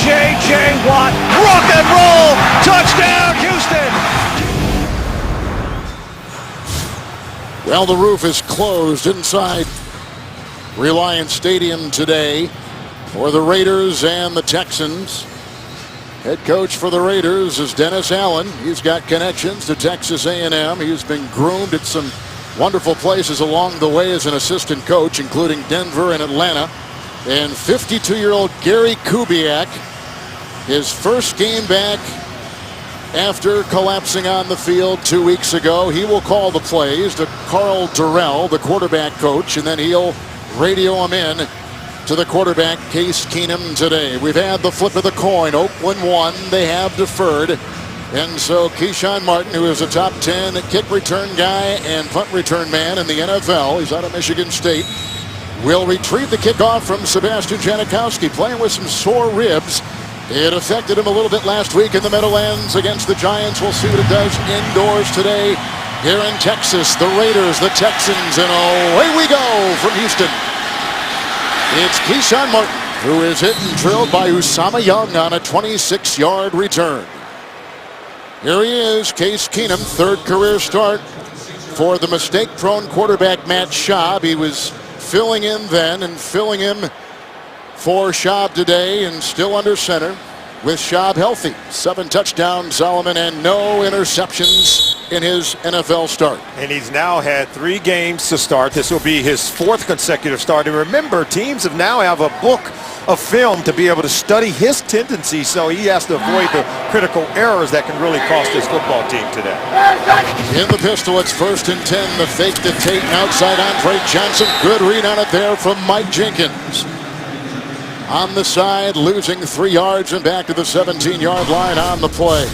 J.J. Watt, rock and roll, touchdown, Houston! Well, the roof is closed inside Reliance Stadium today for the Raiders and the Texans. Head coach for the Raiders is Dennis Allen. He's got connections to Texas A&M. He's been groomed at some wonderful places along the way as an assistant coach, including Denver and Atlanta. And 52-year-old Gary Kubiak, his first game back after collapsing on the field 2 weeks ago. He will call the plays to Carl Durrell, the quarterback coach, and then he'll radio him in to the quarterback, Case Keenum, today. We've had the flip of the coin. Oakland won. They have deferred. And so Keyshawn Martin, who is a top 10 kick return guy and punt return man in the NFL, he's out of Michigan State, will retrieve the kickoff from Sebastian Janikowski, playing with some sore ribs. It affected him a little bit last week in the Meadowlands against the Giants. We'll see what it does indoors today here in Texas. The Raiders, the Texans, and away we go from Houston. It's Keyshawn Martin, who is hit and drilled by Usama Young on a 26-yard return. Here he is, Case Keenum, third career start for the mistake-prone quarterback Matt Schaub. He was filling in then and filling in for Schaub today, and still under center with Schaub healthy. 7 touchdowns, Solomon, and no interceptions in his NFL start. And he's now had 3 games to start. This will be his 4th consecutive start. And remember, teams now have a book of film to be able to study his tendencies, so he has to avoid the critical errors that can really cost his football team today. In the pistol, it's 1st and 10. The fake to Tate outside Andre Johnson. Good read on it there from Mike Jenkins. On the side, losing 3 yards and back to the 17-yard line on the play.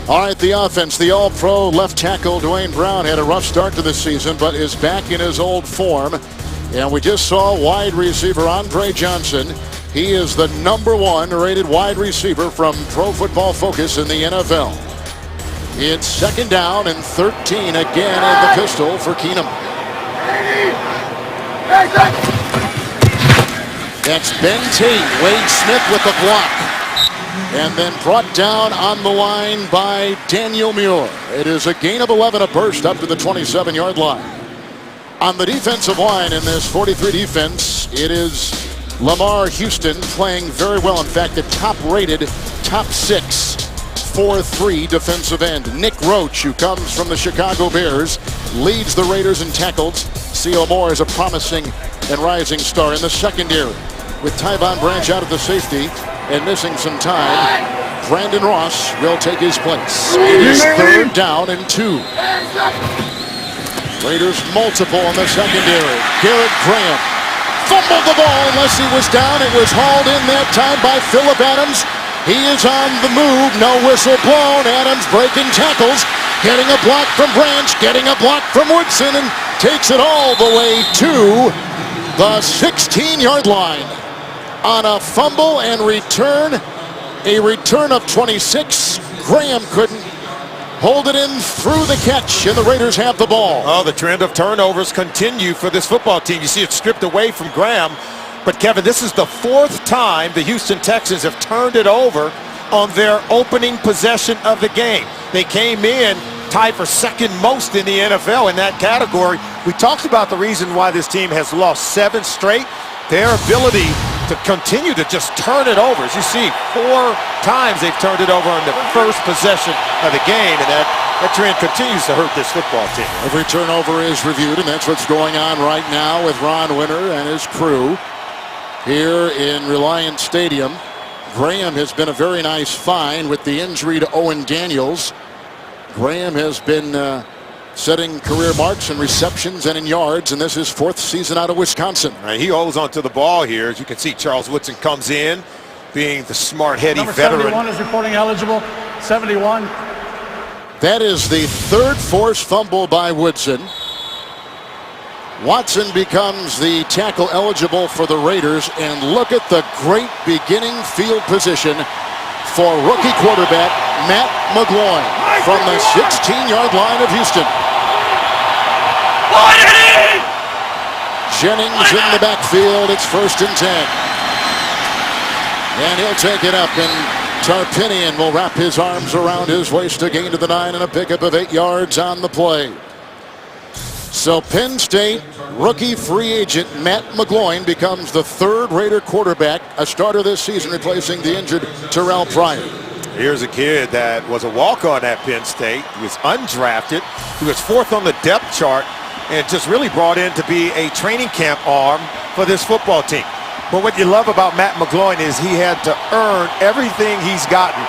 All right, the offense. The All-Pro left tackle Dwayne Brown had a rough start to the season, but is back in his old form. And we just saw wide receiver Andre Johnson. He is the #1 rated wide receiver from Pro Football Focus in the NFL. It's 2nd down and 13 again in the pistol for Keenum. That's Ben Tate. Wade Smith with the block. And then brought down on the line by Daniel Muir. It is a gain of 11, a burst up to the 27-yard line. On the defensive line in this 43 defense, it is Lamar Houston playing very well. In fact, the top-rated, top 6, 4-3 defensive end. Nick Roach, who comes from the Chicago Bears, leads the Raiders in tackles. C.O. Moore is a promising and rising star in the secondary. With Tyvon Branch out of the safety and missing some time, Brandon Ross will take his place. It is 3rd down and 2. Raiders multiple in the secondary. Garrett Graham fumbled the ball unless he was down. It was hauled in that time by Phillip Adams. He is on the move. No whistle blown. Adams breaking tackles. Getting a block from Branch. Getting a block from Woodson. And takes it all the way to the 16-yard line. On a fumble and return. A return of 26. Graham couldn't hold it in through the catch, and the Raiders have the ball. Oh, the trend of turnovers continue for this football team. You see it stripped away from Graham. But, Kevin, this is the 4th time the Houston Texans have turned it over on their opening possession of the game. They came in tied for 2nd most in the NFL in that category. We talked about the reason why this team has lost 7 straight. Their ability to continue to just turn it over. As you see, 4 times they've turned it over on the first possession of the game, and that trend continues to hurt this football team. Every turnover is reviewed, and that's what's going on right now with Ron Winter and his crew here in Reliance Stadium. Graham has been a very nice find with the injury to Owen Daniels. Graham has been setting career marks in receptions and in yards, and this is 4th season out of Wisconsin. Right, he holds onto the ball here. As you can see, Charles Woodson comes in, being the smart, heady veteran. Number 71 is reporting eligible. 71. That is the 3rd forced fumble by Woodson. Watson becomes the tackle eligible for the Raiders, and look at the great beginning field position for rookie quarterback Matt McGloin from the 16-yard line of Houston. Jennings in the backfield. It's 1st and 10. And he'll take it up, and Tarpinian will wrap his arms around his waist to gain to the 9 and a pickup of 8 yards on the play. So Penn State rookie free agent Matt McGloin becomes the 3rd Raider quarterback, a starter this season, replacing the injured Terrell Pryor. Here's a kid that was a walk-on at Penn State. He was undrafted. He was 4th on the depth chart and just really brought in to be a training camp arm for this football team. But what you love about Matt McGloin is he had to earn everything he's gotten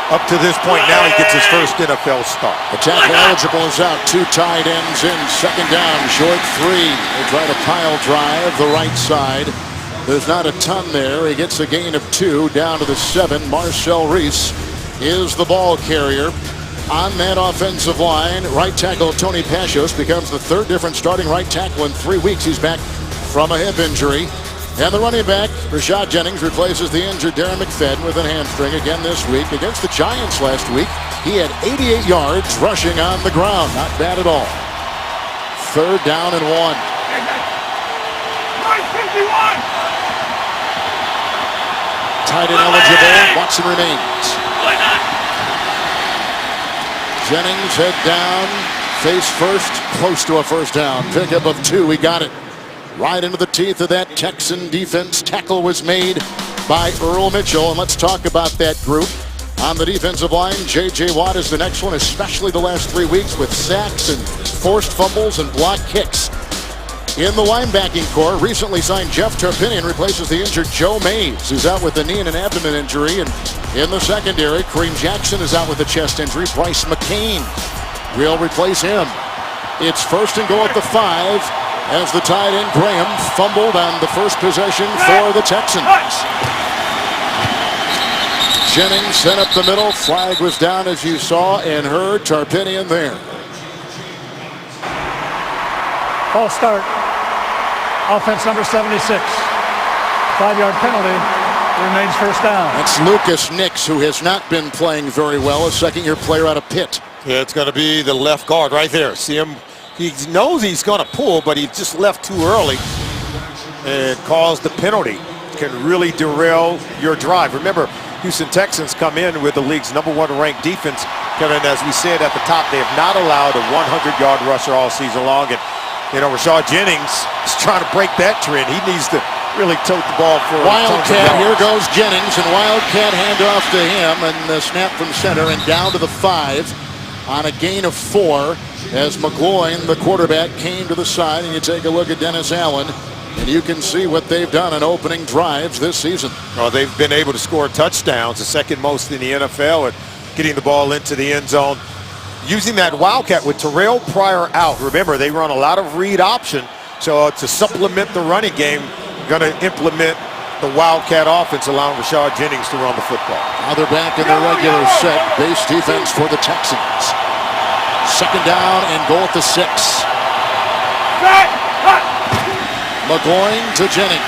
up to this point. Now he gets his first NFL start. The tackle eligible is out. 2 tight ends in. 2nd down, short 3. They try to pile drive the right side. There's not a ton there. He gets a gain of 2 down to the 7. Marcel Reese is the ball carrier on that offensive line. Right tackle Tony Pashos becomes the 3rd different starting right tackle in 3 weeks. He's back from a hip injury. And the running back, Rashad Jennings, replaces the injured Darren McFadden with a hamstring again this week. Against the Giants last week, he had 88 yards rushing on the ground. Not bad at all. 3rd down and 1. Tight end eligible. Watson remains. Jennings head down, face first, close to a first down. Pickup of 2. He got it. Right into the teeth of that Texan defense. Tackle was made by Earl Mitchell. And let's talk about that group. On the defensive line, J.J. Watt is the next one, especially the last 3 weeks with sacks and forced fumbles and block kicks. In the linebacking core, recently signed Jeff Tarpinian replaces the injured Joe Mays, who's out with a knee and an abdomen injury. And in the secondary, Kareem Jackson is out with a chest injury. Bryce McCain will replace him. It's 1st and goal at the 5. As the tight end Graham fumbled on the first possession for the Texans. Jennings set up the middle. Flag was down, as you saw and heard. Tarpinian there. False start. Offense number 76. 5-yard penalty. Remains first down. That's Lucas Nix, who has not been playing very well. A 2nd-year player out of Pitt. Yeah, it's going to be the left guard right there. See him? He knows he's going to pull, but he just left too early and caused the penalty. Can really derail your drive. Remember, Houston Texans come in with the league's #1 ranked defense. Kevin, as we said at the top, they have not allowed a 100-yard rusher all season long. And, you know, Rashad Jennings is trying to break that trend. He needs to really tote the ball for Wildcat. Here goes Jennings, and Wildcat handoff to him, and the snap from center and down to the 5 on a gain of 4. As McGloin, the quarterback, came to the side, and you take a look at Dennis Allen, and you can see what they've done in opening drives this season. Well, they've been able to score touchdowns, the 2nd most in the NFL, and getting the ball into the end zone. Using that Wildcat with Terrell Pryor out. Remember, they run a lot of read option, so to supplement the running game, going to implement the Wildcat offense, allowing Rashad Jennings to run the football. Now they're back in their regular set. Base defense for the Texans. 2nd down and goal at the 6. McGloin to Jennings.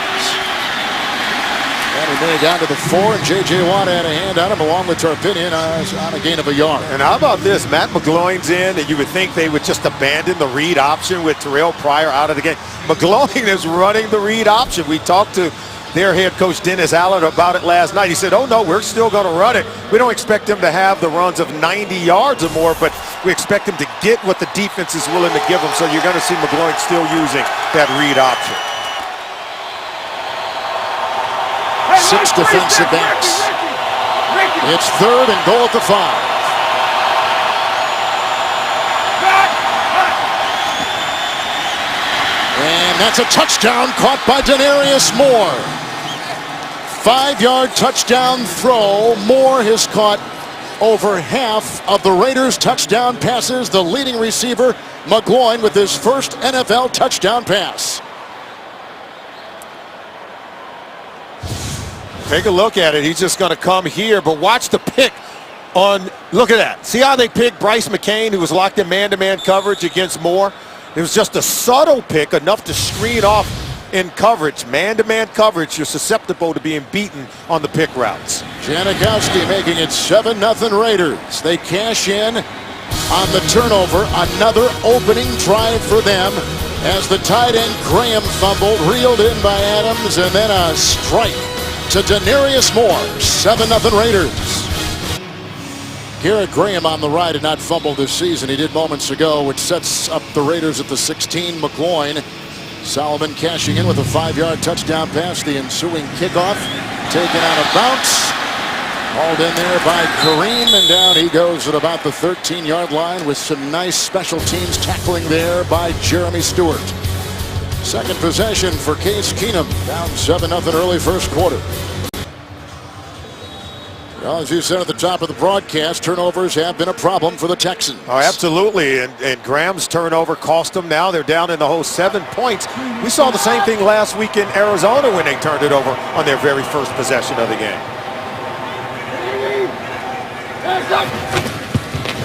And he made down to the 4, and J.J. Watt had a hand on him along with Tarpinian on a gain of a yard. And how about this? Matt McGloin's in, and you would think they would just abandon the read option with Terrell Pryor out of the game. McGloin is running the read option. We talked to their head coach Dennis Allen about it last night. He said, oh no, we're still going to run it. We don't expect him to have the runs of 90 yards or more, but we expect him to get what the defense is willing to give him. So you're going to see McGloin still using that read option. 6 defensive backs. It's 3rd and goal at the 5. And that's a touchdown caught by Denarius Moore. 5-yard touchdown throw. Moore has caught over half of the Raiders' touchdown passes. The leading receiver, McGloin, with his first NFL touchdown pass. Take a look at it. He's just going to come here, but watch the pick on, look at that. See how they picked Bryce McCain, who was locked in man-to-man coverage against Moore? It was just a subtle pick, enough to screen off in coverage. Man-to-man coverage, you're susceptible to being beaten on the pick routes. Janikowski making it 7-0 Raiders. They cash in on the turnover. Another opening drive for them as the tight end Graham fumbled, reeled in by Adams, and then a strike to Denarius Moore. 7-0 Raiders. Garrett Graham on the ride did not fumble this season. He did moments ago, which sets up the Raiders at the 16. McGloin. Solomon cashing in with a 5-yard touchdown pass. The ensuing kickoff taken on a bounce. Hauled in there by Kareem, and down he goes at about the 13-yard line with some nice special teams tackling there by Jeremy Stewart. Second possession for Case Keenum, down 7-0 early first quarter. Well, as you said at the top of the broadcast, turnovers have been a problem for the Texans. Oh, absolutely, and Graham's turnover cost them. Now they're down in the whole 7 points. We saw the same thing last week in Arizona when they turned it over on their very first possession of the game.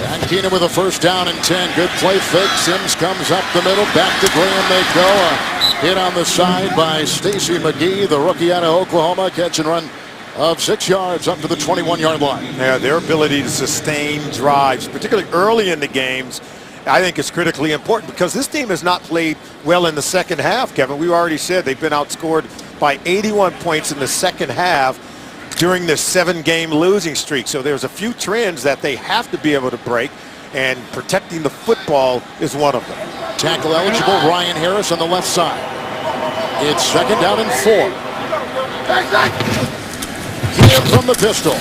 And Keenum with a first down and 10. Good play fake. Sims comes up the middle. Back to Graham they go. A hit on the side by Stacy McGee, the rookie out of Oklahoma. Catch and run of 6 yards up to the 21-yard line. Yeah, their ability to sustain drives, particularly early in the games, I think is critically important because this team has not played well in the second half, Kevin. We already said they've been outscored by 81 points in the second half during this 7-game losing streak. So there's a few trends that they have to be able to break, and protecting the football is one of them. Tackle eligible Ryan Harris on the left side. It's second down and 4. Here from the pistol.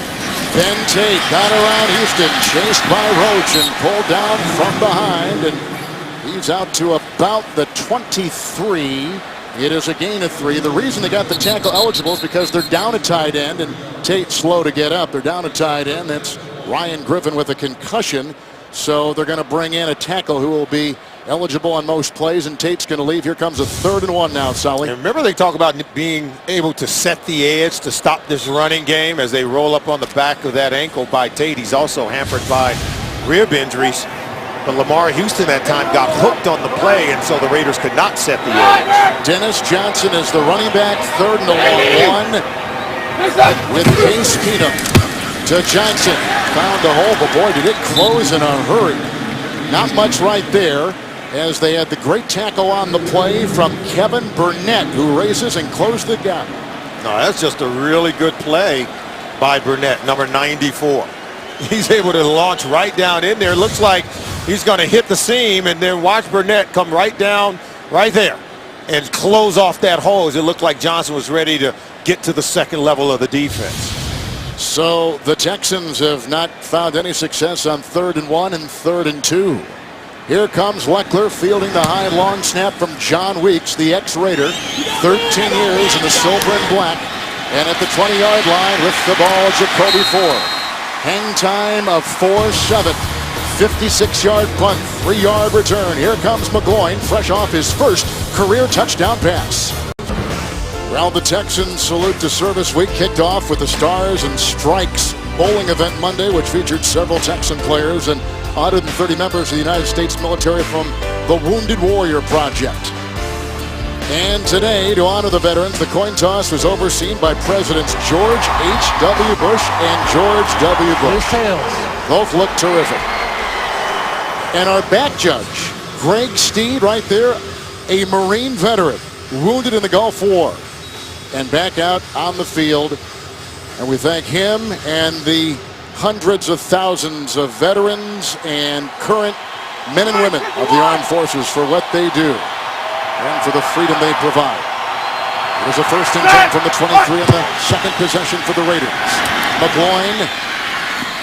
Ben Tate got around Houston, chased by Roach and pulled down from behind, and he's out to about the 23. It is a gain of 3. The reason they got the tackle eligible is because they're down a tight end, and Tate's slow to get up. They're down a tight end. That's Ryan Griffin with a concussion. So they're going to bring in a tackle who will be eligible on most plays, and Tate's going to leave. Here comes a 3rd and 1 now, Sully. And remember, they talk about being able to set the edge to stop this running game as they roll up on the back of that ankle by Tate. He's also hampered by rib injuries. But Lamar Houston that time got hooked on the play, and so the Raiders could not set the edge. Dennis Johnson is the running back, 3rd and long 1 with Case Keenum to Johnson. Found the hole, but boy, did it close in a hurry. Not much right there, as they had the great tackle on the play from Kevin Burnett, who races and closed the gap. No, that's just a really good play by Burnett, number 94. He's able to launch right down in there. Looks like he's going to hit the seam, and then watch Burnett come right down right there and close off that hole as it looked like Johnson was ready to get to the second level of the defense. So the Texans have not found any success on 3rd and 1 and 3rd and 2. Here comes Leckler fielding the high long snap from John Weeks, the ex-Raider, 13 years in the silver and black, and at the 20-yard line with the ball, Jacoby Ford. Hang time of 4-7. 56-yard punt, 3-yard return. Here comes McGloin, fresh off his first career touchdown pass. Well, the Texans salute to service week kicked off with the Stars and Strikes bowling event Monday, which featured several Texan players and 130 members of the United States military from the Wounded Warrior Project. And today, to honor the veterans, the coin toss was overseen by Presidents George H.W. Bush and George W. Bush. Both look terrific. And our back judge, Greg Steed, right there, a Marine veteran, wounded in the Gulf War, and back out on the field. And we thank him and the hundreds of thousands of veterans and current men and women of the armed forces for what they do and for the freedom they provide. It is a 1st and 10 from the 23 and the second possession for the Raiders. McGloin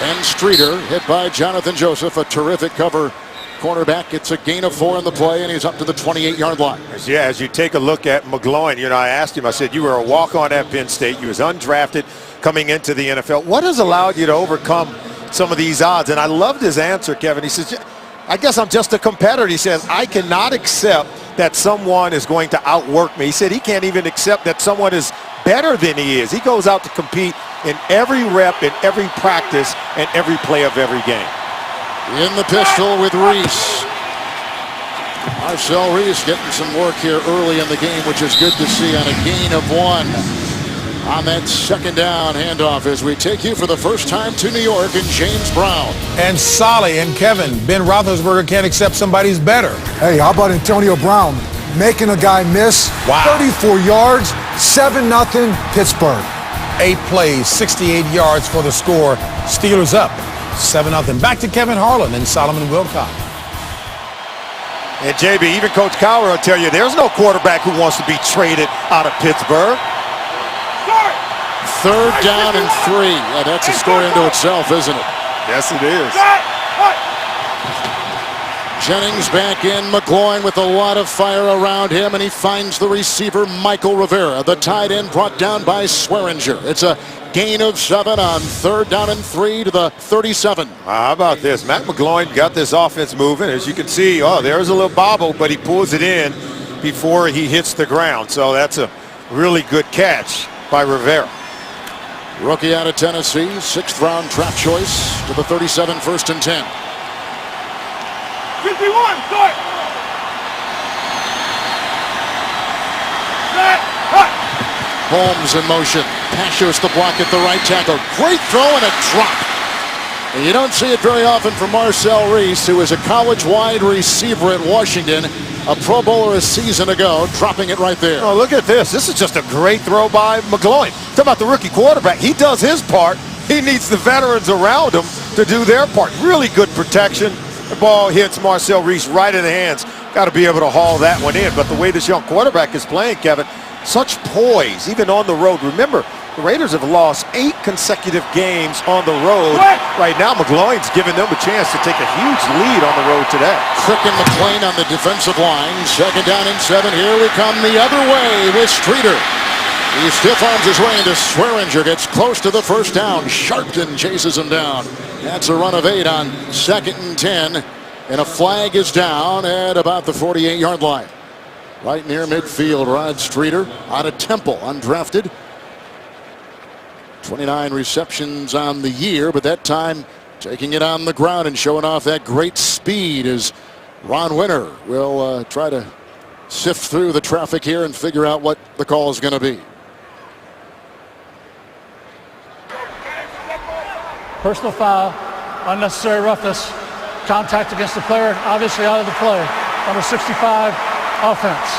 and Streeter hit by Jonathan Joseph, a terrific cover cornerback. It's a gain of 4 in the play, and he's up to the 28-yard line. Yeah, as you take a look at McGloin, you know, I asked him, I said, you were a walk-on at Penn State. You was undrafted coming into the NFL. What has allowed you to overcome some of these odds? And I loved his answer, Kevin. He says, I guess I'm just a competitor. He says, I cannot accept that someone is going to outwork me. He said he can't even accept that someone is better than he is. He goes out to compete in every rep, in every practice, and every play of every game. In the pistol with Reese. Marcel Reese getting some work here early in the game, which is good to see on a gain of 1. On that second down handoff as we take you for the first time to New York and James Brown. And Solly and Kevin, Ben Roethlisberger can't accept somebody's better. Hey, how about Antonio Brown making a guy miss? Wow. 34 yards, 7-0 Pittsburgh. 8 plays, 68 yards for the score. Steelers up 7-0. Back to Kevin Harlan and Solomon Wilcott. And JB, even Coach Cowher will tell you there's no quarterback who wants to be traded out of Pittsburgh. 3rd down and 3. Yeah, that's a story into itself, isn't it? Yes, it is. Jennings back in. McGloin with a lot of fire around him, and he finds the receiver, Michael Rivera. The tight end brought down by Swearinger. It's a gain of 7 on 3rd down and 3 to the 37. How about this? Matt McGloin got this offense moving. As you can see, there's a little bobble, but he pulls it in before he hits the ground. So that's a really good catch by Rivera. Rookie out of Tennessee, 6th round draft choice to the 37, 1st and 10. 51, start! Holmes in motion. Pashos the block at the right tackle. Great throw and a drop. And you don't see it very often from Marcel Reese, who was a college wide receiver at Washington, a Pro Bowler a season ago, dropping it right there. Oh, look at this. This is just a great throw by McGloin. Talk about the rookie quarterback. He does his part. He needs the veterans around him to do their part. Really good protection. The ball hits Marcel Reese right in the hands. Got to be able to haul that one in. But the way this young quarterback is playing, Kevin, such poise, even on the road. Remember, the Raiders have lost 8 consecutive games on the road. Right now, McGloin's giving them a chance to take a huge lead on the road today. Crick and McClain on the defensive line. 2nd down and 7. Here we come the other way with Streeter. He stiff arms his way into Swearinger. Gets close to the 1st down. Sharpton chases him down. That's a run of 8 on 2nd and 10. And a flag is down at about the 48-yard line. Right near midfield, Rod Streeter out of Temple, undrafted. 29 receptions on the year, but that time taking it on the ground and showing off that great speed as Ron Winter will try to sift through the traffic here and figure out what the call is going to be. Personal foul, unnecessary roughness, contact against the player, obviously out of the play. Number 65, offense.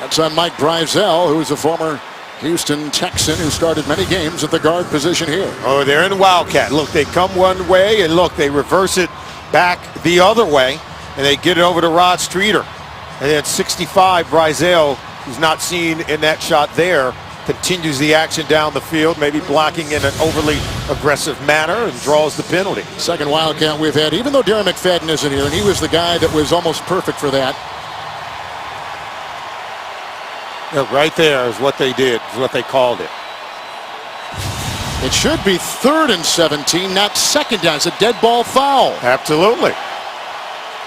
That's on Mike Brizell, who is a former Houston Texan who started many games at the guard position here. Oh, they're in the Wildcat. Look, they come one way, and look, they reverse it back the other way, and they get it over to Rod Streeter. And then 65, Brizell, who's not seen in that shot there, continues the action down the field, maybe blocking in an overly aggressive manner, and draws the penalty. Second Wildcat we've had, even though Darren McFadden isn't here, and he was the guy that was almost perfect for that. Yeah, right there is what they did, is what they called it. It should be 3rd and 17, not 2nd down. It's a dead ball foul. Absolutely.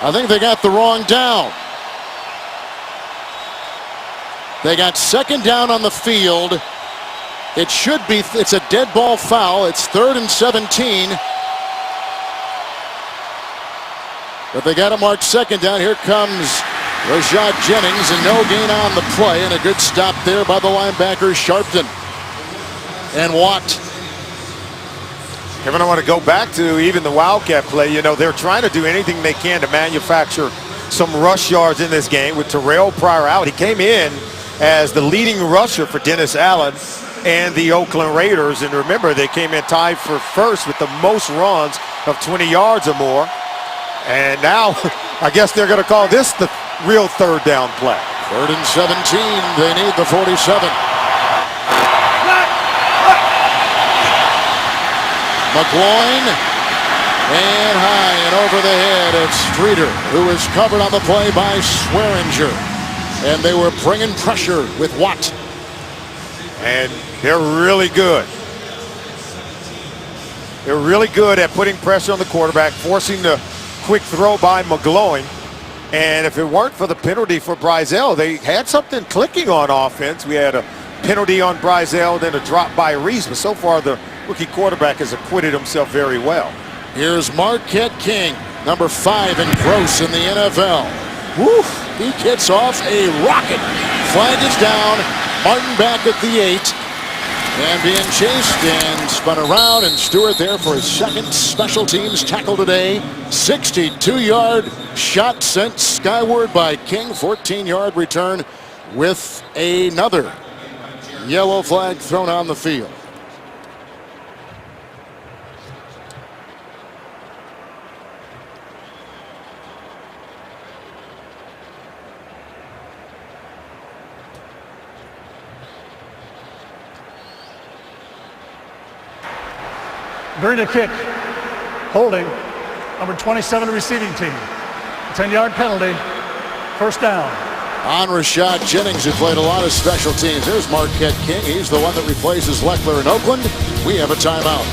I think they got the wrong down. They got 2nd down on the field. It should be, it's a dead ball foul. It's 3rd and 17. But they got it marked 2nd down. Here comes Rashad Jennings, and no gain on the play, and a good stop there by the linebacker Sharpton. And Watt. Kevin, I want to go back to even the Wildcat play. You know, they're trying to do anything they can to manufacture some rush yards in this game with Terrell Pryor out. He came in as the leading rusher for Dennis Allen and the Oakland Raiders. And remember, they came in tied for first with the most runs of 20 yards or more. And now, I guess they're going to call this the real 3rd down play. 3rd and 17. They need the 47. McGloin, and high and over the head of Streeter, who is covered on the play by Swearinger. And they were bringing pressure with Watt. And they're really good. They're really good at putting pressure on the quarterback, forcing the quick throw by McGloin. And if it weren't for the penalty for Brizell, they had something clicking on offense. We had a penalty on Brizell, then a drop by Reese. But so far, the rookie quarterback has acquitted himself very well. Here's Marquette King, number 5 in gross in the NFL. Woo! He gets off a rocket. Flag is down. Martin back at the 8. And being chased and spun around, and Stewart there for his 2nd special teams tackle today. 62-yard shot sent skyward by King. 14-yard return with another Yellow flag thrown on the field. During the kick, holding number 27 receiving team. 10-yard penalty, first down. On Rashad Jennings, who played a lot of special teams. There's Marquette King. He's the one that replaces Leckler in Oakland. We have a timeout.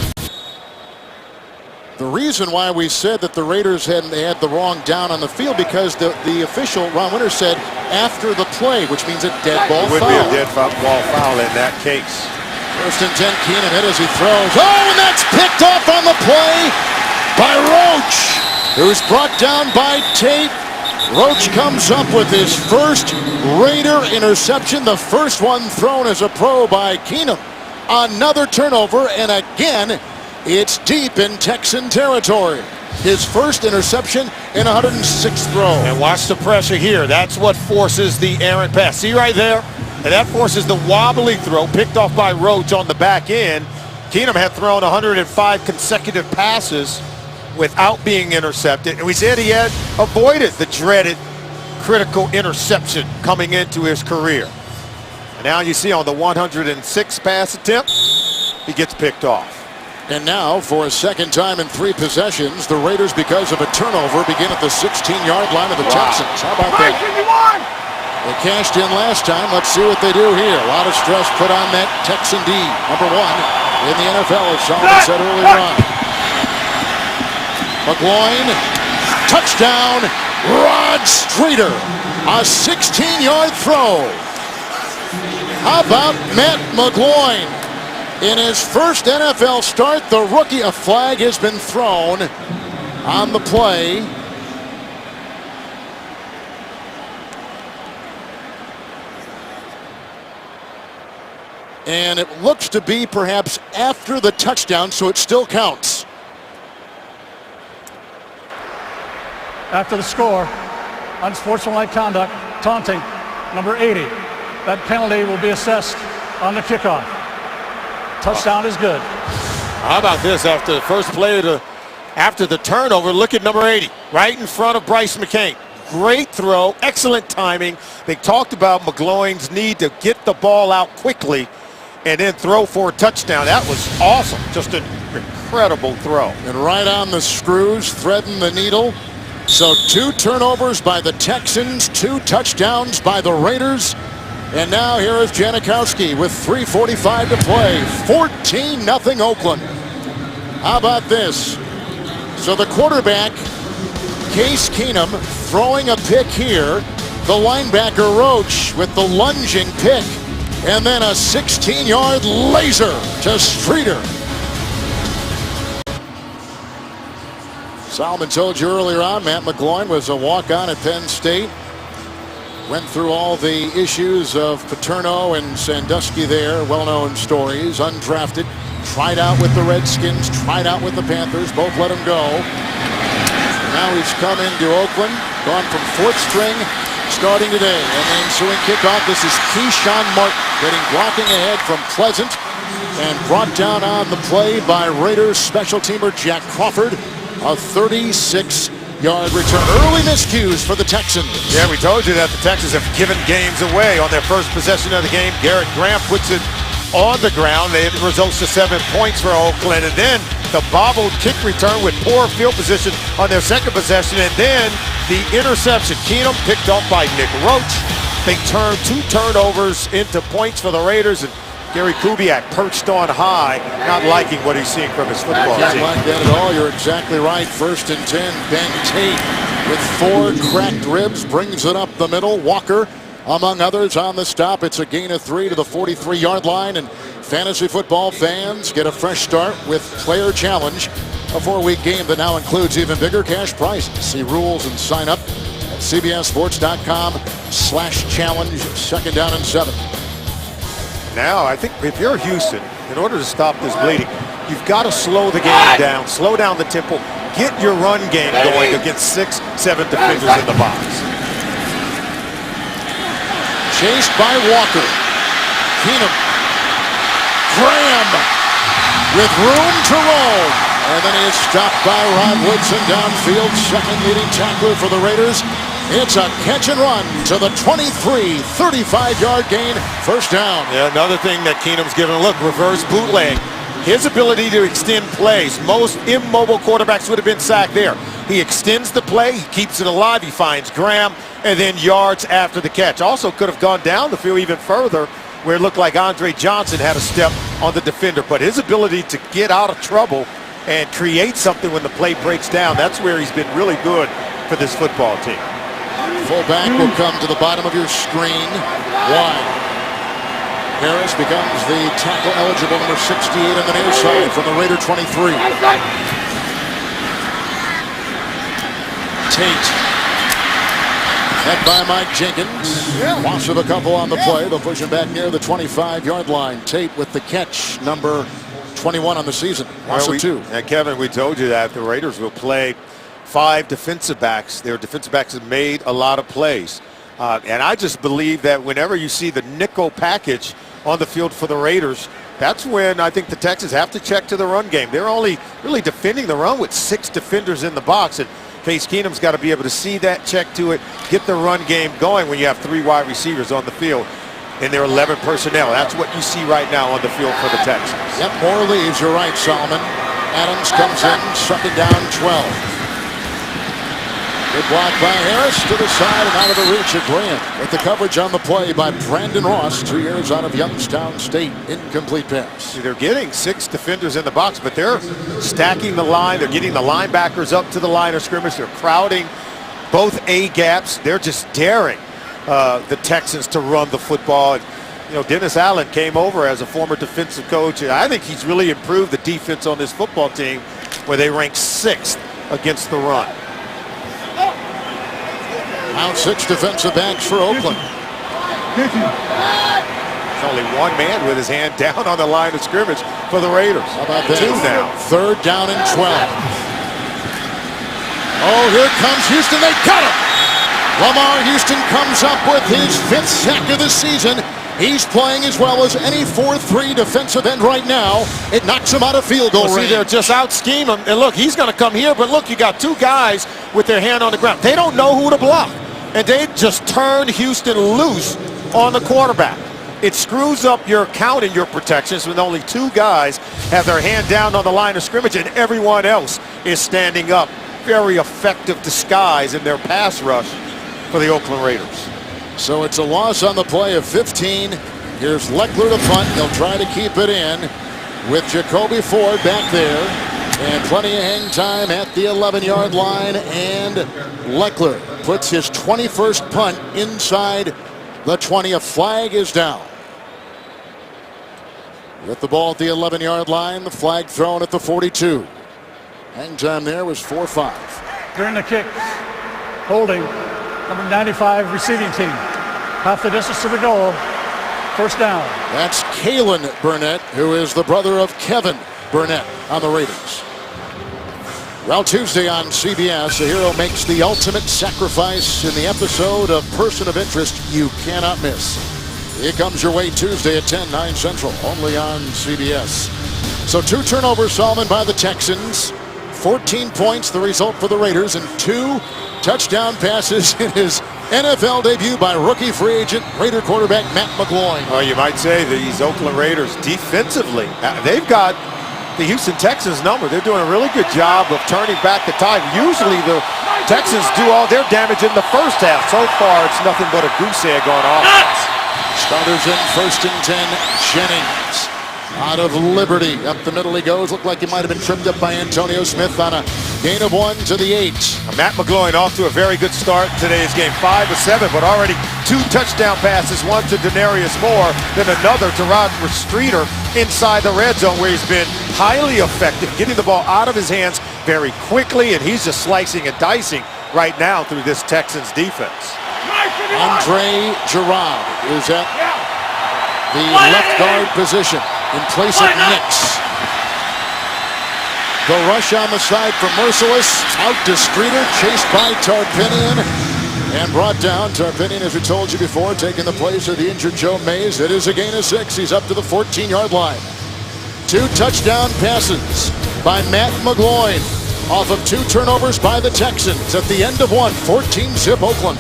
The reason why we said that the Raiders had the wrong down on the field, because the official, Ron Winter, said after the play, which means a dead ball foul. It would be a dead ball foul in that case. First and 10, Keenum hit as he throws. Oh, and that's picked off on the play by Roach, who's brought down by Tate. Roach comes up with his first Raider interception, the first one thrown as a pro by Keenum. Another turnover, and again, it's deep in Texan territory. His first interception in 106th throw. And watch the pressure here. That's what forces the errant pass. See right there? And that forces the wobbly throw picked off by Roach on the back end. Keenum had thrown 105 consecutive passes without being intercepted. And we said he had avoided the dreaded critical interception coming into his career. And now you see on the 106th pass attempt, he gets picked off. And now, for a second time in 3 possessions, the Raiders, because of a turnover, begin at the 16-yard line of the Texans. How about that? They cashed in last time. Let's see what they do here. A lot of stress put on that Texan D. Number 1 in the NFL, as Solomon said earlier on. McGloin, touchdown, Rod Streeter. A 16-yard throw. How about Matt McGloin? In his first NFL start, the rookie, a flag has been thrown on the play. And it looks to be perhaps after the touchdown, so it still counts. After the score, unsportsmanlike conduct, taunting, number 80. That penalty will be assessed on the kickoff. Touchdown is good. How about this? After the first play, after the turnover, look at number 80, right in front of Bryce McCain. Great throw, excellent timing. They talked about McGloin's need to get the ball out quickly and then throw for a touchdown. That was awesome. Just an incredible throw. And right on the screws, threading the needle. So 2 turnovers by the Texans, 2 touchdowns by the Raiders. And now here is Janikowski with 3:45 to play. 14-0 Oakland. How about this? So the quarterback, Case Keenum, throwing a pick here. The linebacker, Roach, with the lunging pick. And then a 16-yard laser to Streeter. Solomon told you earlier on, Matt McGloin was a walk-on at Penn State. Went through all the issues of Paterno and Sandusky there, well-known stories. Undrafted, tried out with the Redskins, tried out with the Panthers, both let him go. Now he's come into Oakland, gone from 4th string, starting today. And the ensuing kickoff, this is Keyshawn Martin getting blocking ahead from Pleasant and brought down on the play by Raiders special teamer Jack Crawford. A 36-yard return. Early miscues for the Texans. Yeah, we told you that the Texans have given games away. On their first possession of the game, Garrett Graham puts it on the ground. It results to 7 points for Oakland. And then the bobbled kick return with poor field position on their second possession. And then the interception. Keenum picked up by Nick Roach. They turned 2 turnovers into points for the Raiders. And Gary Kubiak perched on high, not liking what he's seeing from his football Can't team. like that at all. You're exactly right. 1st and 10. Ben Tate with 4 cracked ribs brings it up the middle. Walker, among others, on the stop. It's a gain of 3 to the 43-yard line. And fantasy football fans get a fresh start with Player Challenge, a 4-week game that now includes even bigger cash prizes. See rules and sign up at cbssports.com/challenge. 2nd down and 7. Now, I think if you're Houston, in order to stop this bleeding, you've got to slow the game down, slow down the tempo, get your run game going against 6, 7 defenders in the box. Chased by Walker. Keenum Graham with room to roam. And then he is stopped by Rod Woodson downfield. Second leading tackler for the Raiders. It's a catch and run to the 23, 35-yard gain. First down. Yeah, another thing that Keenum's given a look, reverse bootleg. His ability to extend plays. Most immobile quarterbacks would have been sacked there. He extends the play, he keeps it alive, he finds Graham, and then yards after the catch. Also could have gone down the field even further where it looked like Andre Johnson had a step on the defender. But his ability to get out of trouble and create something when the play breaks down, that's where he's been really good for this football team. Fullback will come to the bottom of your screen. Wide. Harris becomes the tackle eligible number 68 on the near side from the Raider 23. Tate. Met by Mike Jenkins. Loss of a couple on the play. They'll push him back near the 25-yard line. Tate with the catch, number 21 on the season. Loss of 2. And Kevin, we told you that the Raiders will play 5 defensive backs. Their defensive backs have made a lot of plays. And I just believe that whenever you see the nickel package on the field for the Raiders, that's when I think the Texans have to check to the run game. They're only really defending the run with 6 defenders in the box. And Case Keenum's got to be able to see that, check to it, get the run game going when you have 3 wide receivers on the field and their 11 personnel. That's what you see right now on the field for the Texans. Yep, more leaves. You're right, Solomon. Adams comes in, second down, 12. Good block by Harris to the side and out of the reach of Graham. With the coverage on the play by Brandon Ross, 2 years out of Youngstown State. Incomplete pass. They're getting 6 defenders in the box, but they're stacking the line. They're getting the linebackers up to the line of scrimmage. They're crowding both A gaps. They're just daring the Texans to run the football. And, you know, Dennis Allen came over as a former defensive coach, and I think he's really improved the defense on this football team, where they rank 6th against the run. Now 6 defensive backs for Oakland. There's only one man with his hand down on the line of scrimmage for the Raiders. How about that? 2 now. Third down and 12. Oh, here comes Houston. They cut him. Lamar Houston comes up with his 5th sack of the season. He's playing as well as any 4-3 defensive end right now. It knocks him out of field goal range. See, they're just out scheme him. And look, he's going to come here, but look, you got 2 guys with their hand on the ground. They don't know who to block. And they just turned Houston loose on the quarterback. It screws up your count and your protections when only 2 guys have their hand down on the line of scrimmage and everyone else is standing up. Very effective disguise in their pass rush for the Oakland Raiders. So it's a loss on the play of 15. Here's Leckler to punt. They'll try to keep it in with Jacoby Ford back there. And plenty of hang time at the 11-yard line. And Leckler puts his 21st punt inside the 20. A flag is down. With the ball at the 11-yard line, the flag thrown at the 42. Hang time there was 4-5. During the kick, holding number 95 receiving team. Half the distance to the goal. First down. That's Kalen Burnett, who is the brother of Kevin Burnett on the Raiders. Well, Tuesday on CBS, a hero makes the ultimate sacrifice in the episode of Person of Interest you cannot miss. It comes your way Tuesday at 10, 9 Central, only on CBS. So 2 turnovers, Solomon, by the Texans. 14 points, the result for the Raiders, and 2 touchdown passes in his NFL debut by rookie free agent Raider quarterback Matt McGloin. Well, you might say these Oakland Raiders defensively, they've got the Houston Texans number. They're doing a really good job of turning back the tide. Usually the Texans do all their damage in the first half. So far, it's nothing but a goose egg on offense. Starters in 1st and 10. Jennings out of Liberty. Up the middle he goes. Looked like he might have been tripped up by Antonio Smith on a gain of 1 to the 8. Matt McGloin off to a very good start in today's game. 5 of 7, but already 2 touchdown passes. One to Denarius Moore, then another to Rod Streeter inside the red zone, where he's been highly effective, getting the ball out of his hands very quickly, and he's just slicing and dicing right now through this Texans defense. Andre Gerard is at the left guard position in place of Nix. The rush on the side from Merciless. Out to Streeter, chased by Tarpinian and brought down. Tarpinian, as we told you before, taking the place of the injured Joe Mays. It is a gain of 6. He's up to the 14-yard line. 2 touchdown passes by Matt McGloin off of 2 turnovers by the Texans at the end of one. 14-zip Oakland.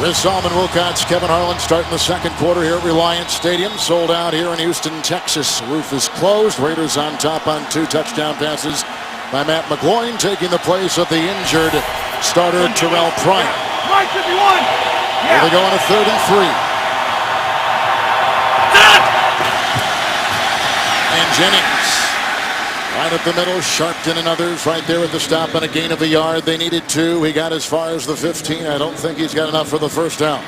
With Solomon Wilcots, Kevin Harlan starting the second quarter here at Reliance Stadium. Sold out here in Houston, Texas. Roof is closed. Raiders on top on 2 touchdown passes by Matt McGloin, taking the place of the injured starter Terrell Pryor. Mike 51. Here they go on a 3rd and 3. And Jennings right up the middle. Sharpton and others right there at the stop on a gain of a yard. They needed 2. He got as far as the 15. I don't think he's got enough for the first down.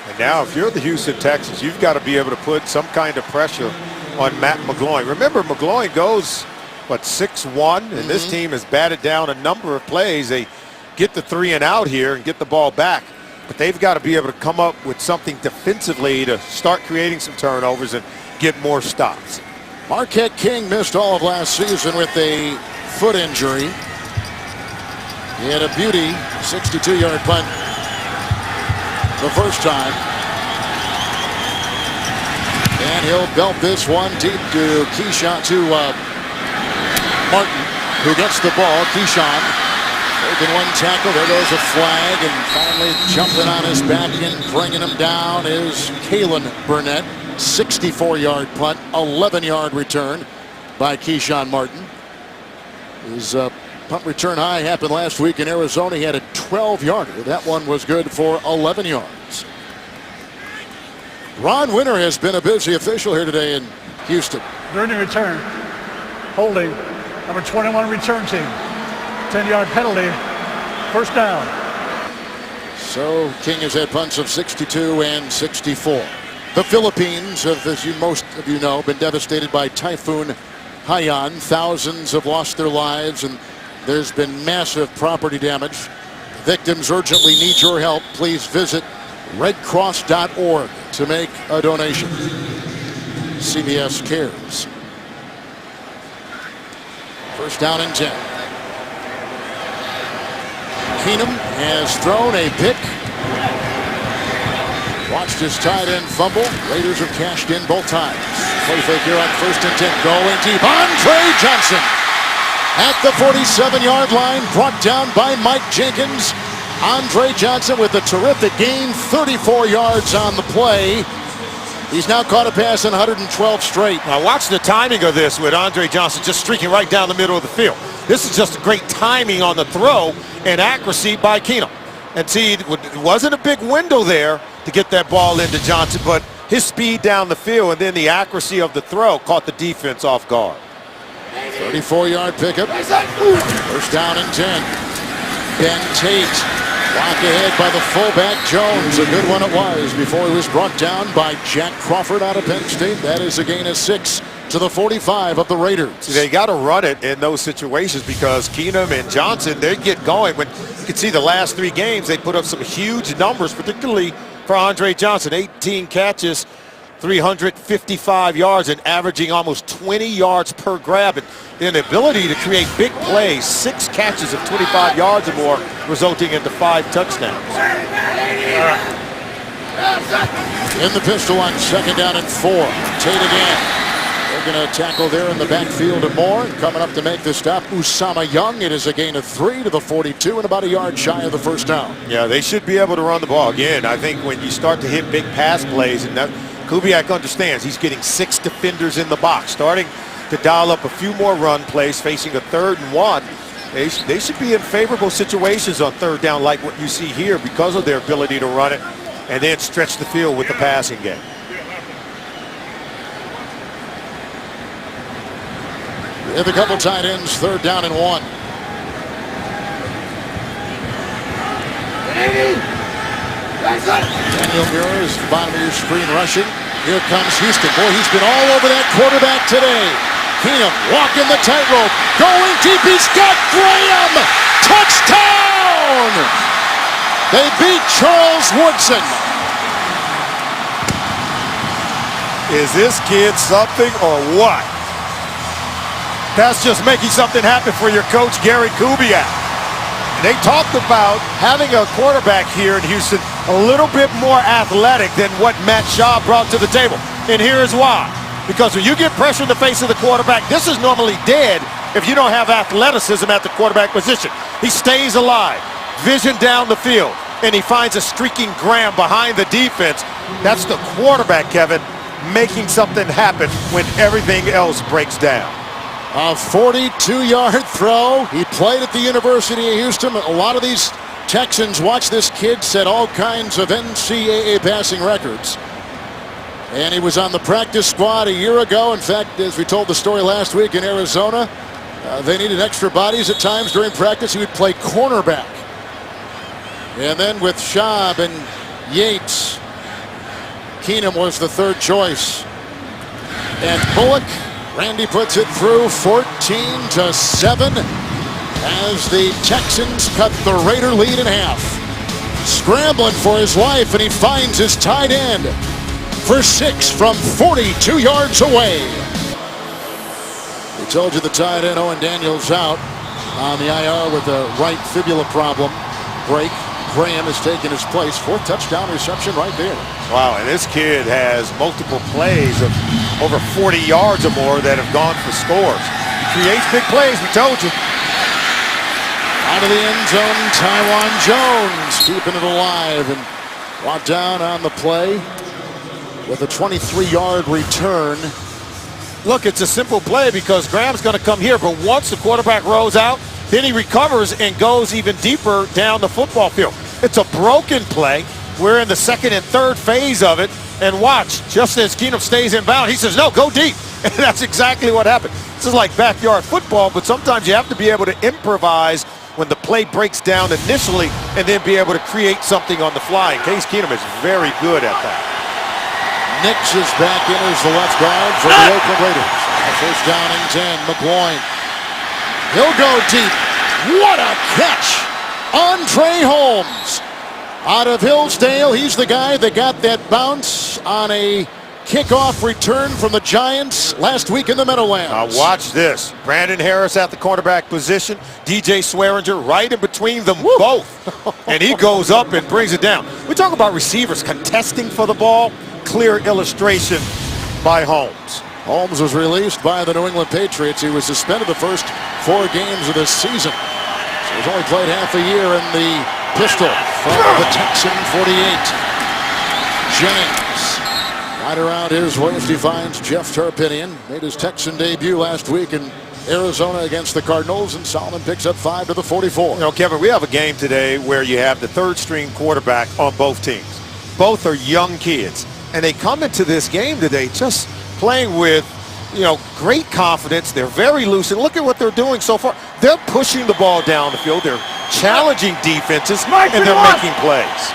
And now if you're the Houston Texans, you've got to be able to put some kind of pressure on Matt McGloin. Remember, McGloin goes, 6'1", and this team has batted down a number of plays. They get the 3 and out here and get the ball back. But they've got to be able to come up with something defensively to start creating some turnovers and get more stops. Marquette King missed all of last season with a foot injury. He had a beauty 62-yard punt the first time. And he'll belt this one deep to Keyshawn, to Martin, who gets the ball. Keyshawn taking 1 tackle. There goes a flag, and finally jumping on his back and bringing him down is Kalen Burnett. 64-yard punt, 11-yard return by Keyshawn Martin. His punt return high happened last week in Arizona. He had a 12-yarder. That one was good for 11 yards. Ron Winter has been a busy official here today in Houston. During the return, holding number 21 return team. 10-yard penalty, first down. So King has had punts of 62 and 64. The Philippines have, as most of you know, been devastated by Typhoon Haiyan. Thousands have lost their lives, and there's been massive property damage. Victims urgently need your help. Please visit redcross.org to make a donation. CBS cares. First down and 10. Keenum has thrown a pick. Watched his tight end fumble. Raiders have cashed in both times. Play fake here on 1st and 10. Going deep. Andre Johnson at the 47-yard line. Brought down by Mike Jenkins. Andre Johnson with a terrific gain. 34 yards on the play. He's now caught a pass in 112 straight. Now watch the timing of this with Andre Johnson just streaking right down the middle of the field. This is just great timing on the throw and accuracy by Keenum. And see, it wasn't a big window there to get that ball into Johnson, but his speed down the field and then the accuracy of the throw caught the defense off guard. 34-yard pickup. First down and 10. Ben Tate. Block ahead by the fullback Jones. A good one it was before he was brought down by Jack Crawford out of Penn State. That is a gain of 6 to the 45 of the Raiders. See, they got to run it in those situations because Keenum and Johnson, they get going. When you can see the last 3 games, they put up some huge numbers, particularly for Andre Johnson. 18 catches, 355 yards, and averaging almost 20 yards per grab. And then the ability to create big plays, 6 catches of 25 yards or more, resulting into 5 touchdowns. In the pistol on 2nd down and 4. Tate again. They're going to tackle there in the backfield and more. Coming up to make the stop, Usama Young. It is a gain of 3 to the 42 and about a yard shy of the first down. Yeah, they should be able to run the ball. Again, I think when you start to hit big pass plays, and that, Kubiak understands he's getting 6 defenders in the box, starting to dial up a few more run plays, facing a 3rd and 1. They should be in favorable situations on 3rd down like what you see here because of their ability to run it and then stretch the field with the passing game. We have a couple tight ends, 3rd down and 1. Daniel Muir is bottom of your screen rushing. Here comes Houston. Boy, he's been all over that quarterback today. Keenum walking the tightrope. Going deep. He's got Graham. Touchdown! They beat Charles Woodson. Is this kid something or what? That's just making something happen for your coach, Gary Kubiak. And they talked about having a quarterback here in Houston a little bit more athletic than what Matt Schaub brought to the table. And here's why. Because when you get pressure in the face of the quarterback, this is normally dead if you don't have athleticism at the quarterback position. He stays alive, vision down the field, and he finds a streaking Graham behind the defense. That's the quarterback, Kevin, making something happen when everything else breaks down. A 42-yard throw. He played at the University of Houston. A lot of these Texans watch this kid set all kinds of NCAA passing records. And he was on the practice squad a year ago. In fact, as we told the story last week in Arizona, they needed extra bodies at times during practice. He would play cornerback. And then with Schaub and Yates, Keenum was the third choice. And Bullock, Randy puts it through 14-7 as the Texans cut the Raider lead in half. Scrambling for his life, and he finds his tight end for 6 from 42 yards away. We told you the tight end Owen Daniels out on the IR with a right fibula problem. Break. Graham has taken his place. 4th touchdown reception right there. Wow, and this kid has multiple plays of over 40 yards or more that have gone for scores. Creates big plays, we told you. Out of the end zone, Tywan Jones keeping it alive and brought down on the play with a 23-yard return. Look, it's a simple play because Graham's going to come here, but once the quarterback rolls out, then he recovers and goes even deeper down the football field. It's a broken play. We're in the second and third phase of it. And watch, just as Keenum stays in bounds, he says, no, go deep. And that's exactly what happened. This is like backyard football, but sometimes you have to be able to improvise when the play breaks down initially and then be able to create something on the fly. And Case Keenum is very good at that. Nix is back in as the left guard for the Oakland Raiders. First down and 10, McGloin. He'll go deep. What a catch! Andre Holmes out of Hillsdale. He's the guy that got that bounce on a kickoff return from the Giants last week in the Meadowlands. Now watch this. Brandon Harris at the cornerback position. DJ Swearinger right in between them both. And he goes up and brings it down. We talk about receivers contesting for the ball. Clear illustration by Holmes. Holmes was released by the New England Patriots. He was suspended the first 4 games of this season. So he's only played half a year in the pistol from the Texan 48. Jennings right around his waist. He finds Jeff Tarpinian. Made his Texan debut last week in Arizona against the Cardinals, and Solomon picks up 5 to the 44. You know, Kevin, we have a game today where you have the third-string quarterback on both teams. Both are young kids, and they come into this game today just playing with, you know, great confidence. They're very loose, and look at what they're doing so far. They're pushing the ball down the field. They're challenging defenses, and they're making plays.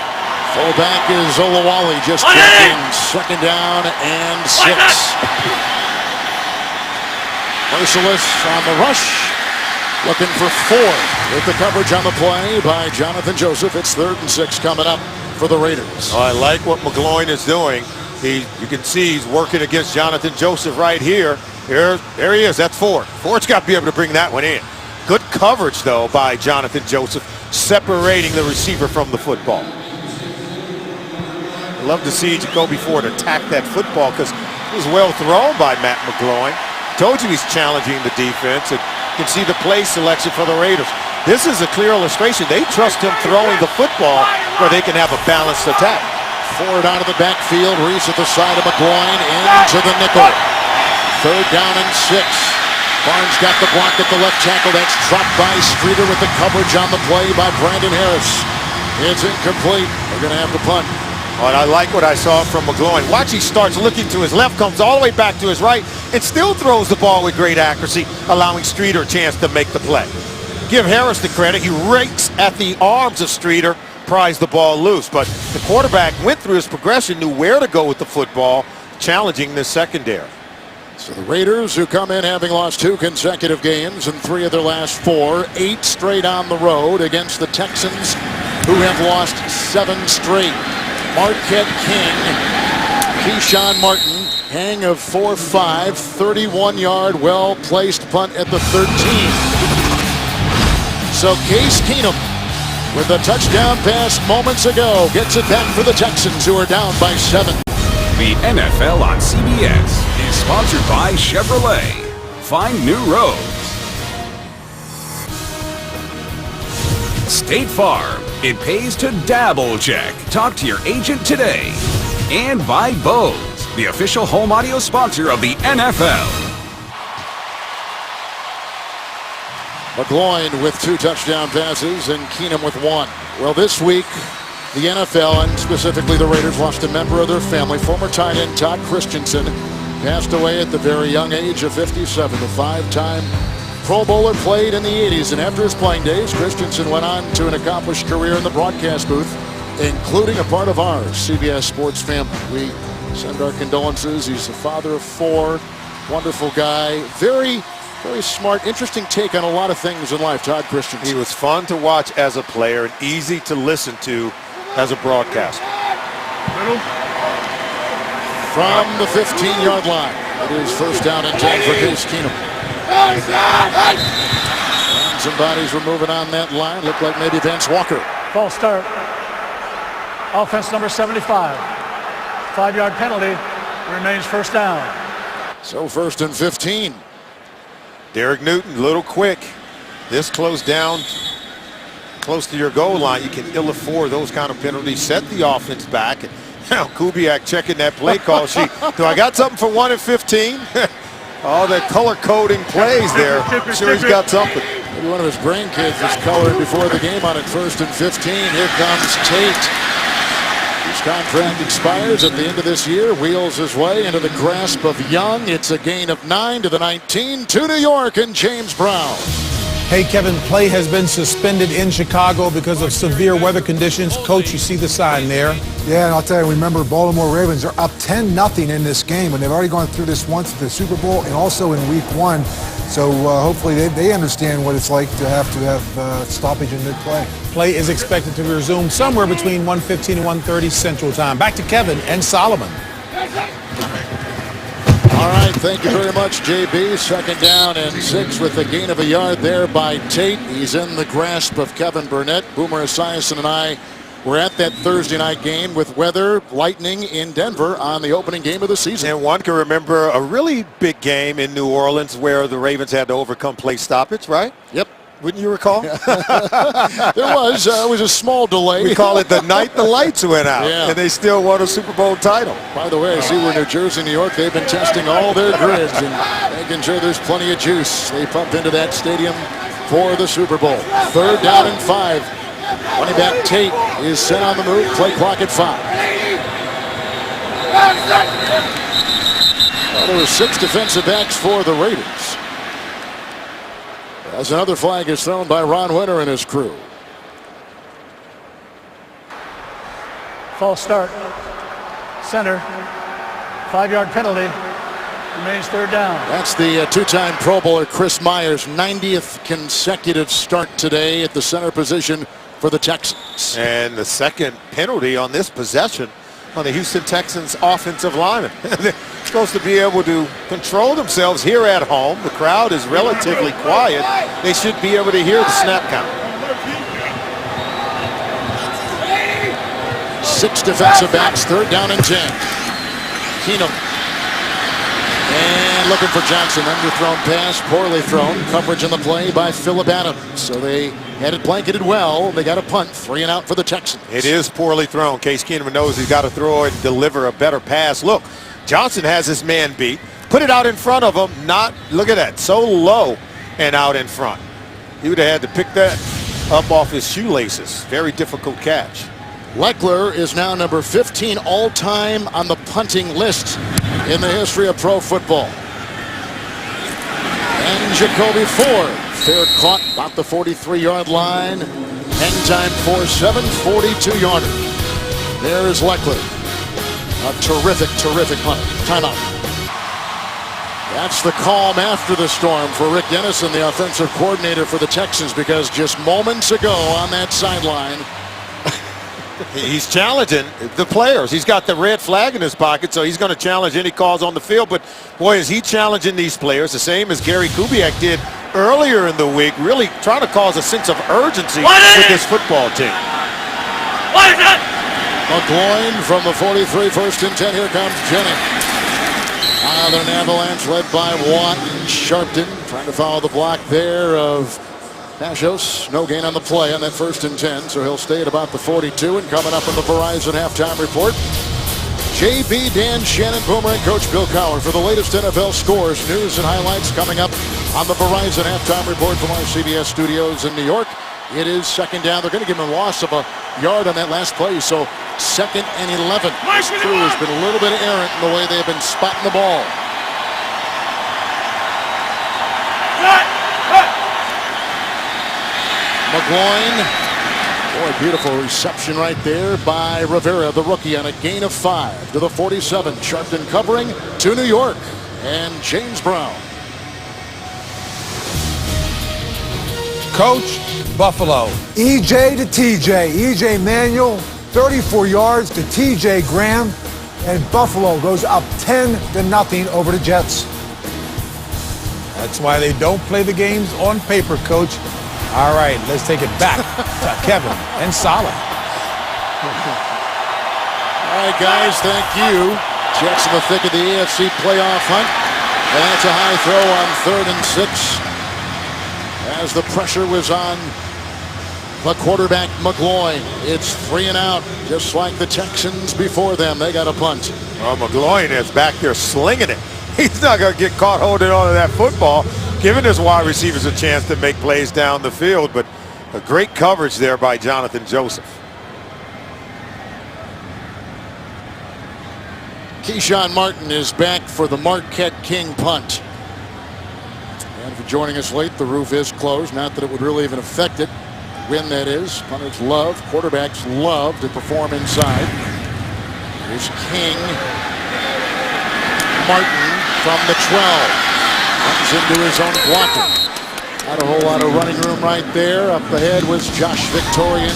Fullback is Olawale just checking. Second down and 6. Merciless on the rush, looking for 4 with the coverage on the play by Jonathan Joseph. It's 3rd and 6 coming up for the Raiders. Oh, I like what McGloin is doing. You can see he's working against Jonathan Joseph right here. There he is. That's Ford. Ford's got to be able to bring that one in. Good coverage, though, by Jonathan Joseph, separating the receiver from the football. I'd love to see Jacoby Ford attack that football because it was well thrown by Matt McGloin. Told you he's challenging the defense. And you can see the play selection for the Raiders. This is a clear illustration. They trust him throwing the football where they can have a balanced attack. Ford out of the backfield. Reese at the side of McGloin into the nickel. 3rd down and 6. Barnes got the block at the left tackle. That's dropped by Streeter with the coverage on the play by Brandon Harris. It's incomplete. They're going to have to punt. Oh, and I like what I saw from McGloin. Watch, he starts looking to his left, comes all the way back to his right, and still throws the ball with great accuracy, allowing Streeter a chance to make the play. Give Harris the credit. He rakes at the arms of Streeter, pries the ball loose. But the quarterback went through his progression, knew where to go with the football, challenging the secondary. So the Raiders, who come in having lost 2 consecutive games in 3 of their last 4, 8 straight on the road against the Texans, who have lost 7 straight. Marquette King, Keyshawn Martin, Hang of 4-5, 31-yard, well-placed punt at the 13. So Case Keenum, with a touchdown pass moments ago, gets it back for the Texans, who are down by 7. The NFL on CBS is sponsored by Chevrolet. Find new roads. State Farm. It pays to double check. Talk to your agent today. And by Bose, the official home audio sponsor of the NFL. McGloin with 2 touchdown passes and Keenum with 1. Well, this week, the NFL, and specifically the Raiders, lost a member of their family. Former tight end Todd Christensen passed away at the very young age of 57. The 5-time Pro Bowler, played in the 80s, and after his playing days, Christensen went on to an accomplished career in the broadcast booth, including a part of our CBS Sports family. We send our condolences. He's the father of 4, wonderful guy, very smart, interesting take on a lot of things in life, Todd Christensen. He was fun to watch as a player and easy to listen to as a broadcaster. From the 15-yard line, it is first down and 10 for Case Keenum. And some bodies were moving on that line. Looked like maybe Vance Walker. False start. Offense number 75. 5-yard penalty. Remains first down. So first and 15. Derek Newton, a little quick. This close down, close to your goal line, you can ill afford those kind of penalties. Set the offense back. And now Kubiak checking that play call sheet. Do I got something for 1 and 15? All that color coding plays there. I'm sure he's got something. Maybe one of his grandkids was colored before the game on it. First and 15. Here comes Tate. His contract expires at the end of this year. Wheels his way into the grasp of Young. It's a gain of 9 to the 19 to New York and James Brown. Hey, Kevin, play has been suspended in Chicago because of severe weather conditions. Coach, you see the sign there. Yeah, and I'll tell you, remember, Baltimore Ravens are up 10-0 in this game, and they've already gone through this once at the Super Bowl and also in Week 1. So hopefully they understand what it's like to have stoppage in mid-play. Play is expected to resume somewhere between 1:15 and 1:30 Central Time. Back to Kevin and Solomon. All right, thank you very much, JB. Second down and 6 with a gain of a yard there by Tate. He's in the grasp of Kevin Burnett. Boomer Esiason and I were at that Thursday night game with weather, lightning in Denver on the opening game of the season. And one can remember a really big game in New Orleans where the Ravens had to overcome play stoppage, right? Yep. Wouldn't you recall? There was a small delay. We call it the night the lights went out, Yeah. and they still won a Super Bowl title. By the way, I see we're New Jersey, New York. They've been testing all their grids and making sure there's plenty of juice. They pump into that stadium for the Super Bowl. Third down and 5. Running back Tate is set on the move. Play clock at 5. Well, there were 6 defensive backs for the Raiders, as another flag is thrown by Ron Winter and his crew. False start. Center. 5-yard penalty. Remains third down. That's the 2-time Pro Bowler Chris Myers' 90th consecutive start today at the center position for the Texans. And the second penalty on this possession on the Houston Texans offensive lineman. They're supposed to be able to control themselves here at home. The crowd is relatively quiet. They should be able to hear the snap count. 6 defensive backs, third down and 10. Keenum. And looking for Johnson. Underthrown pass, poorly thrown. Coverage on the play by Phillip Adams. So they had it blanketed well. They got a punt, 3 and out for the Texans. It is poorly thrown. Case Keenum knows he's got to throw and deliver a better pass. Look, Johnson has his man beat. Put it out in front of him. Look at that, so low and out in front. He would have had to pick that up off his shoelaces. Very difficult catch. Leckler is now number 15 all-time on the punting list in the history of pro football. And Jacoby Ford, fair caught about the 43-yard line. Hang time for 42-yarder. There's Leckler. A terrific hunter. Timeout. That's the calm after the storm for Rick Dennison, the offensive coordinator for the Texans, because just moments ago on that sideline, He's challenging the players. He's got the red flag in his pocket, so he's going to challenge any calls on the field. But, boy, is he challenging these players, the same as Gary Kubiak did earlier in the week, really trying to cause a sense of urgency with this football team. McGloin from the 43, 1st and 10. Here comes Jennings. They're an avalanche led by Watt and Sharpton, trying to follow the block there of Pashos. No gain on the play on that 1st and 10, so he'll stay at about the 42. And coming up in the Verizon halftime report, JB, Dan Shannon, Boomer, and Coach Bill Cowher for the latest NFL scores, news, and highlights coming up on the Verizon halftime report from our CBS studios in New York. It is 2nd down. They're going to give him a loss of a yard on that last play, so 2nd and 11. This crew has been a little bit errant in the way they've been spotting the ball. McGloin. Boy, beautiful reception right there by Rivera, the rookie, on a gain of 5 to the 47. Sharpton covering to New York. And James Brown. Coach, Buffalo. EJ to TJ. EJ Manuel, 34 yards to TJ Graham. And Buffalo goes up 10-0 over the Jets. That's why they don't play the games on paper, Coach. All right, let's take it back to Kevin and Salah. All right, guys, thank you. Jets in the thick of the AFC playoff hunt. And that's a high throw on 3rd and 6. As the pressure was on the quarterback, McGloin. It's 3 and out, just like the Texans before them. They got a punt. Well, McGloin is back there slinging it. He's not going to get caught holding on to that football, giving his wide receivers a chance to make plays down the field. But a great coverage there by Jonathan Joseph. Keyshawn Martin is back for the Marquette King punt. And for joining us late, the roof is closed. Not that it would really even affect it. Win, that is. Punters love, quarterbacks love to perform inside. Here's King. Martin from the 12. Runs into his own blocking. Not a whole lot of running room right there. Up ahead was Josh Victorian,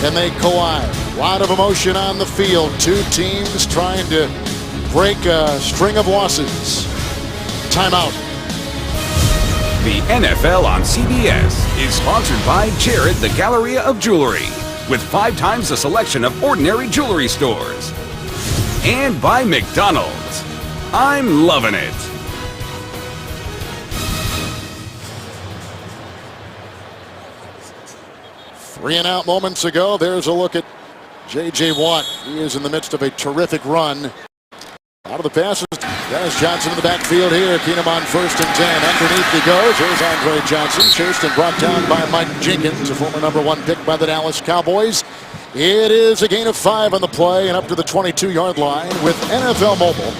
and they collide. A lot of emotion on the field. Two teams trying to break a string of losses. Timeout. The NFL on CBS is sponsored by Jared the Galleria of Jewelry, with 5 times the selection of ordinary jewelry stores. And by McDonald's. I'm loving it. Three and out moments ago. There's a look at J.J. Watt. He is in the midst of a terrific run. Out of the passes, Dennis Johnson in the backfield here. Keenum on 1st and 10. Underneath he goes. Here's Andre Johnson. Chased and brought down by Mike Jenkins, a former #1 pick by the Dallas Cowboys. It is a gain of 5 on the play and up to the 22-yard line. With NFL Mobile,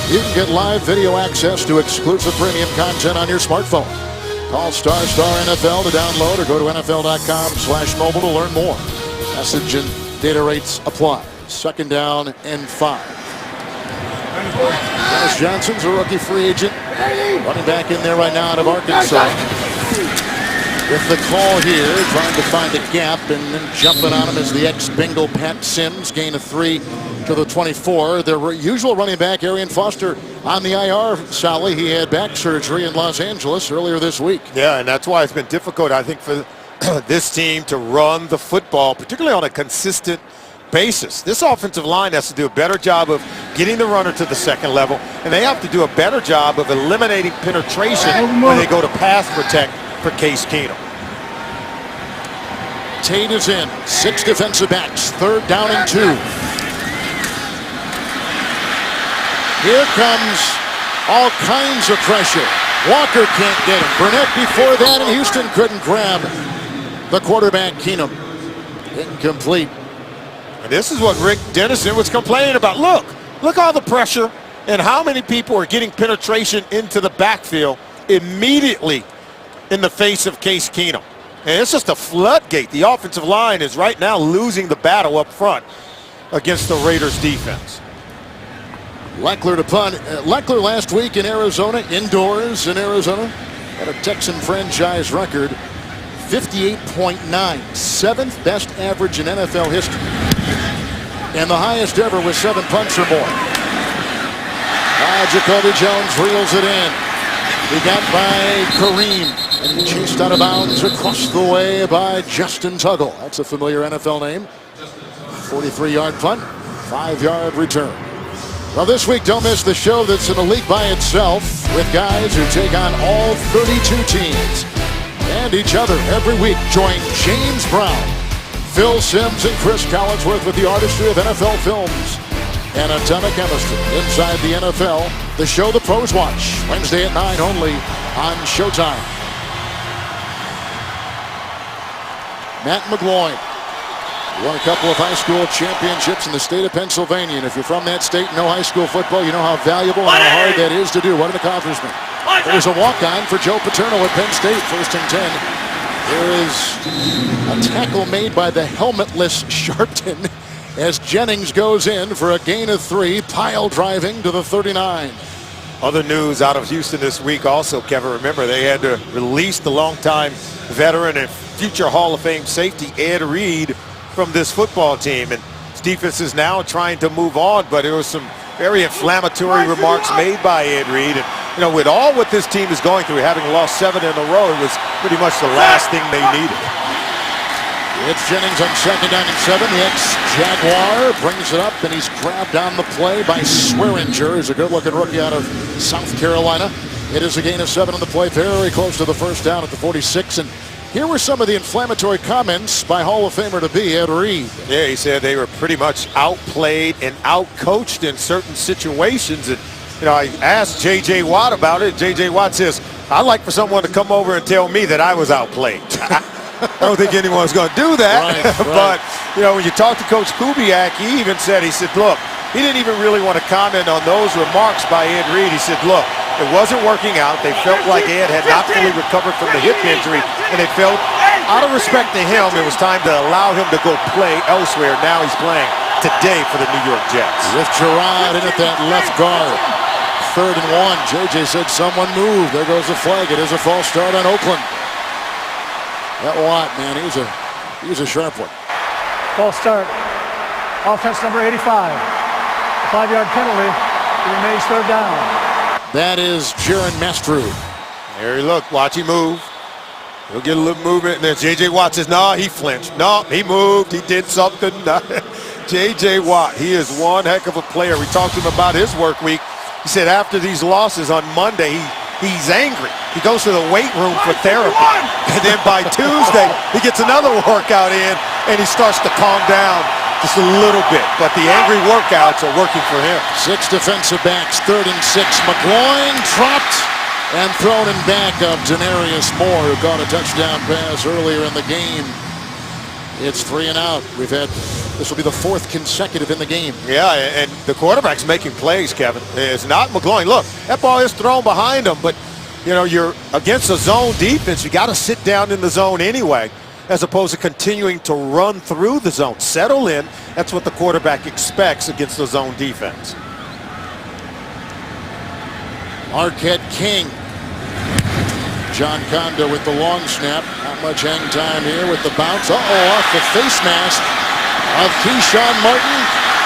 you can get live video access to exclusive premium content on your smartphone. Call ** NFL to download or go to NFL.com/mobile to learn more. Message and data rates apply. 2nd down and 5. Dennis Johnson's a rookie free agent. Running back in there right now out of Arkansas. With the call here, trying to find a gap and then jumping on him is the ex-Bengal Pat Sims. Gain of 3 to the 24. Their usual running back, Arian Foster, on the IR, Sally. He had back surgery in Los Angeles earlier this week. Yeah, and that's why it's been difficult, I think, for this team to run the football, particularly on a consistent basis. This offensive line has to do a better job of getting the runner to the 2nd level, and they have to do a better job of eliminating penetration when they go to pass protect for Case Keenum. Tate is in. 6 defensive backs. 3rd down and 2. Here comes all kinds of pressure. Walker can't get him. Burnett before that, and Houston couldn't grab the quarterback, Keenum. Incomplete. And this is what Rick Dennison was complaining about. Look all the pressure and how many people are getting penetration into the backfield immediately in the face of Case Keenum. And it's just a floodgate. The offensive line is right now losing the battle up front against the Raiders defense. Leckler to punt. Leckler last week in Arizona, indoors in Arizona, had a Texan franchise record, 58.9, 7th best average in NFL history. and the highest ever was 7 punts or more. Jacoby Jones reels it in. He got by Kareem, and chased out of bounds across the way by Justin Tuggle. That's a familiar NFL name. 43-yard punt, 5-yard return. Well, this week, don't miss the show that's in a league by itself with guys who take on all 32 teams and each other every week. Join James Brown, Phil Simms, and Chris Collinsworth with the artistry of NFL films and atomic chemistry inside the NFL. The show the pros watch, Wednesday at 9 only on Showtime. Matt McGloin won a couple of high school championships in the state of Pennsylvania. And if you're from that state and know high school football, you know how valuable and how hard that is to do. What an accomplishment. There's a walk-on for Joe Paterno at Penn State, 1st and 10. There is a tackle made by the helmetless Sharpton as Jennings goes in for a gain of 3, pile driving to the 39. Other news out of Houston this week also, Kevin, remember they had to release the longtime veteran and future Hall of Fame safety Ed Reed from this football team, and his defense is now trying to move on, but there was some very inflammatory remarks made by Ed Reed. And you know, with all what this team is going through, having lost 7 in a row, it was pretty much the last thing they needed. It's Jennings on 2nd down and 7. The ex-Jaguar brings it up, and he's grabbed on the play by Swearinger, who's a good-looking rookie out of South Carolina. It is a gain of 7 on the play, very close to the 1st down at the 46. And here were some of the inflammatory comments by Hall of Famer to be Ed Reed. Yeah, he said they were pretty much outplayed and outcoached in certain situations. And you know, I asked J.J. Watt about it. J.J. Watt says, "I'd like for someone to come over and tell me that I was outplayed." I don't think anyone's going to do that. Right. But, you know, when you talk to Coach Kubiak, he even said, look, he didn't even really want to comment on those remarks by Ed Reed. He said, look, it wasn't working out. They felt like Ed had not fully recovered from the hip injury, and they felt, out of respect to him, it was time to allow him to go play elsewhere. Now he's playing today for the New York Jets. With Gerard in at that left guard. 3rd and 1. JJ said someone move. There goes the flag. It is a false start on Oakland. That Watt, man, he was a sharp one. False start. Offense number 85. A 5-yard penalty. It remains 3rd down. That is Jaron Mastru. There he look. Watch him move. He'll get a little movement, and then J.J. Watt says, no, he flinched. No, he moved. He did something. J.J. Watt, he is one heck of a player. We talked to him about his work week. He said after these losses on Monday, he's angry. He goes to the weight room for therapy. And then by Tuesday, he gets another workout in, and he starts to calm down just a little bit. But the angry workouts are working for him. 6 defensive backs, 3rd and 6. McGloin dropped and thrown in back of Denarius Moore, who caught a touchdown pass earlier in the game. It's 3 and out. This will be the 4th consecutive in the game. Yeah, and the quarterback's making plays, Kevin. It's not McGloin. Look, that ball is thrown behind him, but you know, you're against a zone defense. You got to sit down in the zone anyway, as opposed to continuing to run through the zone. Settle in. That's what the quarterback expects against the zone defense. Marquette King. John Conda with the long snap. Not much hang time here with the bounce. Off the face mask of Keyshawn Martin.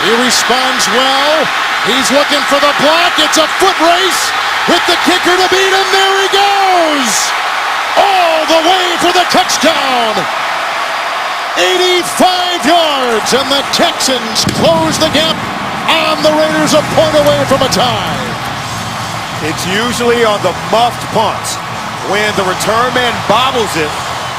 He responds well. He's looking for the block. It's a foot race with the kicker to beat him. There he goes. All the way for the touchdown. 85 yards, and the Texans close the gap on the Raiders, a point away from a tie. It's usually on the muffed punts. When the return man bobbles it,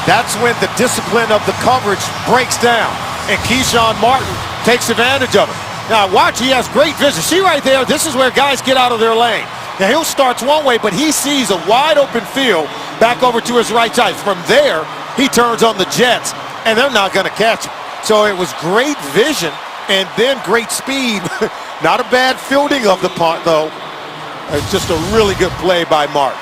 that's when the discipline of the coverage breaks down. And Keyshawn Martin takes advantage of it. Now watch, he has great vision. See right there, this is where guys get out of their lane. Now he'll start one way, but he sees a wide open field back over to his right side. From there, he turns on the Jets, and they're not going to catch him. So it was great vision and then great speed. Not a bad fielding of the punt, though. It's just a really good play by Martin.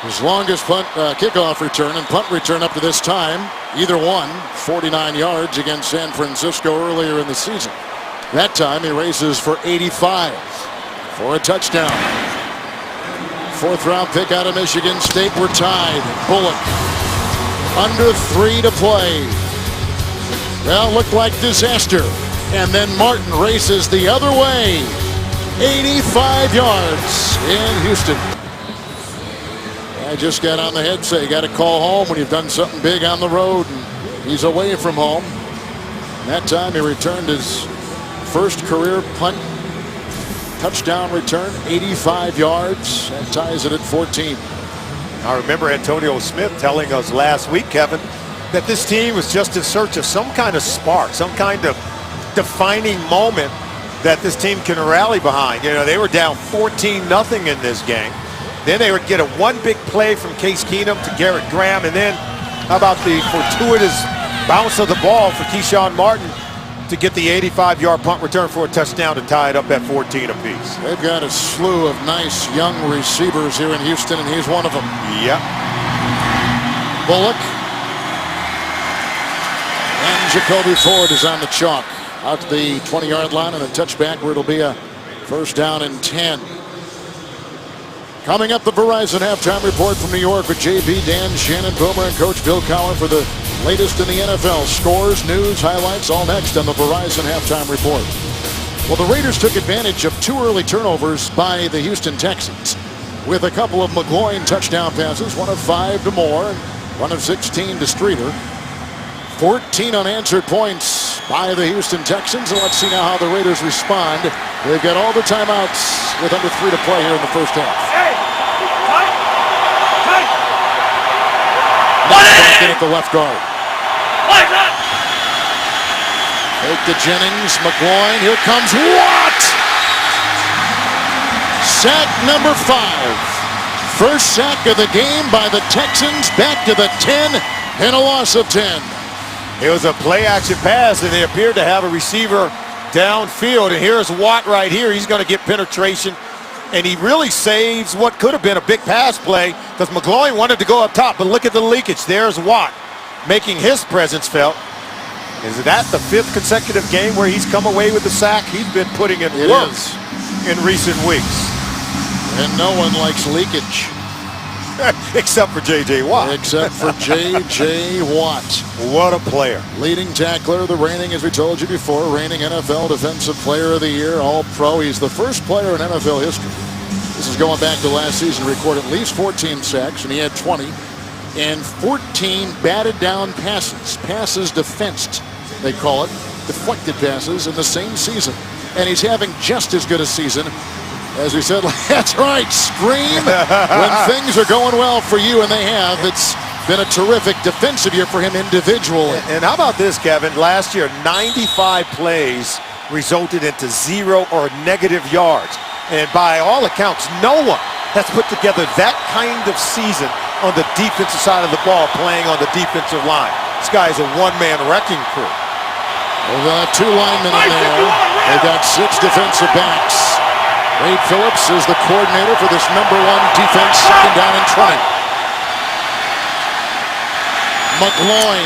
His longest punt, kickoff return and punt return up to this time, either one, 49 yards against San Francisco earlier in the season. That time he races for 85 for a touchdown. 4th round pick out of Michigan State. We're tied. Bullock under 3 to play. Well, looked like disaster And then Martin races the other way. 85 yards in Houston. I just got on the headset. You got to call home when you've done something big on the road. And he's away from home. And that time he returned his first career punt. Touchdown return, 85 yards. That ties it at 14. I remember Antonio Smith telling us last week, Kevin, that this team was just in search of some kind of spark, some kind of defining moment that this team can rally behind. You know, they were down 14-0 in this game. Then they would get a one big play from Case Keenum to Garrett Graham, and then how about the fortuitous bounce of the ball for Keyshawn Martin to get the 85-yard punt return for a touchdown to tie it up at 14 apiece. They've got a slew of nice young receivers here in Houston, and he's one of them. Yep. Bullock. And Jacoby Ford is on the chalk. Out to the 20-yard line and a touchback where it'll be a first down and 10. Coming up, the Verizon halftime report from New York with JB, Dan, Shannon, Boomer, and Coach Bill Cowher for the latest in the NFL. Scores, news, highlights, all next on the Verizon halftime report. Well, the Raiders took advantage of 2 early turnovers by the Houston Texans with a couple of McGloin touchdown passes, one of 5 to Moore, and one of 16 to Streeter. 14 unanswered points by the Houston Texans, and let's see now how the Raiders respond. They've got all the timeouts with under 3 to play here in the first half. Back in at the left guard. Fake to Jennings, McGloin, here comes Watt! Sack number 5. First sack of the game by the Texans, back to the 10, and a loss of 10. It was a play-action pass, and they appeared to have a receiver downfield. And here's Watt right here. He's going to get penetration, and he really saves what could have been a big pass play because McGloin wanted to go up top. But look at the leakage. There's Watt making his presence felt. Is that the 5th consecutive game where he's come away with the sack? He's been putting in work in recent weeks. And no one likes leakage. Except for J.J. Watt. Except for J.J. Watt. What a player. Leading tackler, the reigning, as we told you before, reigning NFL Defensive Player of the Year, All-Pro. He's the first player in NFL history. This is going back to last season, recorded at least 14 sacks, and he had 20. And 14 batted down passes. Passes defensed, they call it. Deflected passes in the same season. And he's having just as good a season. As we said, that's right, scream when things are going well for you, and they have. It's been a terrific defensive year for him individually. And how about this, Kevin? Last year, 95 plays resulted into 0 or negative yards. And by all accounts, no one has put together that kind of season on the defensive side of the ball, playing on the defensive line. This guy is a one-man wrecking crew. Well, they'll have 2 linemen in there. They've got 6 defensive backs. Wade Phillips is the coordinator for this #1 defense, 2nd down and 20. McGloin,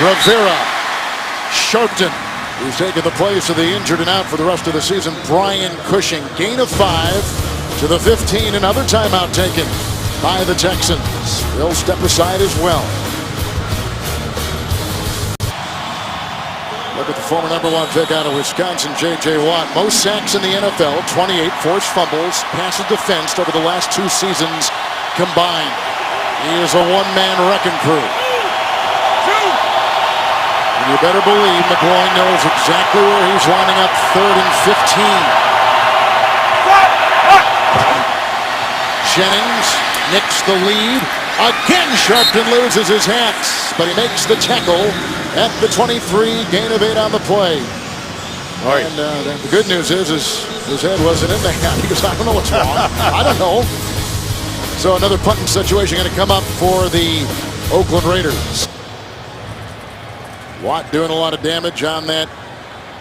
Rivera, Sharpton, who's taken the place of the injured and out for the rest of the season. Brian Cushing, gain of 5 to the 15. Another timeout taken by the Texans. They'll step aside as well. Look at the former #1 pick out of Wisconsin, J.J. Watt. Most sacks in the NFL, 28 forced fumbles, passes defensed over the last 2 seasons combined. He is a one-man wrecking crew. And you better believe McGloin knows exactly where he's lining up 3rd and 15. Jennings nicks the lead. Again, Sharpton loses his hats, but he makes the tackle at the 23, gain of 8 on the play. Right. And the good news is his head wasn't in the hat because I don't know what's wrong. I don't know. So another punting situation going to come up for the Oakland Raiders. Watt doing a lot of damage on that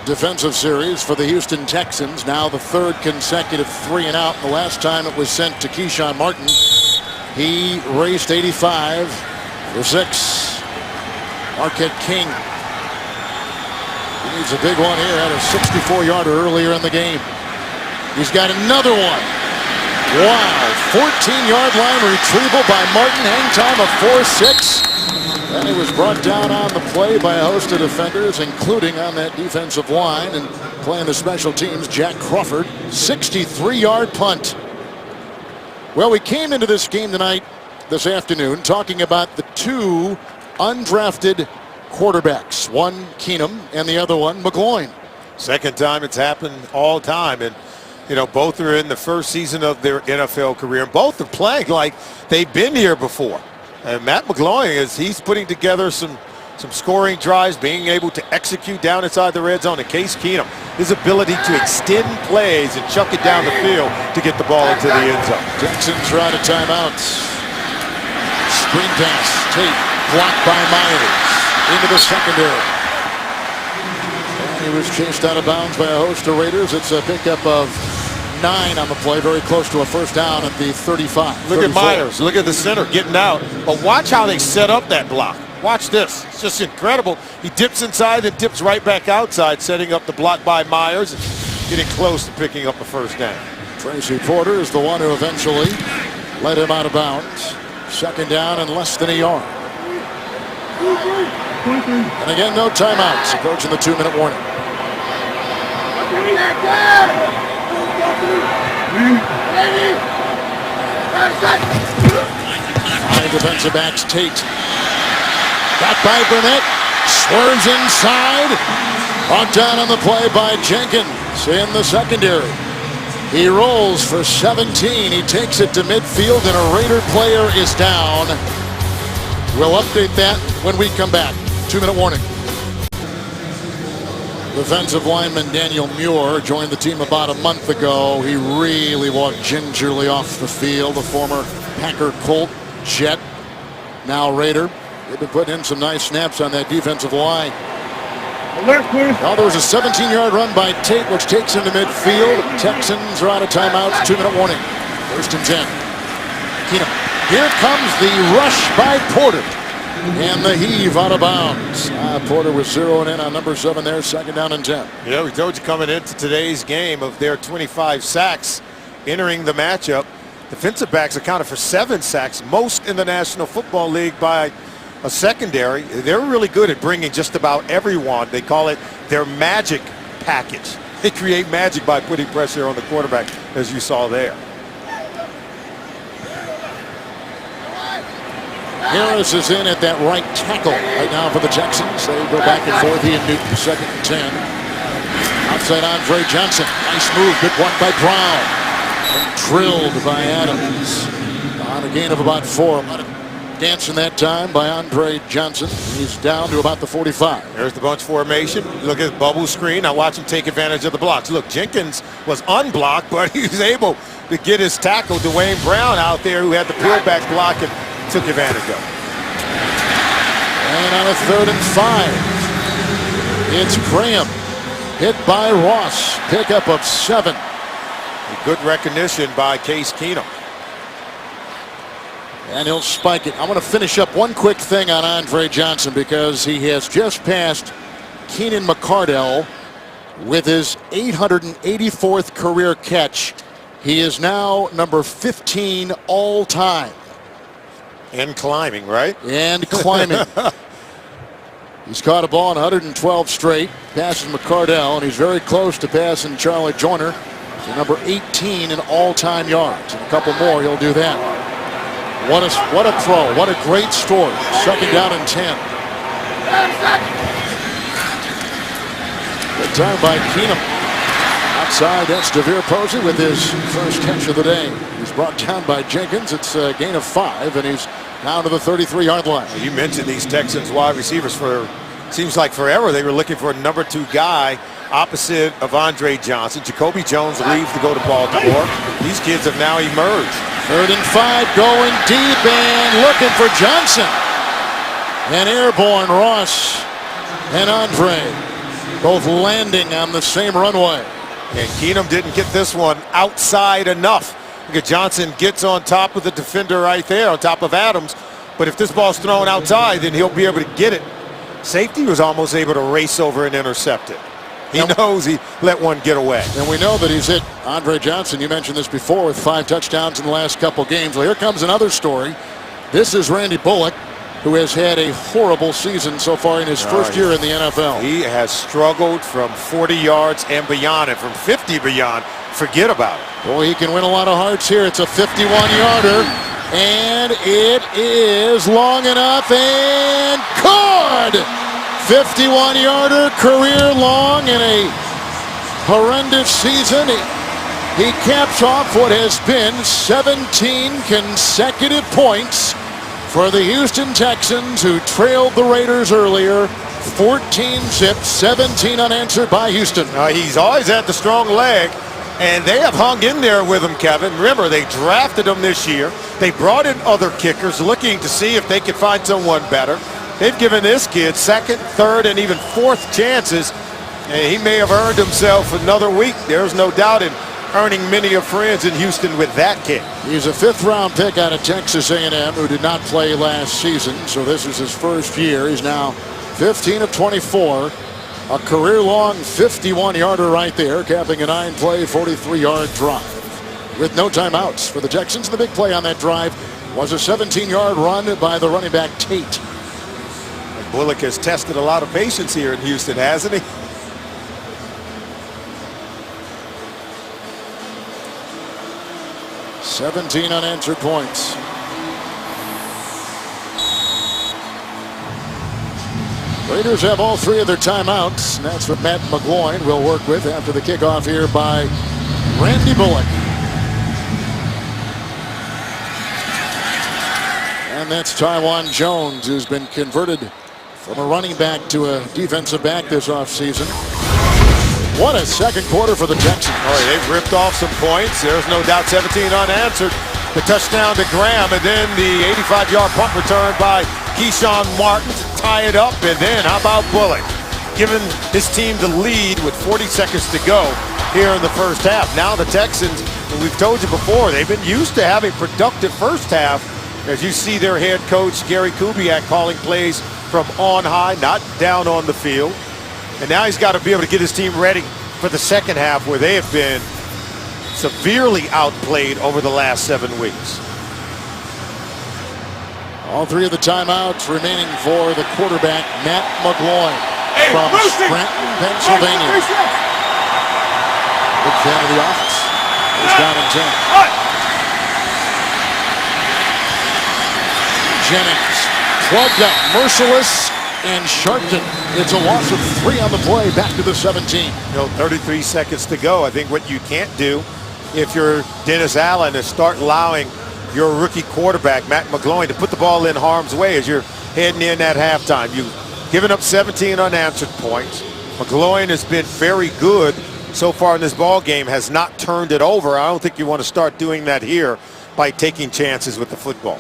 defensive series for the Houston Texans. Now the 3rd consecutive 3 and out. The last time it was sent to Keyshawn Martin. He raced 85 for 6. Marquette King. He needs a big one here. Had a 64-yarder earlier in the game. He's got another one. Wow. 14-yard line retrieval by Martin. Hang time of 4.6. And he was brought down on the play by a host of defenders, including on that defensive line and playing the special teams, Jack Crawford. 63-yard punt. Well, we came into this game tonight, this afternoon, talking about the two undrafted quarterbacks. One Keenum and the other one McGloin. Second time it's happened all time. And, you know, both are in the first season of their NFL career. And both are playing like they've been here before. And Matt McGloin, he's putting together some scoring drives, being able to execute down inside the red zone. And Case Keenum, his ability to extend plays and chuck it down the field to get the ball into the end zone. Texans are out of timeouts. Screen pass, Tate, blocked by Myers into the secondary. And he was chased out of bounds by a host of Raiders. It's a pickup of 9 on the play, very close to a first down at the 35. Look 34. at Myers. Look at the center getting out. But watch how they set up that block. Watch this. It's just incredible. He dips inside and dips right back outside, setting up the block by Myers and getting close to picking up a first down. Tracy Porter is the one who eventually led him out of bounds. Second down and less than a yard. And again, no timeouts. Approaching the 2-minute warning. 5 defensive backs. Tate got by Burnett, swerves inside, brought down on the play by Jenkins in the secondary. He rolls for 17. He takes it to midfield, and a Raider player is down. We'll update that when we come back. 2-minute warning. Defensive lineman Daniel Muir joined the team about a month ago. He really walked gingerly off the field. The former Packer Colt, Jet, now Raider. They've been putting in some nice snaps on that defensive line. Well, there was a 17-yard run by Tate, which takes him to midfield. Texans are out of timeouts. 2-minute warning. First and 10. Keenum. Here comes the rush by Porter. And the heave out of bounds. Porter was zeroing in on number 7 there. Second down and 10. Yeah, we told you coming into today's game of their 25 sacks entering the matchup. Defensive backs accounted for 7 sacks, most in the National Football League by a secondary. They're really good at bringing just about everyone. They call it their magic package. They create magic by putting pressure on the quarterback, as you saw there. Harris is in at that right tackle right now for the Texans. They go back and forth. He and Newton, second and 10. Outside Andre Johnson. Nice move. Good one by Brown. And drilled by Adams. On a gain of about 4. Dancing that time by Andre Johnson. He's down to about the 45. There's the bunch formation. Look at the bubble screen. Now watch him take advantage of the blocks. Look, Jenkins was unblocked, but he was able to get his tackle, Dwayne Brown, out there, who had the pullback block and took advantage of it. And on a 3rd and 5, it's Graham hit by Ross. Pickup of 7. Good recognition by Case Keenum. And he'll spike it. I want to finish up one quick thing on Andre Johnson because he has just passed Keenan McCardell with his 884th career catch. He is now number 15 all time. And climbing, right? And climbing. He's caught a ball in 112 straight. Passes McCardell, and he's very close to passing Charlie Joyner to number 18 in all-time yards. In a couple more, he'll do that. What a throw. What a great story. Second down and 10. Good time by Keenum. Outside, that's DeVere Posey with his first catch of the day. He's brought down by Jenkins. It's a gain of 5, and he's down to the 33-yard line. You mentioned these Texans wide receivers for, seems like forever. They were looking for a number 2 guy opposite of Andre Johnson. Jacoby Jones leaves to go to Baltimore. These kids have now emerged. 3rd and 5, going deep and looking for Johnson. And airborne Ross and Andre both landing on the same runway. And Keenum didn't get this one outside enough. Look at Johnson gets on top of the defender right there, on top of Adams. But if this ball's thrown outside, then he'll be able to get it. Safety was almost able to race over and intercept it. He knows he let one get away. And we know that he's hit Andre Johnson. You mentioned this before with 5 touchdowns in the last couple games. Well, here comes another story. This is Randy Bullock. who has had a horrible season so far in his first year in the NFL. He has struggled from 40 yards and beyond, and from 50 beyond, forget about it. Boy, he can win a lot of hearts here. It's a 51-yarder, and it is long enough and good. 51-yarder, career long in a horrendous season. He caps off what has been 17 consecutive points for the Houston Texans, who trailed the Raiders earlier. 14-zip, 17 unanswered by Houston. He's always had the strong leg, and they have hung in there with him, Kevin. Remember, they drafted him this year. They brought in other kickers looking to see if they could find someone better. They've given this kid second, third, and even fourth chances. And he may have earned himself another week. There's no doubt in earning many of friends in Houston with that kick. He's a fifth-round pick out of Texas A&M who did not play last season, so this is his first year. He's now 15 of 24. A career-long 51-yarder right there, capping a 9-play, 43-yard drive. With no timeouts for the Texans, the big play on that drive was a 17-yard run by the running back Tate. Bullock has tested a lot of patience here in Houston, hasn't he? "17 unanswered points." Raiders have all three of their timeouts, and that's what Matt McGloin will work with after the kickoff here by Randy Bullock. And that's Tywan Jones, who's been converted from a running back to a defensive back this offseason. What a second quarter for the Texans. They've ripped off some points. There's no doubt 17 unanswered. The touchdown to Graham, and then the 85-yard punt return by Keyshawn Martin to tie it up. And then how about Bullock, giving his team the lead with 40 seconds to go here in the first half. Now the Texans, we've told you before, they've been used to having productive first half. As you see their head coach, Gary Kubiak, calling plays from on high, not down on the field. And now he's got to be able to get his team ready for the second half, where they have been severely outplayed over the last 7 weeks. All three of the timeouts remaining for the quarterback, Matt McGloin from Scranton, Pennsylvania. Big fan of the office. He's down in 10. Jennings plugged up, merciless, and Sharpton. It's a loss of 3 on the play, back to the 17. 33 seconds to go. I think what you can't do if you're Dennis Allen is start allowing your rookie quarterback, Matt McGloin, to put the ball in harm's way as you're heading in at halftime. You've given up 17 unanswered points. McGloin has been very good so far in this ball game, has not turned it over. I don't think you want to start doing that here by taking chances with the football.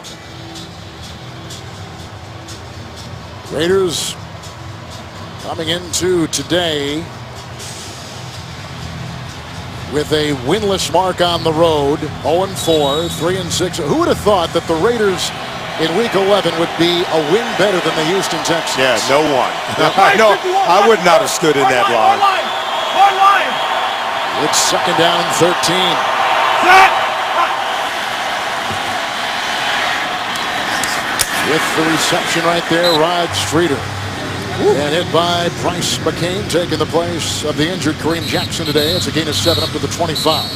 Raiders coming into today with a winless mark on the road, 0-4, 3-6. Who would have thought that the Raiders in Week 11 would be a win better than the Houston Texans? Yeah, no one. I would not have stood in that line. It's second down and 13. With the reception right there, Rod Streeter. And hit by Bryce McCain, taking the place of the injured Kareem Jackson today. It's a gain of 7 up to the 25.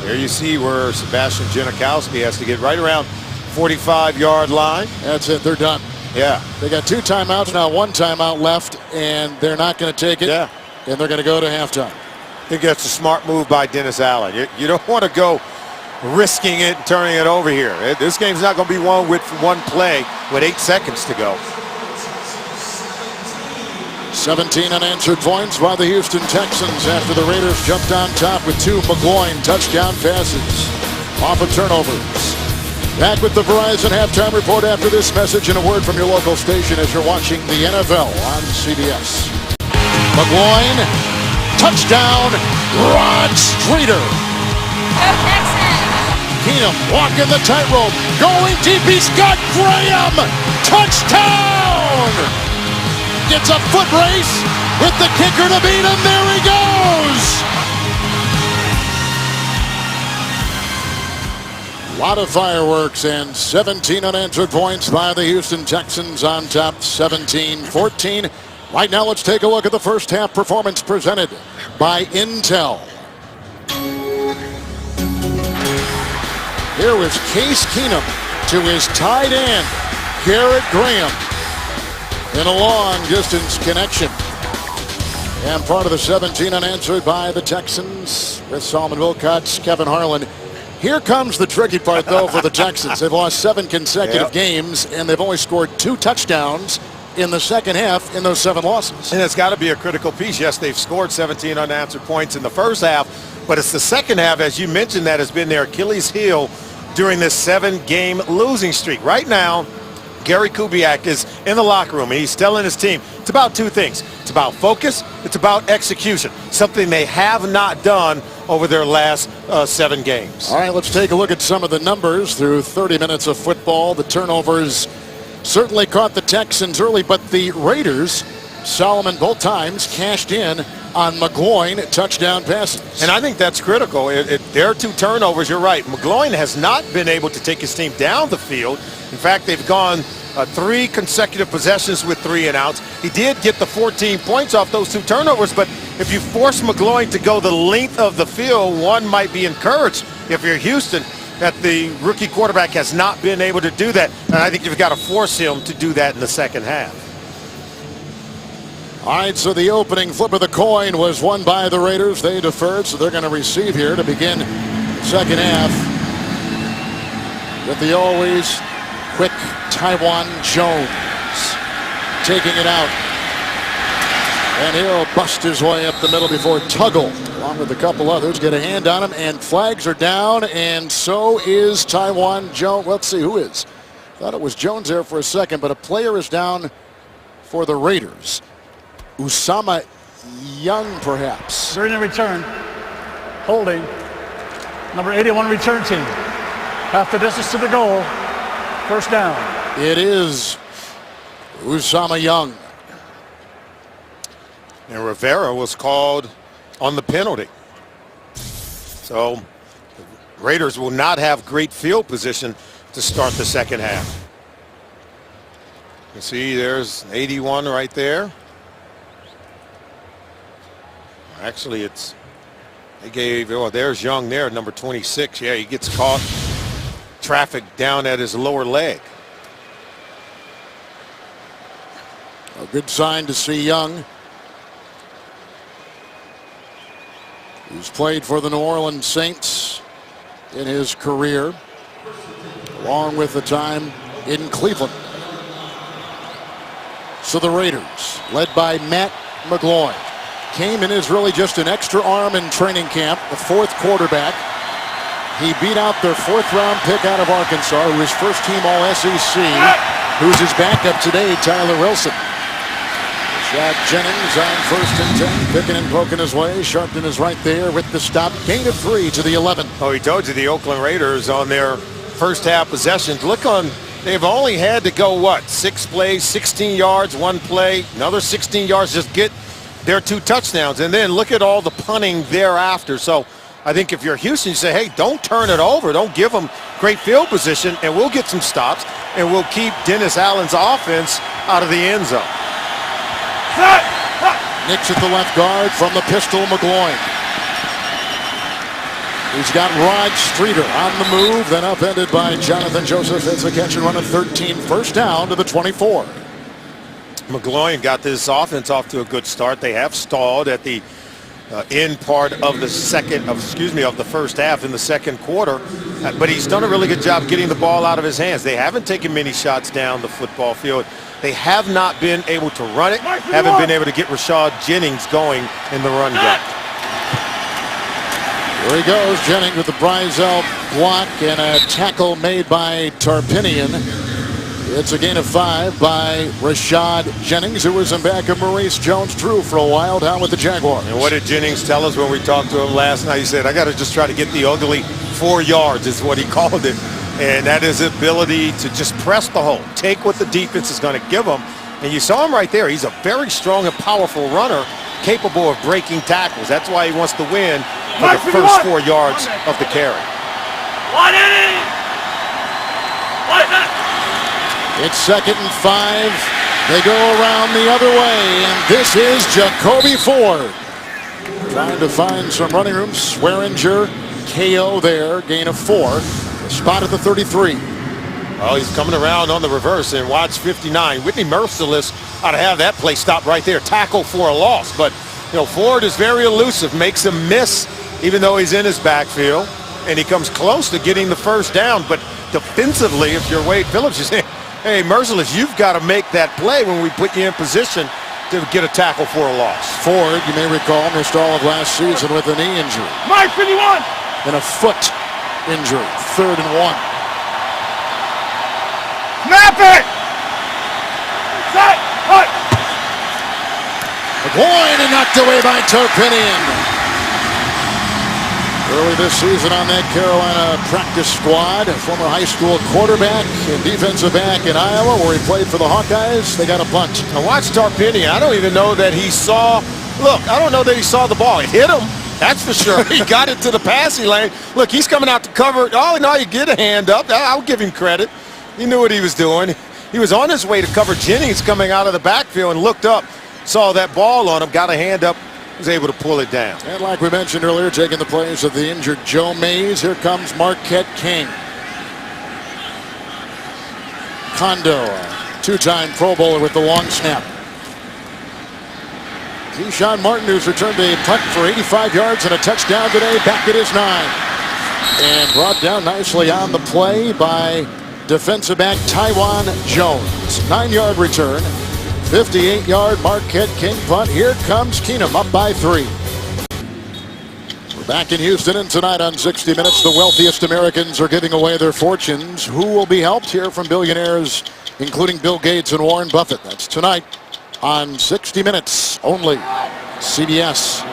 There you see where Sebastian Janikowski has to get right around 45-yard line. That's it. They're done. Yeah. They got 2 timeouts now, 1 timeout left, and they're not going to take it. Yeah. And they're going to go to halftime. I think that's a smart move by Dennis Allen. You don't want to go risking it and turning it over here. This game's not going to be won with 1 play with 8 seconds to go. 17 unanswered points by the Houston Texans after the Raiders jumped on top with 2 McGloin touchdown passes off of turnovers. Back with the Verizon halftime report after this message and a word from your local station as you're watching the NFL on CBS. McGloin, touchdown, Rod Streeter. Go Texans! Keenum walking the tightrope, going deep, he's got Graham! Touchdown! Gets a foot race with the kicker to beat him, there he goes! A lot lot of fireworks and 17 unanswered points by the Houston Texans on top 17-14. Right now, let's take a look at the first half performance presented by Intel. Here was Case Keenum to his tight end, Garrett Graham, in a long distance connection. And part of the 17 unanswered by the Texans with Solomon Wilcots, Kevin Harlan. Here comes the tricky part, though, for the Texans. They've lost 7 consecutive games, and they've only scored 2 touchdowns in the second half in those 7 losses. And it's got to be a critical piece. Yes, they've scored 17 unanswered points in the first half, but it's the second half, as you mentioned, that has been their Achilles heel during this 7-game losing streak. Right now, Gary Kubiak is in the locker room, and he's telling his team it's about 2 things. It's about focus. It's about execution, something they have not done over their last 7 games. All right, let's take a look at some of the numbers through 30 minutes of football. The turnovers certainly caught the Texans early, but the Raiders, Solomon, both times cashed in on McGloin touchdown passes. And I think that's critical. There are 2 turnovers, you're right. McGloin has not been able to take his team down the field. In fact, they've gone 3 consecutive possessions with 3 and outs. He did get the 14 points off those 2 turnovers, but if you force McGloin to go the length of the field, one might be encouraged if you're Houston that the rookie quarterback has not been able to do that. And I think you've got to force him to do that in the second half. All right, so the opening flip of the coin was won by the Raiders. They deferred, so they're going to receive here to begin the second half with the always quick Taiwan Jones taking it out. And he'll bust his way up the middle before Tuggle, along with a couple others, get a hand on him, and flags are down, and so is Taiwan Jones. Let's see who is. Thought it was Jones there for a second, but a player is down for the Raiders. Usama Young, perhaps. During the return, holding, number 81 return team. Half the distance to the goal, first down. It is Usama Young. And Rivera was called on the penalty. So the Raiders will not have great field position to start the second half. You see there's 81 right there. Actually, there's Young there, number 26. Yeah, he gets caught traffic down at his lower leg. A good sign to see Young, who's played for the New Orleans Saints in his career, along with the time in Cleveland. So the Raiders, led by Matt McGloin, came in as really just an extra arm in training camp, the 4th quarterback. He beat out their 4th-round pick out of Arkansas, who is first-team All-SEC, who's his backup today, Tyler Wilson. Shaq Jennings on 1st and 10, picking and poking his way. Sharpton is right there with the stop. Gain of 3 to the 11. Oh, he told you the Oakland Raiders on their first half possessions. Look on, they've only had to go, 6 plays, 16 yards, 1 play, another 16 yards, just get their 2 touchdowns. And then look at all the punting thereafter. So I think if you're Houston, you say, hey, don't turn it over. Don't give them great field position, and we'll get some stops, and we'll keep Dennis Allen's offense out of the end zone. Nicks at the left guard from the pistol, McGloin. He's got Rod Streeter on the move, then upended by Jonathan Joseph. It's a catch and run of 13, first down to the 24. McGloin got this offense off to a good start. They have stalled at the end part of the first half in the second quarter, but he's done a really good job getting the ball out of his hands. They haven't taken many shots down the football field. They have not been able to run it, haven't been able to get Rashad Jennings going in the run game. Here he goes, Jennings with the Brizell block and a tackle made by Tarpinian. It's a gain of 5 by Rashad Jennings, who was in back of Maurice Jones-Drew for a while down with the Jaguars. And what did Jennings tell us when we talked to him last night? He said, I got to just try to get the ugly 4 yards is what he called it. And that is his ability to just press the hole, take what the defense is going to give him. And you saw him right there. He's a very strong and powerful runner, capable of breaking tackles. That's why he wants to win for the first 4 yards of the carry. It's 2nd and 5. They go around the other way, and this is Jacoby Ford. Trying to find some running room. Swearinger, KO there, gain of 4. Spot at the 33. Oh, he's coming around on the reverse, and watch 59. Whitney Merciless ought to have that play stopped right there. Tackle for a loss. But, you know, Ford is very elusive, makes him miss even though he's in his backfield. And he comes close to getting the first down. But defensively, if you're Wade Phillips, you say, hey, Merciless, you've got to make that play when we put you in position to get a tackle for a loss. Ford, you may recall, missed all of last season with a knee injury. Mike 51. And a foot injury. 3rd and 1. Snap it. Set. Cut. McGloin and knocked away by Topinian. Early this season on that Carolina practice squad, a former high school quarterback and defensive back in Iowa where he played for the Hawkeyes. They got a punt. Now watch Tarpinian. I don't even know that he saw, look, I don't know that he saw the ball. It hit him, that's for sure. He got it to the passing lane. Look, he's coming out to cover. Oh, no, you get a hand up. I'll give him credit. He knew what he was doing. He was on his way to cover Jennings coming out of the backfield and looked up, saw that ball on him, got a hand up, was able to pull it down. And like we mentioned earlier, taking the place of the injured Joe Mays, here comes Marquette King. Kondo, a 2-time Pro Bowler with the long snap. Keyshawn Martin, who's returned a punt for 85 yards and a touchdown today, back at his 9. And brought down nicely on the play by defensive back Tywan Jones. 9-yard return. 58-yard Marquette King punt. Here comes Keenum up by 3. We're back in Houston, and tonight on 60 Minutes, the wealthiest Americans are giving away their fortunes. Who will be helped? Here from billionaires, including Bill Gates and Warren Buffett. That's tonight on 60 Minutes only. CBS.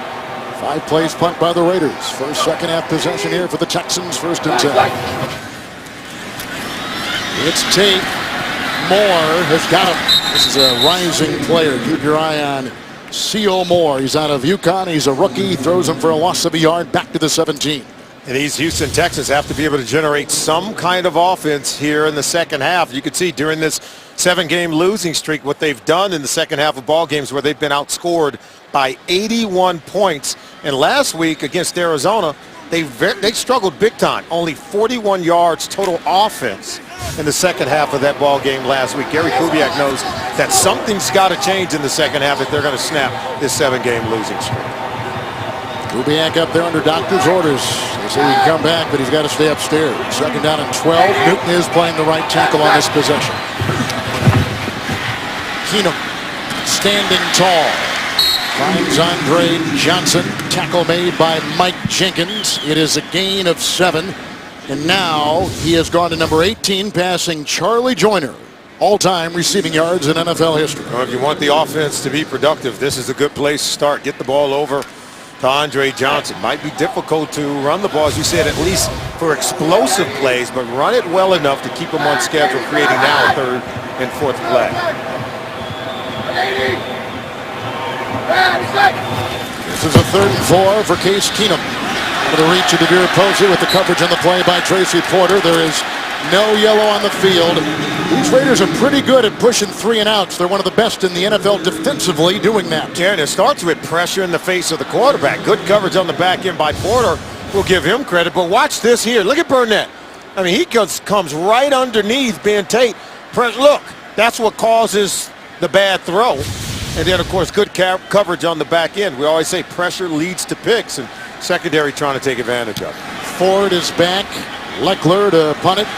5 plays punt by the Raiders. First, second half possession here for the Texans. 1st and 10. It's Tate. Moore has got him. This is a rising player. Keep your eye on C.O. Moore. He's out of UConn. He's a rookie. Throws him for a loss of a yard back to the 17. And these Houston Texans have to be able to generate some kind of offense here in the second half. You can see during this 7-game losing streak what they've done in the second half of ball games where they've been outscored by 81 points. And last week against Arizona, they struggled big time. Only 41 yards total offense in the second half of that ball game last week. Gary Kubiak knows that something's got to change in the second half if they're going to snap this 7-game losing streak. Kubiak up there under doctor's orders. They say he can come back, but he's got to stay upstairs. 2nd down and 12. Newton is playing the right tackle on this possession. Keenum standing tall. Finds Andre Johnson. Tackle made by Mike Jenkins. It is a gain of 7. And now he has gone to number 18, passing Charlie Joyner. All-time receiving yards in NFL history. Well, if you want the offense to be productive, this is a good place to start. Get the ball over to Andre Johnson. Might be difficult to run the ball, as you said, at least for explosive plays, but run it well enough to keep them on schedule, creating now a 3rd and 4th play. This is a 3rd and 4 for Case Keenum. Out of the reach of DeVere Posey with the coverage on the play by Tracy Porter. There is no yellow on the field. These Raiders are pretty good at pushing 3 and outs. They're one of the best in the NFL defensively doing that. Yeah, and it starts with pressure in the face of the quarterback. Good coverage on the back end by Porter. We'll give him credit. But watch this here. Look at Burnett. I mean, he comes right underneath Ben Tate. Look, that's what causes the bad throw. And then, of course, good coverage on the back end. We always say pressure leads to picks, and secondary trying to take advantage of it. Ford is back. Leckler to punt it.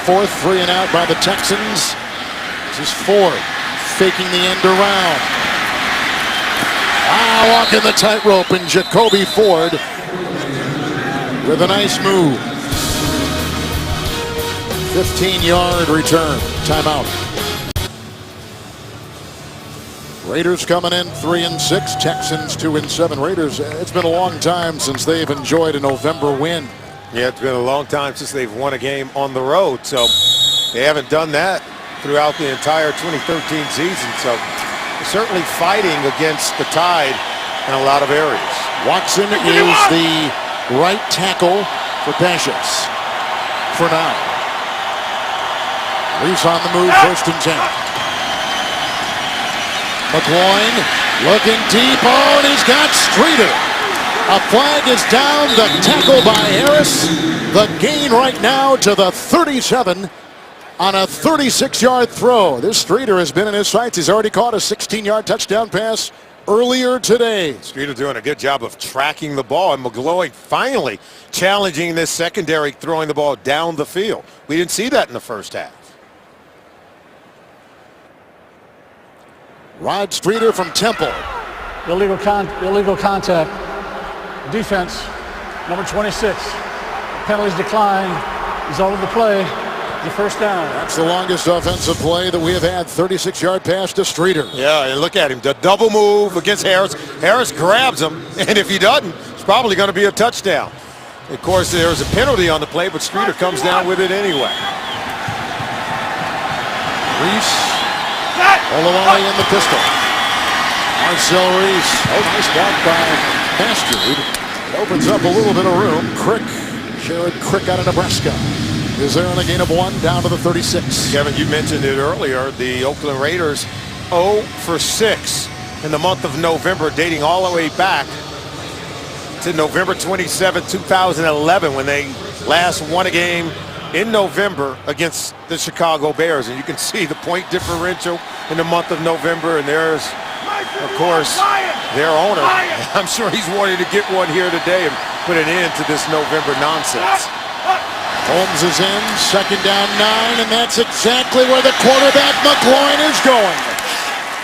4th 3 and out by the Texans. This is Ford faking the end around. Walking the tightrope, and Jacoby Ford with a nice move. 15-yard return. Timeout. Raiders coming in 3-6. Texans 2-7. Raiders, it's been a long time since they've enjoyed a November win. Yeah, it's been a long time since they've won a game on the road. So they haven't done that throughout the entire 2013 season. So they're certainly fighting against the tide in a lot of areas. Watson is the right tackle for Pashas for now. Reese on the move, 1st and 10. McGloin looking deep. Oh, and he's got Streeter. A flag is down. The tackle by Harris. The gain right now to the 37 on a 36-yard throw. This Streeter has been in his sights. He's already caught a 16-yard touchdown pass earlier today. Streeter doing a good job of tracking the ball, and McGloin finally challenging this secondary, throwing the ball down the field. We didn't see that in the first half. Rod Streeter from Temple. Illegal contact. Defense, number 26. Penalties decline. Result of the play, the 1st down. That's the longest offensive play that we have had. 36-yard pass to Streeter. Yeah, and look at him. The double move against Harris. Harris grabs him, and if he doesn't, it's probably going to be a touchdown. Of course, there's a penalty on the play, but Streeter comes down with it anyway. Reese, Olawale in the pistol. Marcel Reese. Oh, nice block by Bastard. It opens up a little bit of room. Jared Crick out of Nebraska is there in a gain of 1 down to the 36. Kevin, you mentioned it earlier. The Oakland Raiders 0 for 6 in the month of November, dating all the way back to November 27, 2011, when they last won a game in November against the Chicago Bears. And you can see the point differential in the month of November. And there's, of course, their owner. I'm sure he's wanting to get one here today and put an end to this November nonsense. Holmes is in, 2nd down 9, and that's exactly where the quarterback McGloin is going.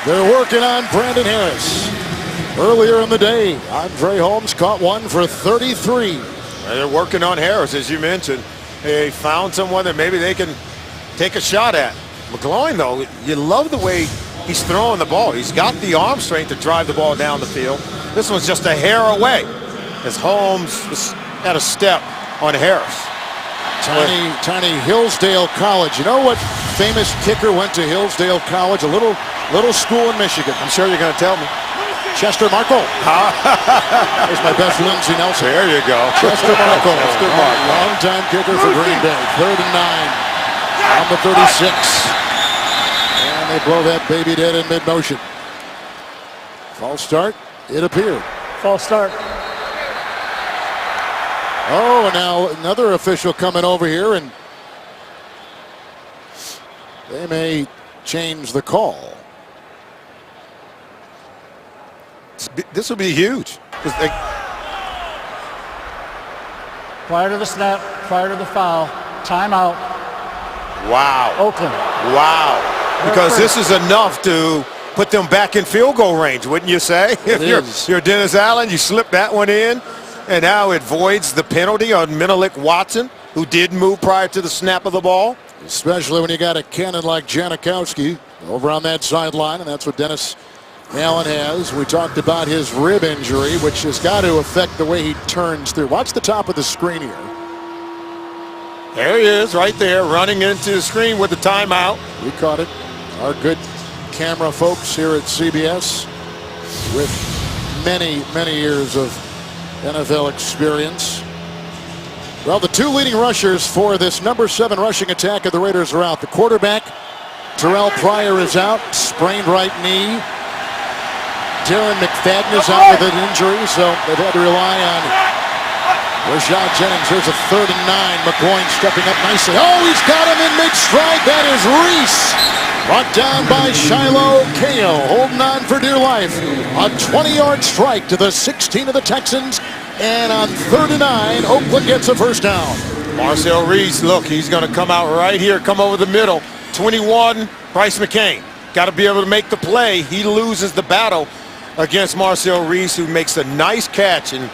They're working on Brandon Harris. Earlier in the day, Andre Holmes caught one for 33. They're working on Harris, as you mentioned. They found someone that maybe they can take a shot at. McGloin, though, you love the way he's throwing the ball. He's got the arm strength to drive the ball down the field. This one's just a hair away, as Holmes was at a step on Harris. Tiny Hillsdale College. You know what famous kicker went to Hillsdale College? A little school in Michigan. I'm sure you're going to tell me. Chester Markle. There's my best Lindsey Nelson. There you go. Chester Markle. Long-time kicker for Green Bay. 3rd and 9 on the 36. And they blow that baby dead in mid-motion. False start, it appeared. False start. Oh, and now another official coming over here, and they may change the call. This will be huge. Prior to the snap, prior to the foul, timeout. Wow. Oakland. Wow. Because this is enough to put them back in field goal range, wouldn't you say? If you're Dennis Allen, you slip that one in, and now it voids the penalty on Menelik Watson, who did move prior to the snap of the ball. Especially when you got a cannon like Janikowski over on that sideline, and that's what Dennis Allen has. We talked about his rib injury, which has got to affect the way he turns through. Watch the top of the screen here. There he is, right there, running into the screen with the timeout. We caught it. Our good camera folks here at CBS with many, many years of NFL experience. Well, the 2 leading rushers for this number 7 rushing attack of the Raiders are out. The quarterback, Terrell Pryor, is out, sprained right knee. Darren McFadden is out with an injury, so they've had to rely on Rashad Jennings. Here's a 3rd and 9. McGloin stepping up nicely. Oh, he's got him in mid-stride. That is Reese. Brought down by Shiloh Kale, holding on for dear life. A 20-yard strike to the 16 of the Texans. And on 3rd and 9, Oakland gets a 1st down. Marcel Reese, look, he's going to come out right here, come over the middle. 21, Bryce McCain. Got to be able to make the play. He loses the battle against Marcel Reese, who makes a nice catch. And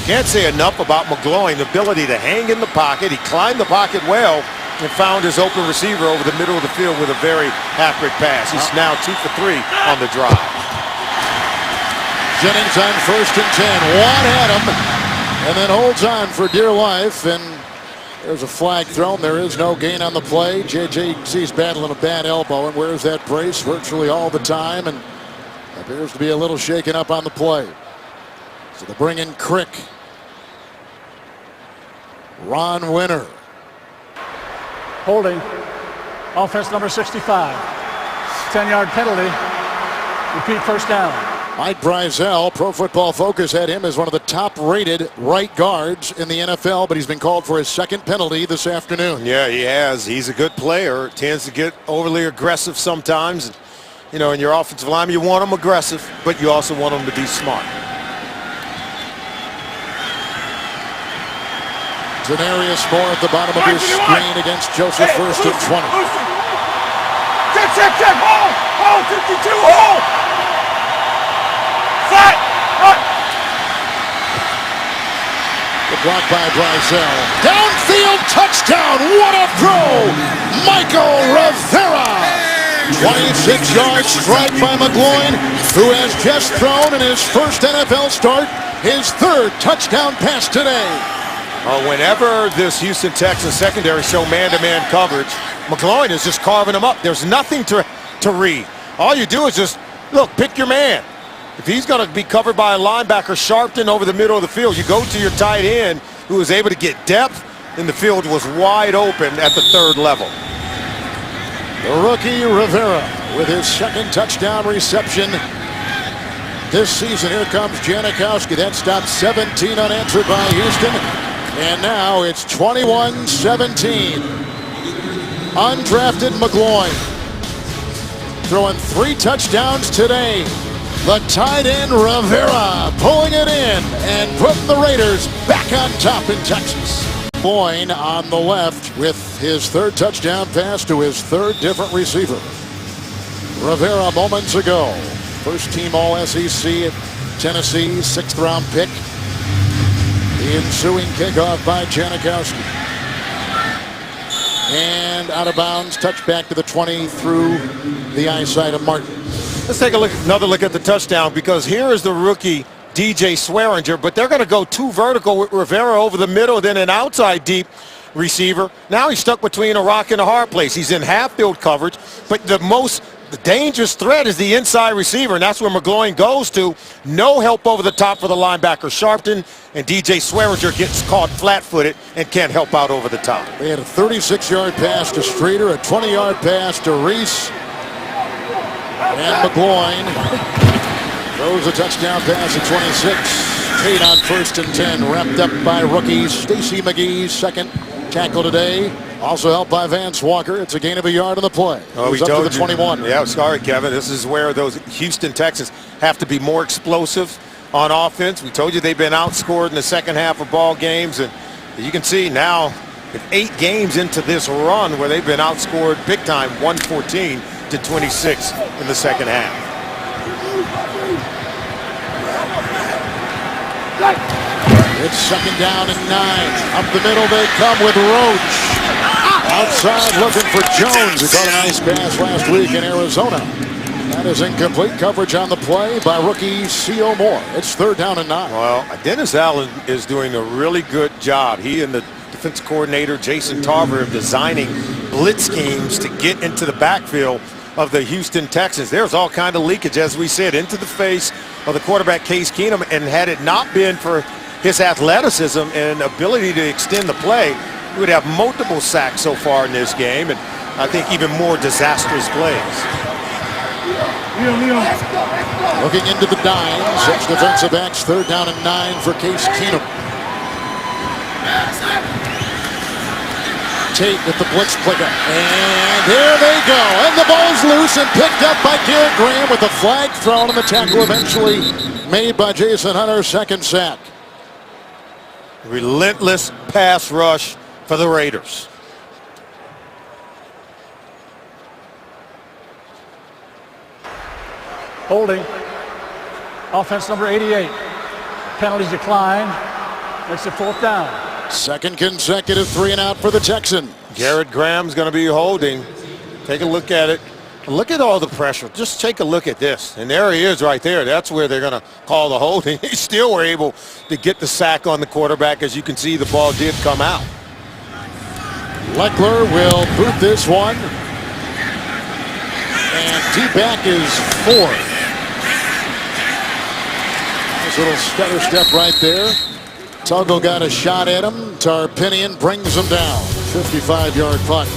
can't say enough about McGloin, the ability to hang in the pocket. He climbed the pocket well and found his open receiver over the middle of the field with a very accurate pass. He's now 2 for 3 on the drive. Jennings on 1st and 10. One at him, and then holds on for dear life. And there's a flag thrown. There is no gain on the play. JJC's battling a bad elbow and wears that brace virtually all the time, and appears to be a little shaken up on the play. So they bring in Crick. Ron Winter. Holding. Offense number 65. 10-yard penalty. Repeat first down. Mike Brizell, Pro Football Focus had him as one of the top-rated right guards in the NFL, but he's been called for his second penalty this afternoon. Yeah, he has. He's a good player. Tends to get overly aggressive sometimes. You know, in your offensive line, you want them aggressive, but you also want them to be smart. Denarius Moore at the bottom of his screen against Joseph, first and 20. Check, hold! Hold, 52, hold! Set! The block by Brizell. Downfield touchdown! What a throw! Michael Rivera! 26-yard strike by McGloin, who has just thrown in his first NFL start his third touchdown pass today. Whenever this Houston Texans secondary show man-to-man coverage, McGloin is just carving them up. There's nothing to read. All you do is just, look, pick your man. If he's going to be covered by a linebacker Sharpton over the middle of the field, you go to your tight end who was able to get depth, and the field was wide open at the third level. The rookie Rivera with his second touchdown reception this season. Here comes Janikowski. That stopped 17 unanswered by Houston. And now it's 21-17. Undrafted McGloin throwing 3 touchdowns today. The tight end Rivera pulling it in and putting the Raiders back on top in Texas. Boyne on the left with his third touchdown pass to his third different receiver. Rivera moments ago, first team All-SEC at Tennessee, 6th round pick. The ensuing kickoff by Janikowski. And out of bounds, touchback to the 20 through the eyesight of Martin. Let's take another look at the touchdown, because here is the rookie DJ Swearinger, but they're going to go 2 vertical with Rivera over the middle, then an outside deep receiver. Now he's stuck between a rock and a hard place. He's in half-field coverage, but the dangerous threat is the inside receiver, and that's where McGloin goes to. No help over the top for the linebacker Sharpton, and DJ Swearinger gets caught flat-footed and can't help out over the top. They had a 36-yard pass to Streeter, a 20-yard pass to Reese, and McGloin throws a touchdown pass at 26. Tate on 1st and 10, wrapped up by rookie Stacy McGee's second tackle today. Also helped by Vance Walker. It's a gain of a yard on the play. Oh, he's up to the 21. Yeah, sorry, Kevin. This is where those Houston Texans have to be more explosive on offense. We told you they've been outscored in the second half of ball games, and you can see now 8 games into this run where they've been outscored big time, 114-26 in the second half. It's second down and 9. Up the middle they come with Roach. Outside looking for Jones, who caught a nice pass last week in Arizona. That is incomplete coverage on the play by rookie C.O. Moore. It's 3rd down and 9. Well, Dennis Allen is doing a really good job. He and the defense coordinator Jason Tarver are designing blitz schemes to get into the backfield of the Houston Texans. There's all kind of leakage, as we said, into the face of the quarterback Case Keenum, and had it not been for his athleticism and ability to extend the play, he would have multiple sacks so far in this game, and I think even more disastrous plays. Looking into the dime, 6 defensive backs, 3rd down and 9 for Case Keenum. Tate with the blitz clicker, and here they go, and the ball's loose and picked up by Garrett Graham with the flag thrown, and the tackle eventually made by Jason Hunter, 2nd sack. Relentless pass rush for the Raiders. Holding. Offense number 88. Penalties decline. Makes it 4th down. Second consecutive 3 and out for the Texans. Garrett Graham's going to be holding. Take a look at it. Look at all the pressure. Just take a look at this. And there he is right there. That's where they're going to call the holding. They still were able to get the sack on the quarterback. As you can see, the ball did come out. Leckler will boot this one. And D-back is 4. Nice little stutter step right there. Tuggle got a shot at him. Tarpinian brings him down. 55-yard punt.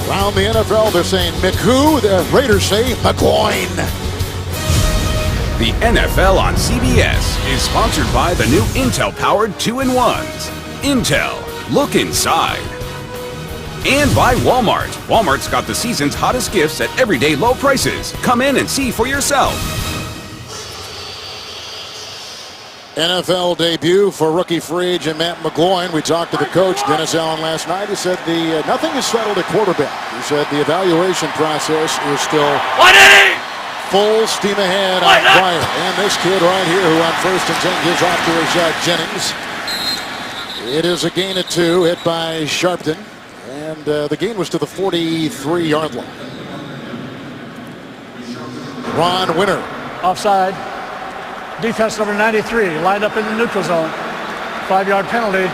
Around the NFL, they're saying McWho. The Raiders say McGloin. The NFL on CBS is sponsored by the new Intel-powered 2-in-1s. Intel, look inside. And by Walmart. Walmart's got the season's hottest gifts at everyday low prices. Come in and see for yourself. NFL debut for rookie free agent Matt McGloin. We talked to the coach, Dennis Allen, last night. He said nothing is settled at quarterback. He said the evaluation process is still full steam ahead on Pryor. And this kid right here, who on 1st and 10 gives off to Rashad Jennings. It is a gain of 2, hit by Sharpton. And the gain was to the 43-yard line. Ron Winter. Offside. Defense number 93 lined up in the neutral zone. 5-yard penalty.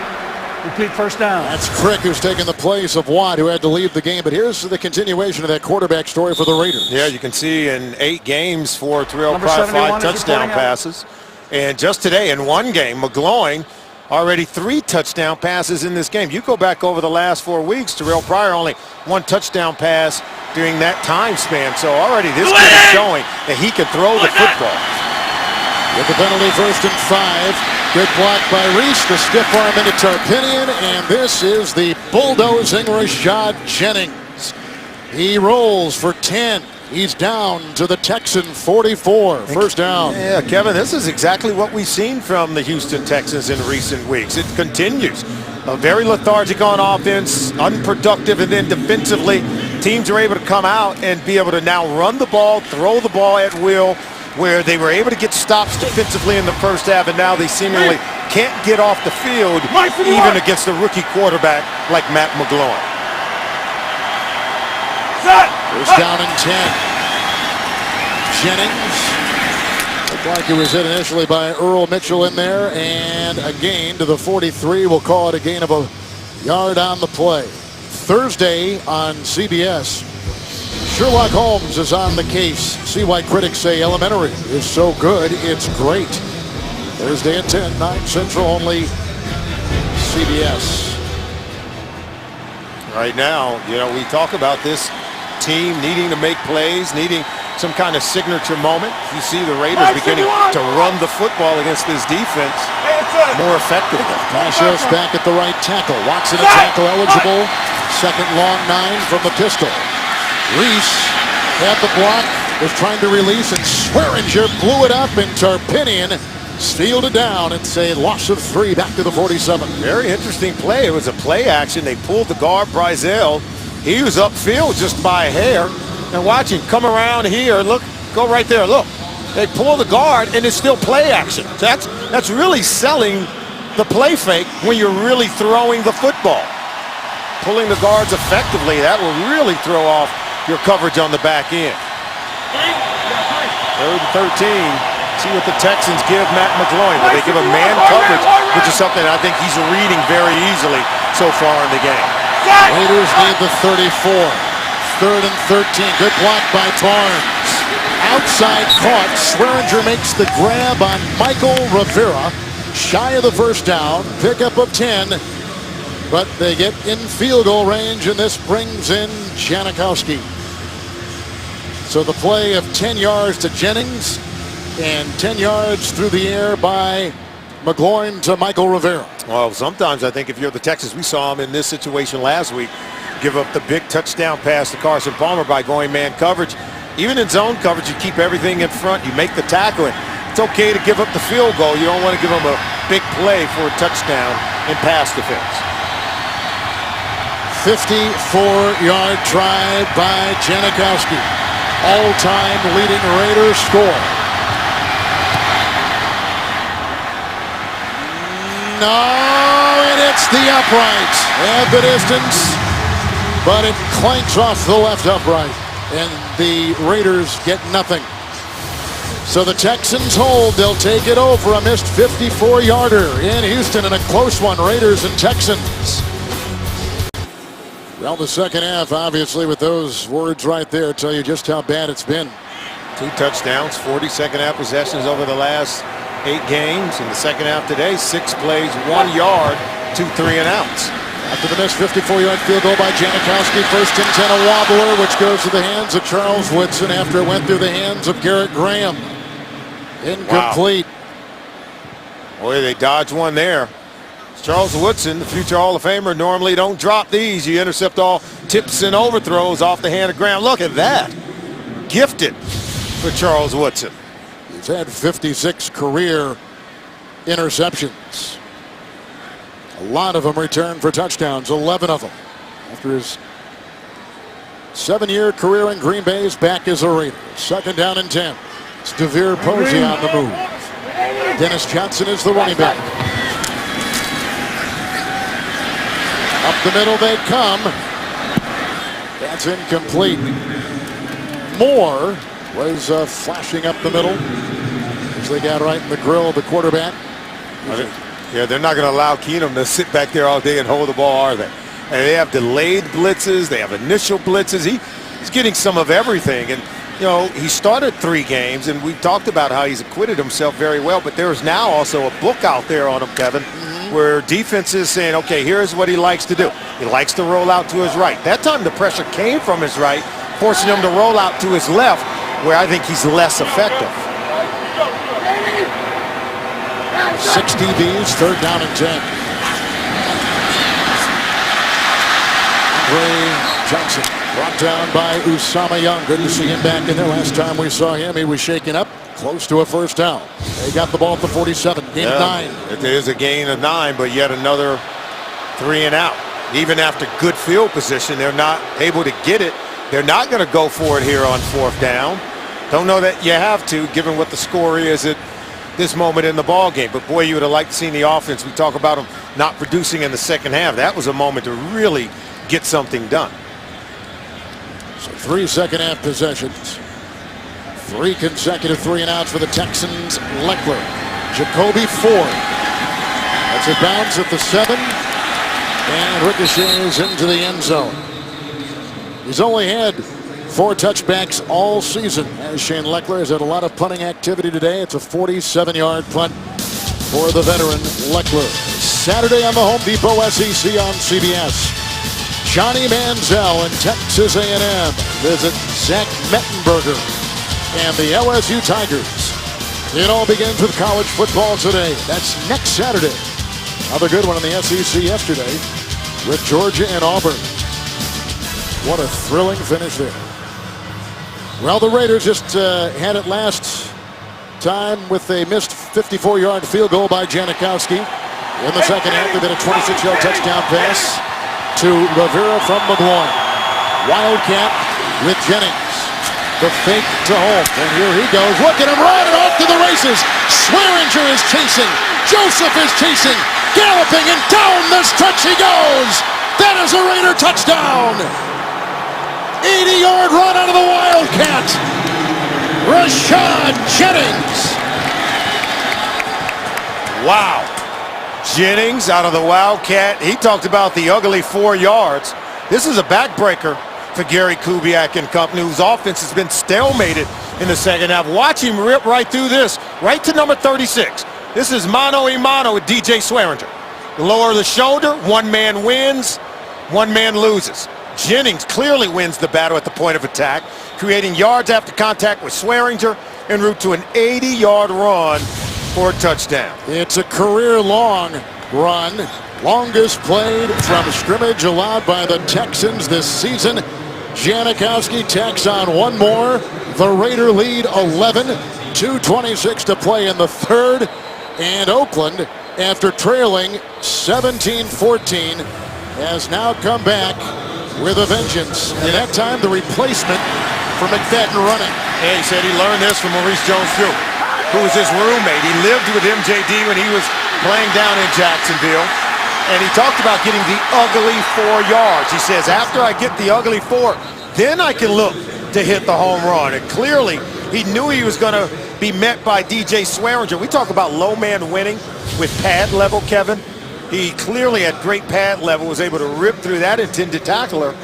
Repeat first down. That's Crick who's taken the place of Watt, who had to leave the game. But here's the continuation of that quarterback story for the Raiders. Yeah, you can see in 8 games for Terrell Pryor, 5 touchdown passes. And just today in 1 game, McGloin already 3 touchdown passes in this game. You go back over the last 4 weeks, Terrell Pryor only 1 touchdown pass during that time span. So already this kid is showing that he can throw the football. With the penalty, 1st and 5. Good block by Reese. The stiff arm into Tarpinian. And this is the bulldozing Rashad Jennings. He rolls for 10. He's down to the Texan 44. First down. Yeah, Kevin, this is exactly what we've seen from the Houston Texans in recent weeks. It continues. A very lethargic on offense, unproductive, and then defensively, teams are able to come out and be able to now run the ball, throw the ball at will, where they were able to get stops defensively in the first half, and now they seemingly can't get off the field even against a rookie quarterback like Matt McGloin. First down and 10. Jennings. Looked like he was hit initially by Earl Mitchell in there, and a gain to the 43. We'll call it a gain of a yard on the play. Thursday on CBS. Sherlock Holmes is on the case. See why critics say Elementary is so good, it's great. Thursday at 10, 9 Central, only CBS. Right now, we talk about this team needing to make plays, needing some kind of signature moment. You see the Raiders beginning to run the football against this defense more effectively. Pashos back at the right tackle. Watson a tackle eligible. Second long 9 from the pistol. Reese had the block, was trying to release, and Swearinger blew it up, and Tarpinian sealed it down. It's a loss of 3 back to the 47. Very interesting play. It was a play action. They pulled the guard, Brizell. He was upfield just by a hair. And watch him come around here. Look, go right there. Look, they pull the guard, and it's still play action. That's really selling the play fake when you're really throwing the football. Pulling the guards effectively, that will really throw off your coverage on the back end. 3rd and 13. See what the Texans give Matt McGloin. They give him man coverage, which is something I think he's reading very easily so far in the game. Raiders need the 34. 3rd and 13. Good block by Barnes. Outside caught. Swearinger makes the grab on Michael Rivera. Shy of the first down. Pickup of 10. But they get in field goal range, and this brings in Janikowski. So the play of 10 yards to Jennings and 10 yards through the air by McGloin to Michael Rivera. Well, sometimes I think if you're the Texans, we saw him in this situation last week, give up the big touchdown pass to Carson Palmer by going man coverage. Even in zone coverage, you keep everything in front. You make the tackle. It's okay to give up the field goal. You don't want to give them a big play for a touchdown in pass defense. 54-yard try by Janikowski. All-time leading Raiders score. No, and it's the upright at the distance, but it clanks off the left upright, and the Raiders get nothing. So the Texans hold. They'll take it over. A missed 54-yarder in Houston, and a close one, Raiders and Texans. Well, the second half, obviously, with those words right there, tell you just how bad it's been. 2 touchdowns, 40 second half possessions over the last 8 games. In the second half today, 6 plays, 1 yard, 2 3 and outs. After the missed 54-yard field goal by Janikowski, first and 10, a wobbler, which goes to the hands of Charles Woodson after it went through the hands of Garrett Graham. Incomplete. Wow. Boy, they dodged one there. Charles Woodson, the future Hall of Famer, normally don't drop these. You intercept all tips and overthrows off the hand of Graham. Look at that. Gifted for Charles Woodson. He's had 56 career interceptions. A lot of them returned for touchdowns, 11 of them. After his 7-year career in Green Bay, he's back as a Raider. Second down and 10. It's DeVere Posey on the move. Dennis Johnson is the running back. Up the middle they come. That's incomplete. Moore was flashing up the middle as they got right in the grill of the quarterback. Yeah, they're not going to allow Keenum to sit back there all day and hold the ball, are they? And they have delayed blitzes. They have initial blitzes. He's getting some of everything. And, you know, he started 3 games, and we talked about how he's acquitted himself very well. But there's now also a book out there on him, Kevin, where defense is saying, okay, here's what he likes to do. He likes to roll out to his right. That time the pressure came from his right, forcing him to roll out to his left, where I think he's less effective. 6 DBs, third down and 10. Andre Johnson brought down by Usama Young. Good to see him back in there. Last time we saw him, he was shaken up, close to a first down. They got the ball at the 47, gain of 9. It is a gain of 9, but yet another 3 and out. Even after good field position, they're not able to get it. They're not going to go for it here on 4th down. Don't know that you have to, given what the score is at this moment in the ball game. But boy, you would have liked to see the offense. We talk about them not producing in the second half. That was a moment to really get something done. So 3 second half possessions. 3 consecutive 3 and outs for the Texans. Leckler, Jacoby Ford. That's a bounce at the 7 and ricochets into the end zone. He's only had 4 touchbacks all season, as Shane Leckler has had a lot of punting activity today. It's a 47-yard punt for the veteran Leckler. Saturday on the Home Depot SEC on CBS. Johnny Manziel and Texas A&M visit Zach Mettenberger and the LSU Tigers. It all begins with college football today. That's next Saturday. Another good one in the SEC yesterday with Georgia and Auburn. What a thrilling finish there. Well, the Raiders just had it last time with a missed 54-yard field goal by Janikowski. In the second half, they did a 26-yard touchdown pass to Rivera from McGloin. Wildcat with Jennings. The fake to Holmes. And here he goes. Look at him running off to the races. Swearinger is chasing. Joseph is chasing. Galloping, and down the stretch he goes. That is a Raider touchdown. 80-yard run out of the Wildcat. Rashad Jennings. Wow. Jennings out of the Wildcat. He talked about the ugly 4 yards. This is a backbreaker for Gary Kubiak and company, whose offense has been stalemated in the second half. Watch him rip right through this, right to number 36. This is mano-a-mano with DJ Swearinger. Lower the shoulder, one man wins, one man loses. Jennings clearly wins the battle at the point of attack, creating yards after contact with Swearinger en route to an 80-yard run for a touchdown. It's a career-long run. Longest played from scrimmage allowed by the Texans this season. Janikowski tacks on one more. The Raider lead 11. 2:26 to play in the third. And Oakland, after trailing 17-14, has now come back with a vengeance. And that time, the replacement for McFadden running. Yeah, he said he learned this from Maurice Jones-Drew, who was his roommate. He lived with MJD when he was playing down in Jacksonville. And he talked about getting the ugly 4 yards. He says, after I get the ugly 4, then I can look to hit the home run. And clearly, he knew he was going to be met by DJ Swearinger. We talk about low man winning with pad level, Kevin. He clearly at great pad level was able to rip through that intended tackler.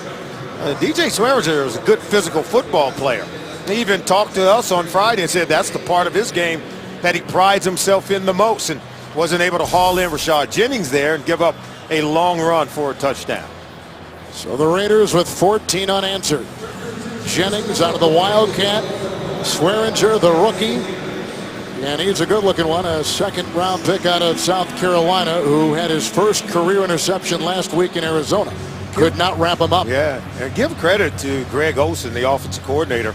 DJ Swearinger was a good physical football player. He even talked to us on Friday and said that's the part of his game that he prides himself in the most, and wasn't able to haul in Rashad Jennings there and give up a long run for a touchdown. So the Raiders with 14 unanswered. Jennings out of the Wildcat. Swearinger, the rookie. And he's a good-looking one, a second-round pick out of South Carolina who had his first career interception last week in Arizona. Could not wrap him up. Yeah, and give credit to Greg Olsen, the offensive coordinator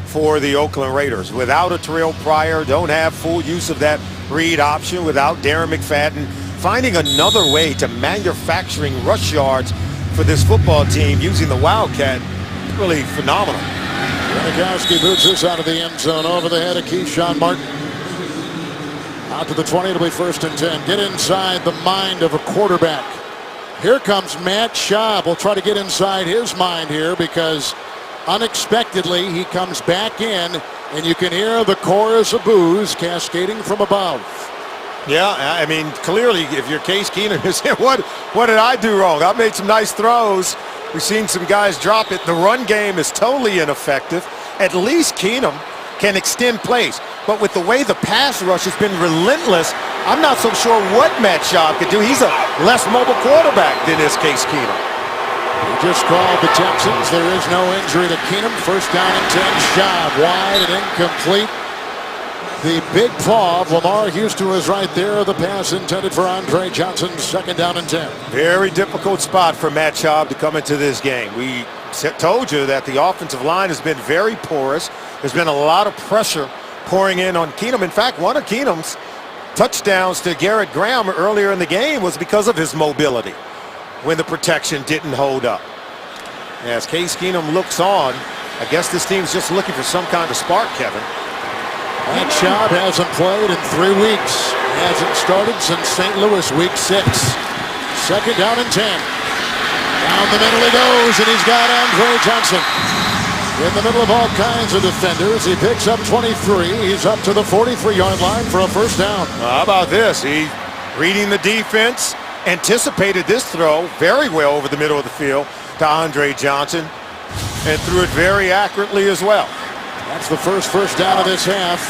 for the Oakland Raiders. Without a Terrell Pryor, don't have full use of that read option, without Darren McFadden, finding another way to manufacturing rush yards for this football team using the Wildcat, really phenomenal. Janikowski boots this out of the end zone over the head of Keyshawn Martin. Out to the 20, it'll be 1st and 10. Get inside the mind of a quarterback. Here comes Matt Schaub. We'll try to get inside his mind here because unexpectedly he comes back in and you can hear the chorus of boos cascading from above. Yeah, I mean, clearly if you're Case Keenum, you're saying, what did I do wrong? I made some nice throws. We've seen some guys drop it. The run game is totally ineffective. At least Keenum can extend plays. But with the way the pass rush has been relentless, I'm not so sure what Matt Schaub could do. He's a less mobile quarterback than is Case Keenum. He just called the Texans. There is no injury to Keenum. 1st down and 10. Schaub wide and incomplete. The big paw of Lamar Houston was right there. The pass intended for Andre Johnson. 2nd down and 10. Very difficult spot for Matt Schaub to come into this game. We told you that the offensive line has been very porous. There's been a lot of pressure pouring in on Keenum. In fact, one of Keenum's touchdowns to Garrett Graham earlier in the game was because of his mobility when the protection didn't hold up. As Case Keenum looks on, I guess this team's just looking for some kind of spark, Kevin. Matt Schaub hasn't played in 3 weeks. Hasn't started since St. Louis week 6. 2nd down and 10. Down the middle he goes, and he's got Andre Johnson. In the middle of all kinds of defenders, he picks up 23. He's up to the 43-yard line for a 1st down. How about this? He reading the defense, anticipated this throw very well over the middle of the field to Andre Johnson, and threw it very accurately as well. That's the first down of this half.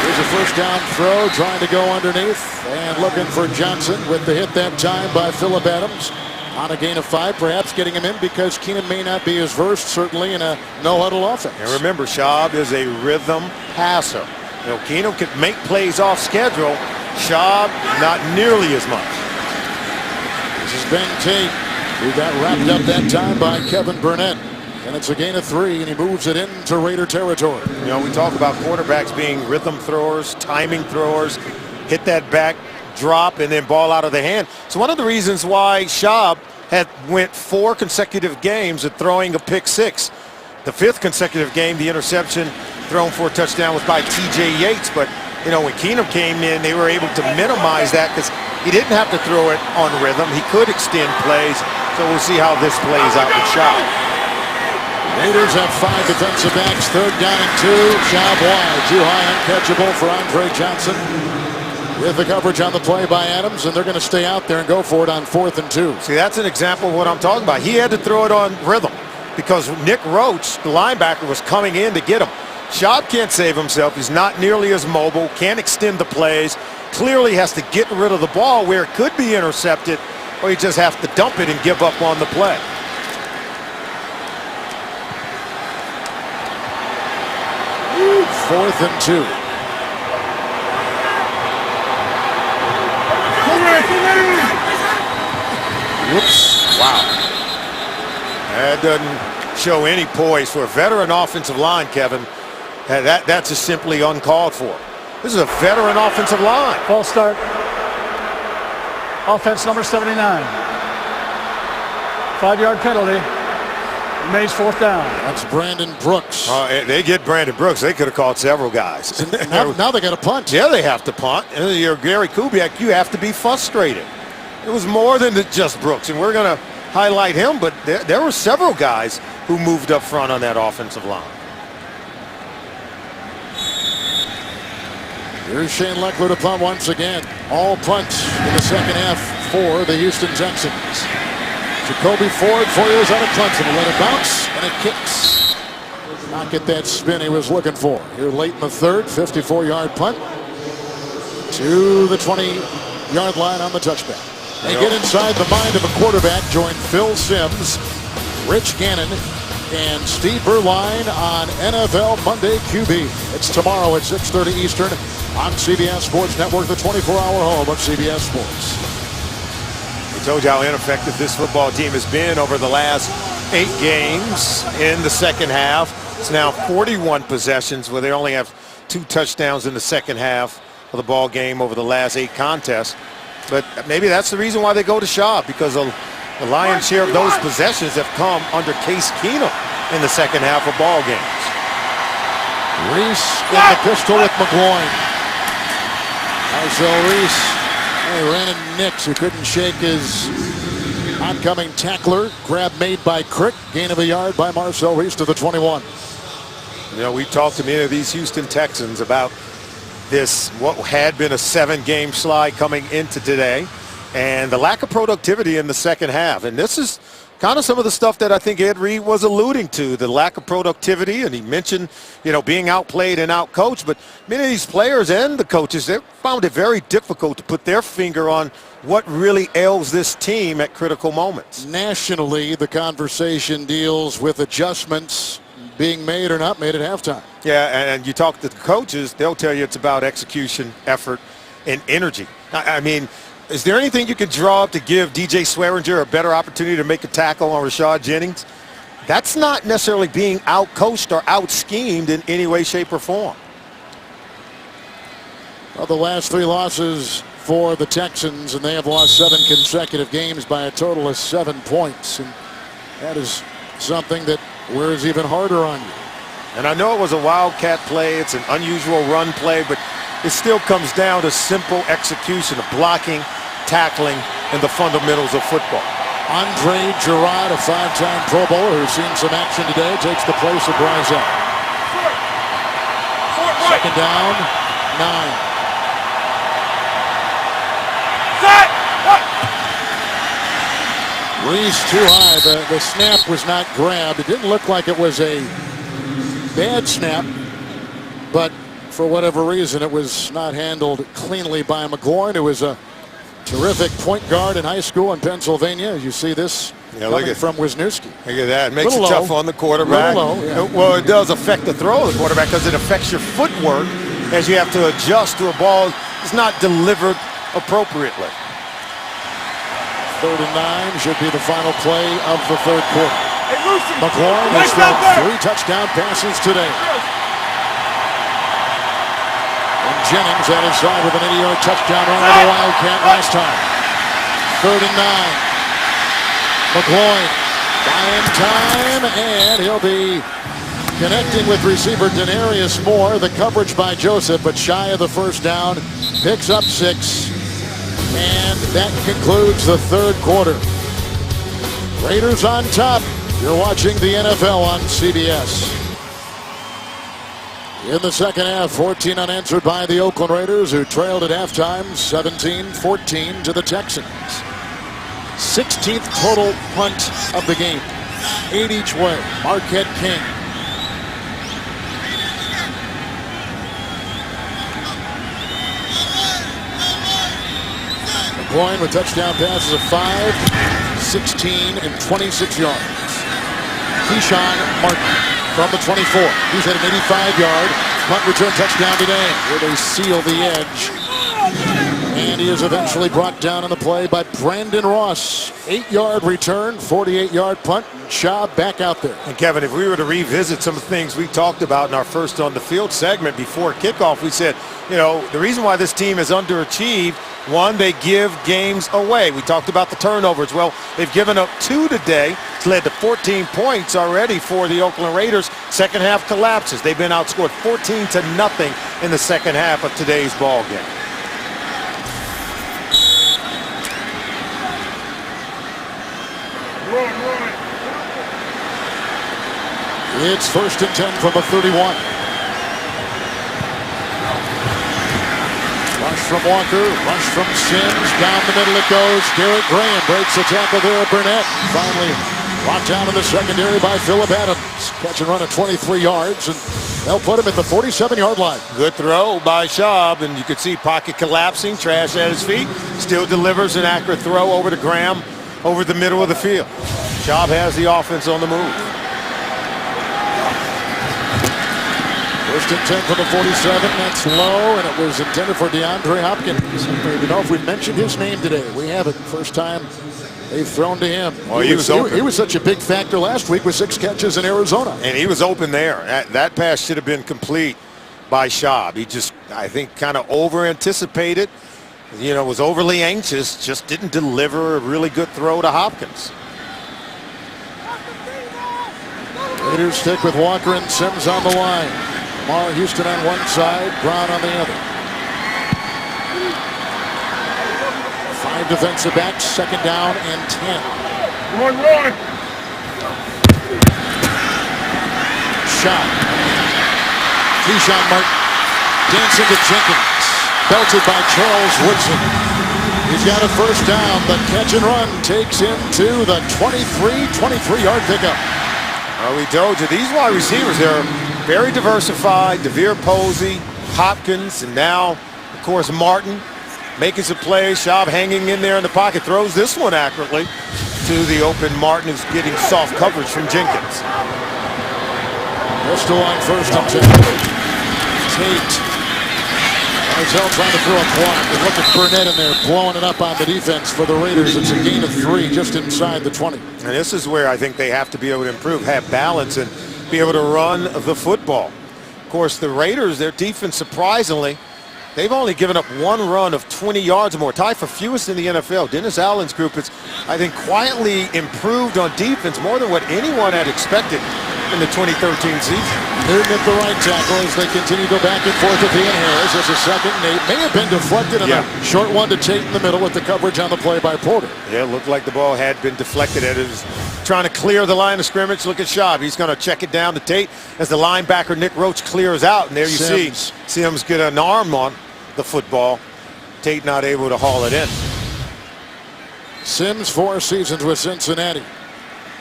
Here's a 1st down throw, trying to go underneath, and looking for Johnson with the hit that time by Phillip Adams. On a gain of 5, perhaps getting him in because Keenum may not be as versed, certainly, in a no-huddle offense. And remember, Schaub is a rhythm passer. You know, Keenum could make plays off schedule. Schaub, not nearly as much. This is Ben Tate, who got wrapped up that time by Kevin Burnett. And it's a gain of 3, and he moves it into Raider territory. You know, we talk about quarterbacks being rhythm throwers, timing throwers, hit that back drop and then ball out of the hand. So one of the reasons why Schaub had went 4 consecutive games at throwing a pick 6. The 5th consecutive game, the interception thrown for a touchdown was by T.J. Yates. But, you know, when Keenum came in, they were able to minimize that because he didn't have to throw it on rhythm. He could extend plays. So we'll see how this plays out with Schaub. Raiders have 5 defensive backs. 3rd down and 2. Schaub wide. Too high, uncatchable for Andre Johnson. With the coverage on the play by Adams, and they're going to stay out there and go for it on 4th and 2. See, that's an example of what I'm talking about. He had to throw it on rhythm because Nick Roach, the linebacker, was coming in to get him. Schaub can't save himself. He's not nearly as mobile, can't extend the plays, clearly has to get rid of the ball where it could be intercepted, or you just have to dump it and give up on the play. Fourth and 2. Whoops. Wow. That doesn't show any poise for a veteran offensive line, Kevin. That's just simply uncalled for. This is a veteran offensive line. False start. Offense number 79. 5-yard penalty. Remains 4th down. That's Brandon Brooks. They get Brandon Brooks. They could have called several guys. now they got a punt. Yeah, they have to punt. You're Gary Kubiak. You have to be frustrated. It was more than just Brooks, and we're going to highlight him, but there were several guys who moved up front on that offensive line. Here's Shane Leckler to punt once again. All punts in the 2nd half for the Houston Texans. Jacoby Ford, 4 years out of Clemson, will let it bounce, and it kicks. Did not get that spin he was looking for. Here late in the 3rd, 54-yard punt to the 20-yard line on the touchback. They get inside the mind of a quarterback. Join Phil Simms, Rich Gannon, and Steve Berline on NFL Monday QB. It's tomorrow at 6:30 Eastern on CBS Sports Network, the 24-hour home of CBS Sports. We told you how ineffective this football team has been over the last 8 games in the second half. It's now 41 possessions where they only have 2 touchdowns in the second half of the ball game over the last 8 contests. But maybe that's the reason why they go to Schaub, because the lion's share of those possessions have come under Case Keenum in the second half of ball games. Reese in the pistol with McGloin. Marcel Reese, ran into Nix, who couldn't shake his oncoming tackler. Grab made by Crick. Gain of a yard by Marcel Reese to the 21. You know, we talked to many of these Houston Texans about this, what had been a 7-game slide coming into today, and the lack of productivity in the second half. And this is kind of some of the stuff that I think Ed Reed was alluding to, the lack of productivity. And he mentioned, you know, being outplayed and outcoached. But many of these players and the coaches, they found it very difficult to put their finger on what really ails this team at critical moments. Nationally, the conversation deals with adjustments being made or not made at halftime. Yeah, and you talk to the coaches, they'll tell you it's about execution, effort, and energy. I mean, is there anything you could draw up to give DJ Swearinger a better opportunity to make a tackle on Rashad Jennings? That's not necessarily being out-coached or out-schemed in any way, shape, or form. Well, the last 3 losses for the Texans, and they have lost 7 consecutive games by a total of 7 points. And that is something that wears even harder on you. And I know it was a wildcat play. It's an unusual run play, but it still comes down to simple execution of blocking, tackling, and the fundamentals of football. Andre Gerard, a 5-time Pro Bowler who's seen some action today, takes the place of Bryzell. Second down, 9. Reese too high. The snap was not grabbed. It didn't look like it was a bad snap, but for whatever reason, it was not handled cleanly by McGloin, who was a terrific point guard in high school in Pennsylvania. You see this coming from Wisniewski. Look at that. It makes it tough on the quarterback. Low, yeah. Well, it does affect the throw of the quarterback because it affects your footwork as you have to adjust to a ball that's not delivered appropriately. 3rd and 9 should be the final play of the 3rd quarter. McGloin has thrown 3 touchdown passes today. And Jennings at his side with an 80-yard touchdown run over the Wildcat last time. 3rd and 9. McGloin buying time, and he'll be connecting with receiver Denarius Moore. The coverage by Joseph, but shy of the first down. Picks up 6. And that concludes the 3rd quarter. Raiders on top. You're watching the NFL on CBS. In the second half, 14 unanswered by the Oakland Raiders, who trailed at halftime 17-14 to the Texans. 16th total punt of the game. 8 each way. Marquette King. McGloin with touchdown passes of 5, 16, and 26 yards. Keyshawn Martin from the 24. He's at an 85-yard punt return touchdown today, where they seal the edge. And he is eventually brought down on the play by Brandon Ross. 8-yard return, 48-yard punt. Schaub back out there. And Kevin, if we were to revisit some of the things we talked about in our first on the field segment before kickoff, we said, you know, the reason why this team has underachieved, one, they give games away. We talked about the turnovers. Well, they've given up 2 today. It's led to 14 points already for the Oakland Raiders. Second half collapses. They've been outscored 14-0 in the second half of today's ball game. It's 1st and 10 from the 31. Rush from Walker, rush from Sims, down the middle it goes. Garrett Graham breaks the tackle there at Burnett. Finally brought down in the secondary by Phillip Adams. Catch and run at 23 yards, and They'll put him at the 47-yard line. Good throw by Schaub, and you could see pocket collapsing, trash at his feet. Still delivers an accurate throw over to Graham over the middle of the field. Schaub has the offense on the move. First and 10 for the 47. That's low, and it was intended for DeAndre Hopkins. I don't even know if we've mentioned his name today. We haven't. First time they've thrown to him. Well, he was such a big factor last week with 6 catches in Arizona. And he was open there. That pass should have been complete by Schaub. He just, I think, kind of over-anticipated. You know, was overly anxious. Just didn't deliver a really good throw to Hopkins. Raiders stick with Walker and Sims on the line. Lamar Houston on one side, Brown on the other. 5 defensive backs, second down and 10. Run. Shot. Keyshawn Martin dancing to Jenkins. Belted by Charles Woodson. He's got a first down. The catch and run takes him to the 23-yard pickup. Well, we told you, these wide receivers, they're very diversified. DeVere Posey, Hopkins, and now, of course, Martin making some plays. Schaub hanging in there in the pocket, throws this one accurately to the open Martin, who's getting soft coverage from Jenkins. They're still on first and 10. Tate. Barzell trying to throw a block. And look at Burnett in there blowing it up on the defense for the Raiders. It's a gain of 3 just inside the 20. And this is where I think they have to be able to improve, have balance, and be able to run the football. Of course, the Raiders, their defense, surprisingly, they've only given up 1 run of 20 yards or more, tied for fewest in the NFL. Dennis Allen's group has, I think, quietly improved on defense more than what anyone had expected in the 2013 season. Newton at the right tackle as they continue to go back and forth with Ian Harris. As a second, Nate may have been deflected in a short one to Tate in the middle with the coverage on the play by Porter. Yeah, it looked like the ball had been deflected. It was trying to clear the line of scrimmage. Look at Schaub. He's going to check it down to Tate as the linebacker Nick Roach clears out. And there you see Sims get an arm on the football. Tate not able to haul it in. Sims 4 seasons with Cincinnati.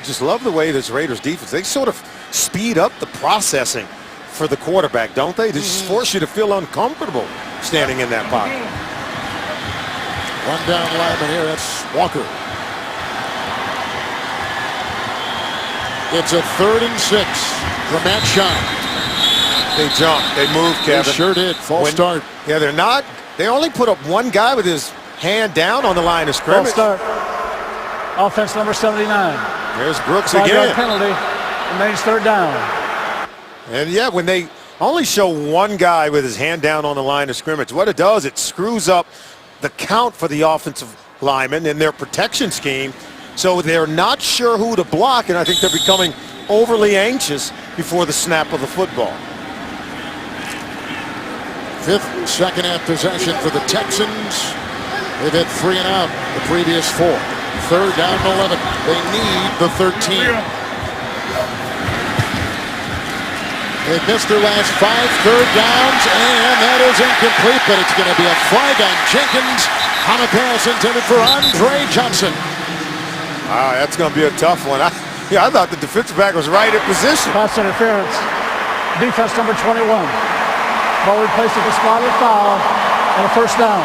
Just love the way this Raiders defense, they sort of speed up the processing for the quarterback, don't they? They just force you to feel uncomfortable standing in that pocket. One down lineman here, that's Walker. It's a 3rd and 6 for Matt Schaub. They jumped, they moved, Kevin. They sure did, false start. Yeah, they only put up 1 guy with his hand down on the line of scrimmage. False start. Offense number 79. There's Brooks 5-yard again. penalty. Remains 3rd down. And yeah, when they only show 1 guy with his hand down on the line of scrimmage, what it does, it screws up the count for the offensive linemen in their protection scheme. So they're not sure who to block, and I think they're becoming overly anxious before the snap of the football. 5th second half possession for the Texans. They've had 3 and out the previous 4. 3rd down and 11. They need the 13. They've missed their last 5 third downs, and that is incomplete, but it's going to be a flag on Jenkins on a pass intended for Andre Johnson. Wow, that's going to be a tough one. I thought the defensive back was right at position. Pass interference. Defense number 21. Ball replaced with a spotted foul and a 1st down.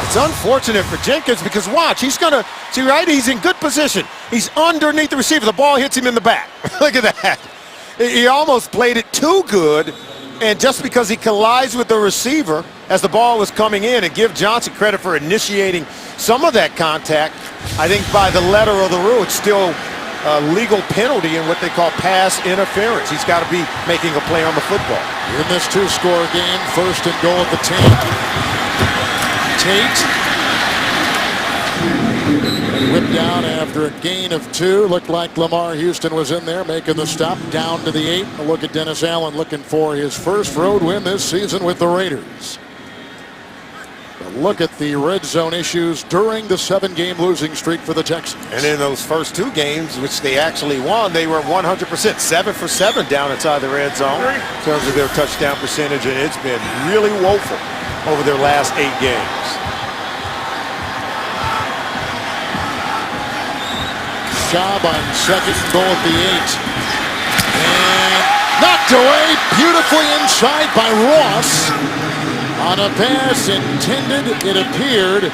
It's unfortunate for Jenkins because watch, he's going to, see right, he's in good position. He's underneath the receiver. The ball hits him in the back. Look at that. He almost played it too good, and just because he collides with the receiver as the ball was coming in, and give Johnson credit for initiating some of that contact, I think by the letter of the rule, it's still a legal penalty in what they call pass interference. He's got to be making a play on the football. In this 2-score game, 1st and goal at the 10. Tate. Whipped down after a gain of 2. Looked like Lamar Houston was in there making the stop down to the 8. A look at Dennis Allen looking for his first road win this season with the Raiders. A look at the red zone issues during the 7-game losing streak for the Texans. And in those first 2 games, which they actually won, they were 100%, 7 for 7 down inside the red zone in terms of their touchdown percentage, and it's been really woeful over their last 8 games. Schaub on 2nd and goal at the 8. And knocked Knocked away beautifully inside by Ross. On a pass intended, it appeared,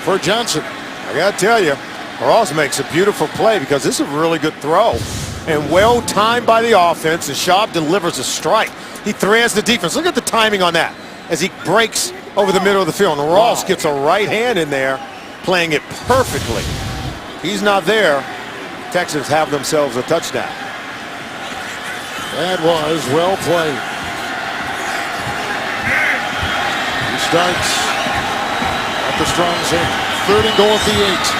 for Johnson. I got to tell you, Ross makes a beautiful play because this is a really good throw. And well timed by the offense, and Schaub delivers a strike. He threads the defense. Look at the timing on that as he breaks over the middle of the field. And Ross gets a right hand in there, playing it perfectly. He's not there. Texans have themselves a touchdown. That was well played. He starts at the strong safety. 3rd and goal at the 8.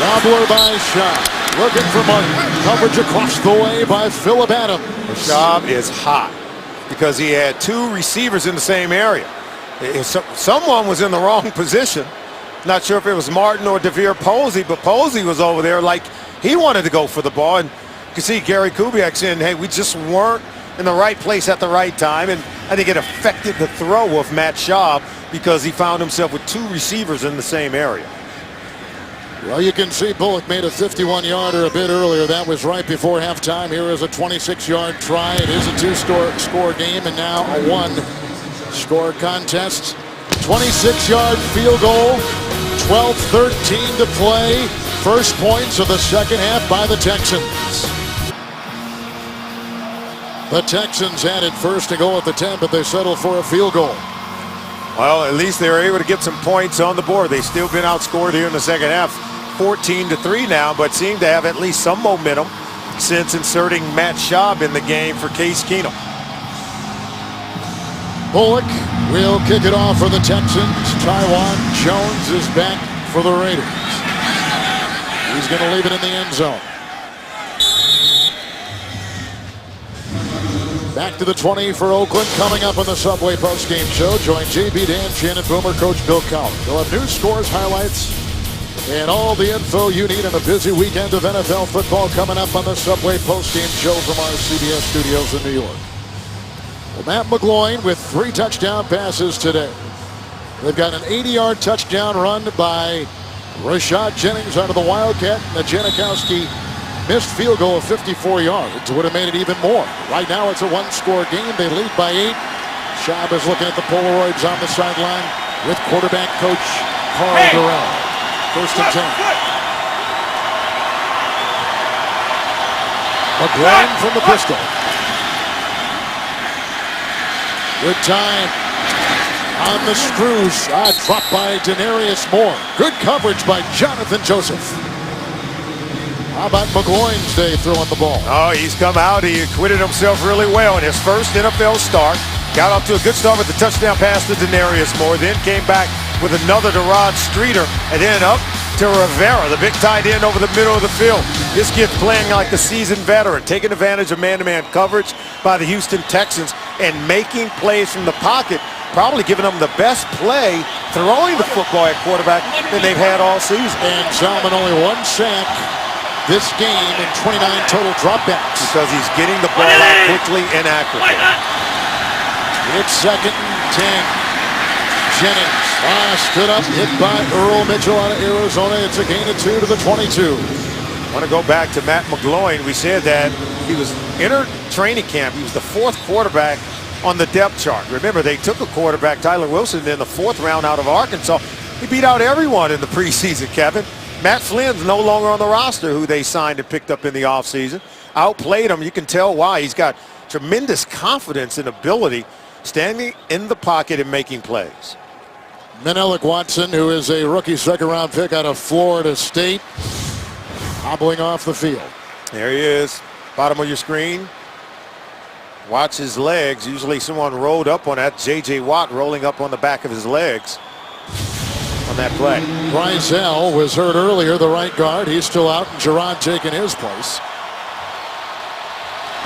Wobbler by Schaub. Looking for money. Coverage across the way by Phillip Adams. Schaub is hot because he had 2 receivers in the same area. Someone was in the wrong position. Not sure if it was Martin or DeVere Posey, but Posey was over there like he wanted to go for the ball. And you can see Gary Kubiak saying, hey, we just weren't in the right place at the right time. And I think it affected the throw of Matt Schaub because he found himself with 2 receivers in the same area. Well, you can see Bullock made a 51-yarder a bit earlier. That was right before halftime. Here is a 26-yard try. It is a 2-score game and now a 1-score contest. 26-yard field goal. 12:13 to play. First points of the second half by the Texans. The Texans had it first to go at the 10, but they settled for a field goal. Well, at least they were able to get some points on the board. They've still been outscored here in the second half. 14-3 now, but seem to have at least some momentum since inserting Matt Schaub in the game for Case Keenum. Bullock will kick it off for the Texans. Tywan Jones is back for the Raiders. He's going to leave it in the end zone. Back to the 20 for Oakland. Coming up on the Subway postgame show, join JB, Dan, Shannon Boomer, Coach Bill Collins. We'll have news, scores, highlights, and all the info you need on a busy weekend of NFL football coming up on the Subway postgame show from our CBS studios in New York. Well, Matt McGloin with 3 touchdown passes today. They've got an 80-yard touchdown run by Rashad Jennings out of the Wildcat, and the Janikowski missed field goal of 54 yards. Would have made it even more. Right now it's a 1-score game. They lead by 8. Schaub is looking at the Polaroids on the sideline with quarterback coach Carl Durrell. First and 10. McGloin from the pistol. Good time on the screws. Dropped by Denarius Moore. Good coverage by Jonathan Joseph. How about McGloin's day throwing the ball? Oh, he's come out. He acquitted himself really well in his first NFL start. Got off to a good start with the touchdown pass to Denarius Moore. Then came back with another to Rod Streeter. And then up to Rivera, the big tight end over the middle of the field. This kid's playing like a seasoned veteran, taking advantage of man-to-man coverage by the Houston Texans and making plays from the pocket, probably giving them the best play throwing the football at quarterback that they've had all season. And Salmon only 1 sack this game and 29 total dropbacks. Because he's getting the ball out quickly and accurately. It's 2nd and 10. Jennings stood up, hit by Earl Mitchell out of Arizona. It's a gain of 2 to the 22. I want to go back to Matt McGloin. We said that he was entered training camp. He was the 4th quarterback on the depth chart. Remember, they took a quarterback, Tyler Wilson, in the 4th round out of Arkansas. He beat out everyone in the preseason, Kevin. Matt Flynn's no longer on the roster, who they signed and picked up in the offseason. Outplayed him. You can tell why. He's got tremendous confidence and ability standing in the pocket and making plays. Menelik Watson, who is a rookie 2nd-round pick out of Florida State, hobbling off the field. There he is, bottom of your screen. Watch his legs. Usually someone rolled up on that. J.J. Watt rolling up on the back of his legs on that play. Bryzell was hurt earlier, the right guard. He's still out, and Gerard taking his place.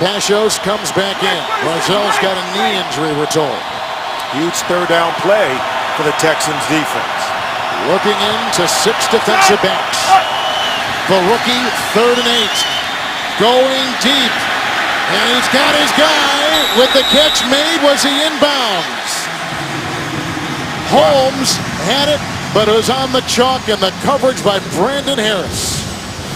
Pashos comes back in. Bryzell's got a knee injury, we're told. Huge 3rd down play for the Texans defense. Looking into 6 defensive backs. The rookie, 3rd and 8. Going deep. And he's got his guy with the catch made. Was he inbounds? Holmes had it, but it was on the chalk, and the coverage by Brandon Harris.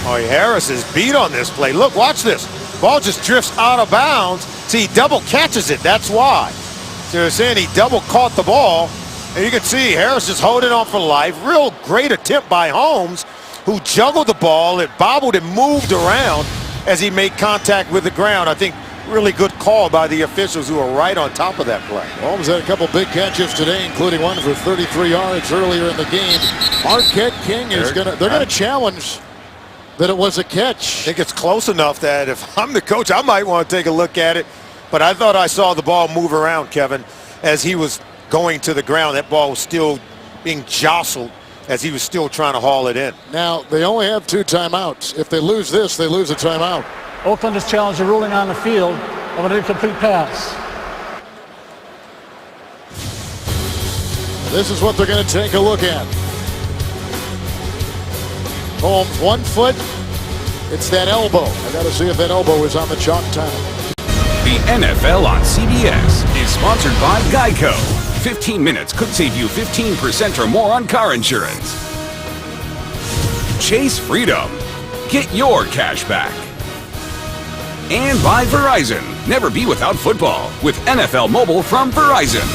Oh, Harris is beat on this play. Look, watch this. Ball just drifts out of bounds. See, he double catches it. That's why. So they're saying he double caught the ball. And you can see Harris is holding on for life. Real great attempt by Holmes, who juggled the ball. It bobbled and moved around as he made contact with the ground. I think really good call by the officials who are right on top of that play. Holmes had a couple big catches today, including one for 33 yards earlier in the game. Marquette King is they're gonna challenge that it was a catch. I think it's close enough that if I'm the coach, I might want to take a look at it. But I thought I saw the ball move around, Kevin, as he was going to the ground. That ball was still being jostled as he was still trying to haul it in. Now, they only have 2 timeouts. If they lose this, they lose a timeout. Oakland has challenged the ruling on the field of an incomplete pass. This is what they're going to take a look at. Holmes, 1 foot. It's that elbow. I got to see if that elbow is on the chalk tile. The NFL on CBS is sponsored by Geico. 15 minutes could save you 15% or more on car insurance. Chase freedom. Get your cash back. And by Verizon. Never be without football with NFL Mobile from Verizon.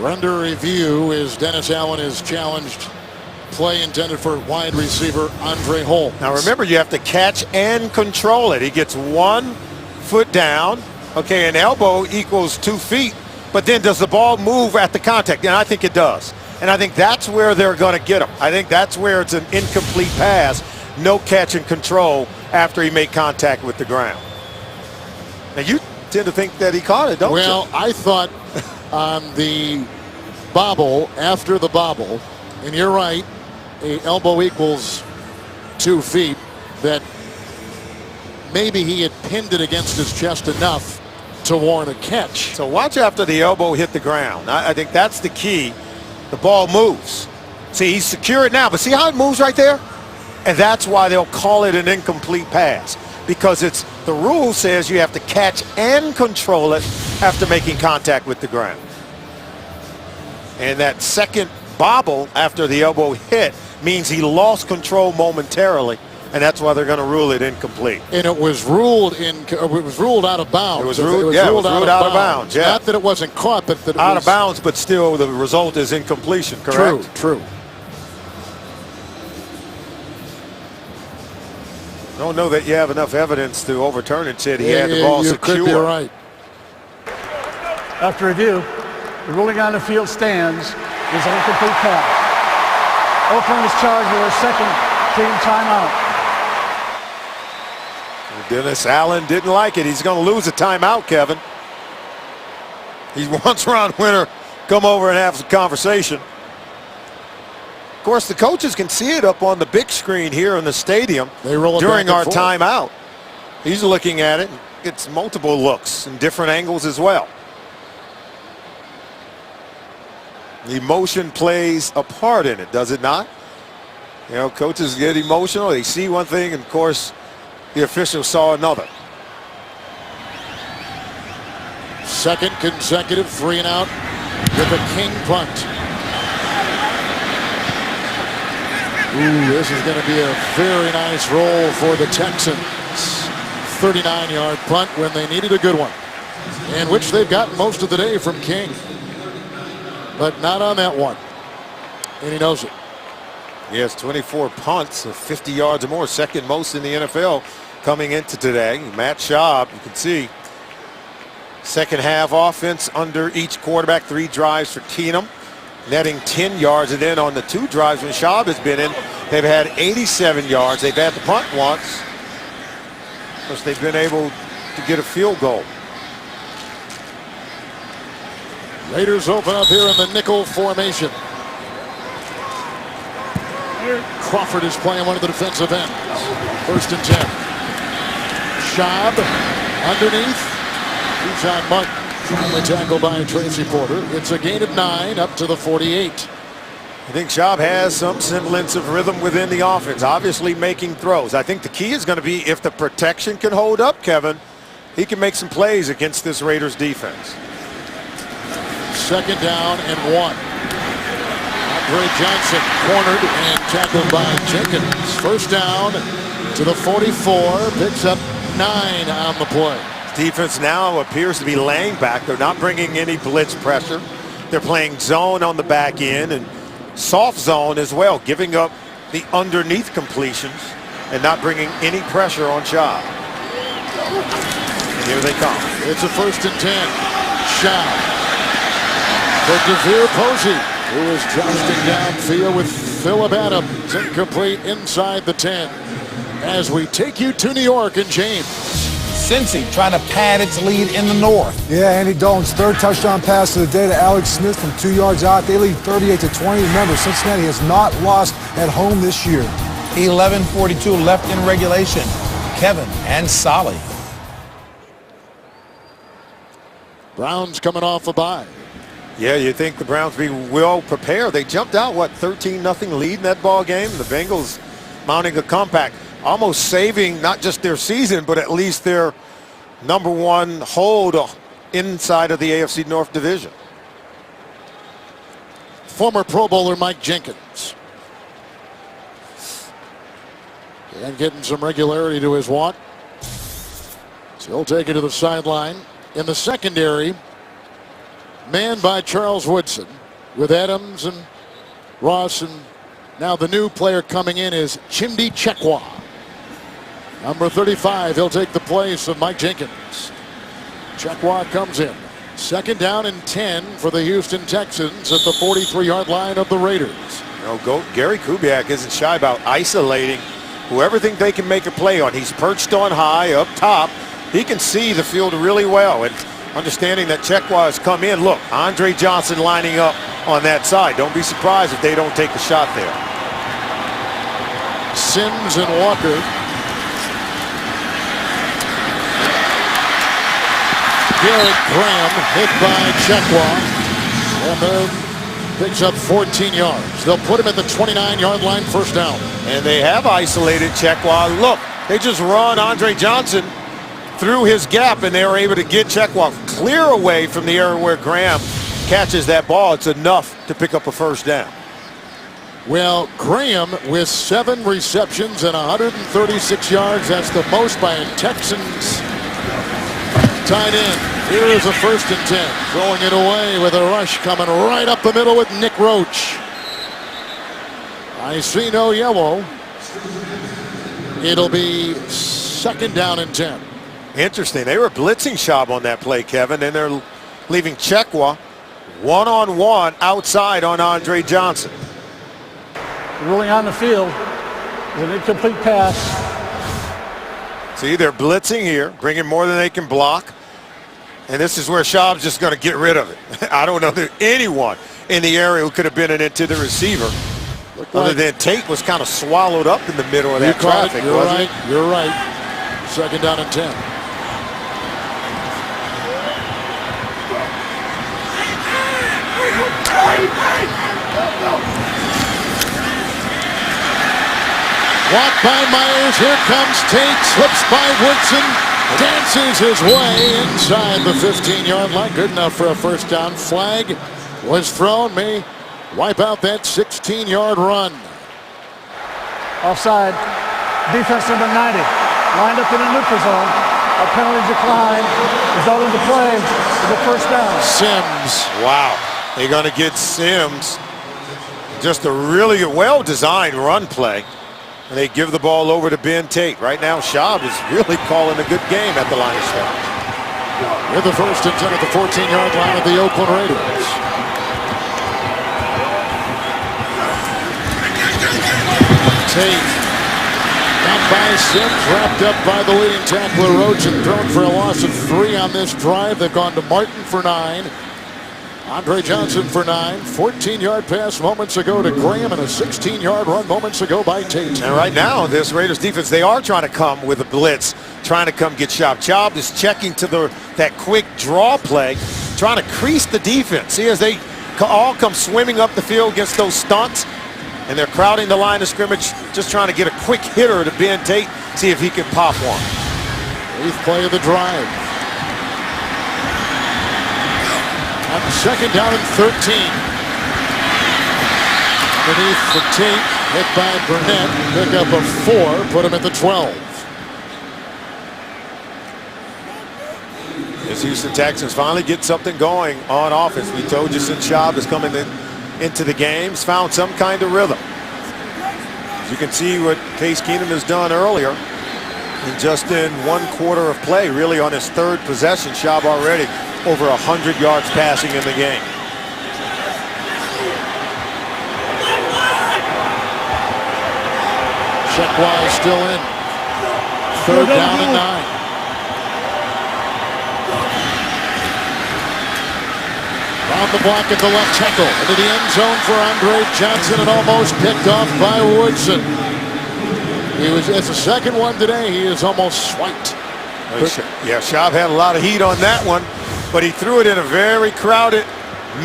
Under review is Dennis Allen is challenged. Play intended for wide receiver Andre Holmes. Now remember, you have to catch and control it. He gets 1 foot down. Okay, an elbow equals 2 feet. But then does the ball move at the contact? And I think it does. And I think that's where they're going to get him. I think that's where it's an incomplete pass. No catch and control after he made contact with the ground. Now you tend to think that he caught it, don't you? Well, I thought on the bobble, after the bobble, and you're right, an elbow equals 2 feet, that maybe he had pinned it against his chest enough to warrant a catch. So watch after the elbow hit the ground. I think that's the key. The ball moves. See, he's secured now, but see how it moves right there? And that's why they'll call it an incomplete pass, because it's the rule says you have to catch and control it after making contact with the ground. And that second bobble after the elbow hit means he lost control momentarily, and that's why they're going to rule it incomplete. And it was ruled out of bounds. It was ruled out of bounds. Yeah. Not that it wasn't caught, but that it out was of bounds, but still the result is incompletion, correct? True. I don't know that you have enough evidence to overturn it. Said he had the ball you secure. Could be right. After review, the ruling on the field stands is an incomplete pass. Oakland is charged with their second team timeout. Dennis Allen didn't like it. He's going to lose a timeout, Kevin. He wants Ron Winter come over and have some conversation. Of course, the coaches can see it up on the big screen here in the stadium during our timeout. He's looking at it. It's multiple looks and different angles as well. The emotion plays a part in it, does it not? You know, coaches get emotional. They see one thing, and of course, the official saw another. Second consecutive 3-and-out with a King punt. Ooh, this is going to be a very nice roll for the Texans. 39-yard punt when they needed a good one, in which they've gotten most of the day from King. But not on that one. And he knows it. He has 24 punts of 50 yards or more, second most in the NFL coming into today. Matt Schaub, you can see, second half offense under each quarterback, 3 drives for Keenum, netting 10 yards. And then on the 2 drives when Schaub has been in, they've had 87 yards. They've had the punt once. Of course, they've been able to get a field goal. Raiders open up here in the nickel formation. Crawford is playing one of the defensive ends. 1st and 10. Schaub underneath. Keyshawn Martin finally tackled by Tracy Porter. It's a gain of 9 up to the 48. I think Schaub has some semblance of rhythm within the offense, obviously making throws. I think the key is going to be if the protection can hold up, Kevin, he can make some plays against this Raiders defense. 2nd down and 1. Andre Johnson cornered and tackled by Jenkins. First down to the 44. Picks up 9 on the play. Defense now appears to be laying back. They're not bringing any blitz pressure. They're playing zone on the back end and soft zone as well, giving up the underneath completions and not bringing any pressure on Schaub. And here they come. It's a 1st and 10. Schaub for DeVere Posey, who is jousting downfield with Phillip Adams. Incomplete inside the 10. As we take you to New York and James. Cincy trying to pad its lead in the north. Yeah, Andy Dalton's 3rd touchdown pass of the day to Alex Smith from 2 yards out. They lead 38-20. Remember, Cincinnati has not lost at home this year. 11:42 left in regulation. Kevin and Solly. Browns coming off a bye. Yeah, you think the Browns be well prepared. They jumped out, what, 13-0 lead in that ball game? The Bengals mounting a comeback, almost saving not just their season, but at least their #1 hold inside of the AFC North division. Former Pro Bowler Mike Jenkins. And getting some regularity to his walk. So he'll take it to the sideline. In the secondary, manned by Charles Woodson, with Adams and Ross, and now the new player coming in is Chimdi Chekwa. Number 35, he'll take the place of Mike Jenkins. Chekwa comes in. 2nd down and 10 for the Houston Texans at the 43-yard line of the Raiders. Gary Kubiak isn't shy about isolating whoever think they can make a play on. He's perched on high up top. He can see the field really well, and understanding that Chekwa has come in. Look, Andre Johnson lining up on that side. Don't be surprised if they don't take a shot there. Sims and Walker. Garrett Graham hit by Chekwa. And picks up 14 yards. They'll put him at the 29-yard line, 1st down. And they have isolated Chekwa. Look, they just run Andre Johnson through his gap, and they were able to get Chekwa clear away from the area where Graham catches that ball. It's enough to pick up a 1st down. Well, Graham with 7 receptions and 136 yards. That's the most by a Texans tight end. Here is a 1st and 10. Throwing it away with a rush coming right up the middle with Nick Roach. I see no yellow. It'll be 2nd down and 10. Interesting. They were blitzing Schaub on that play, Kevin, and they're leaving Chekwa one-on-one outside on Andre Johnson. Ruling on the field is an incomplete pass. See, they're blitzing here, bringing more than they can block. And this is where Schaub's just going to get rid of it. I don't know that anyone in the area who could have been an intended receiver, other than Tate, was kind of swallowed up in the middle of that traffic. You're right. You're right. 2nd down and 10. Walk by Myers. Here comes Tate. Slips by Woodson. Dances his way inside the 15-yard line. Good enough for a 1st down. Flag was thrown. May wipe out that 16-yard run. Offside. Defense number 90. Lined up in a neutral zone. A penalty decline. Resulting to play for the 1st down. Sims. Wow. They're going to get Sims. Just a really well-designed run play. And they give the ball over to Ben Tate. Right now, Schaub is really calling a good game at the line of scrimmage. With the 1st and 10 at the 14-yard line of the Oakland Raiders. Tate. Down by Sims, wrapped up by the leading tackler Roach, and thrown for a loss of 3 on this drive. They've gone to Martin for 9. Andre Johnson for 9. 14-yard pass moments ago to Graham, and a 16-yard run moments ago by Tate. And right now, this Raiders defense, they are trying to come with a blitz, trying to come get Schaub. Schaub is checking to that quick draw play, trying to crease the defense. See, as they all come swimming up the field against those stunts, and they're crowding the line of scrimmage, just trying to get a quick hitter to Ben Tate, see if he can pop one. 8th play of the drive. On 2nd down and 13. Underneath for Tate, hit by Burnett. Pick up a 4, put him at the 12. As Houston Texans finally get something going on offense. We told you since Schaub is coming into the games, found some kind of rhythm. As you can see what Case Keenum has done earlier. And just in 1 quarter of play, really on his 3rd possession, Schaub already over 100 yards passing in the game. Checkwise still in. 3rd down and 9. On the block at the left tackle. Into the end zone for Andre Johnson and almost picked off by Woodson. It's the 2nd one today. He is almost swiped. Yeah, Schaub had a lot of heat on that one, but he threw it in a very crowded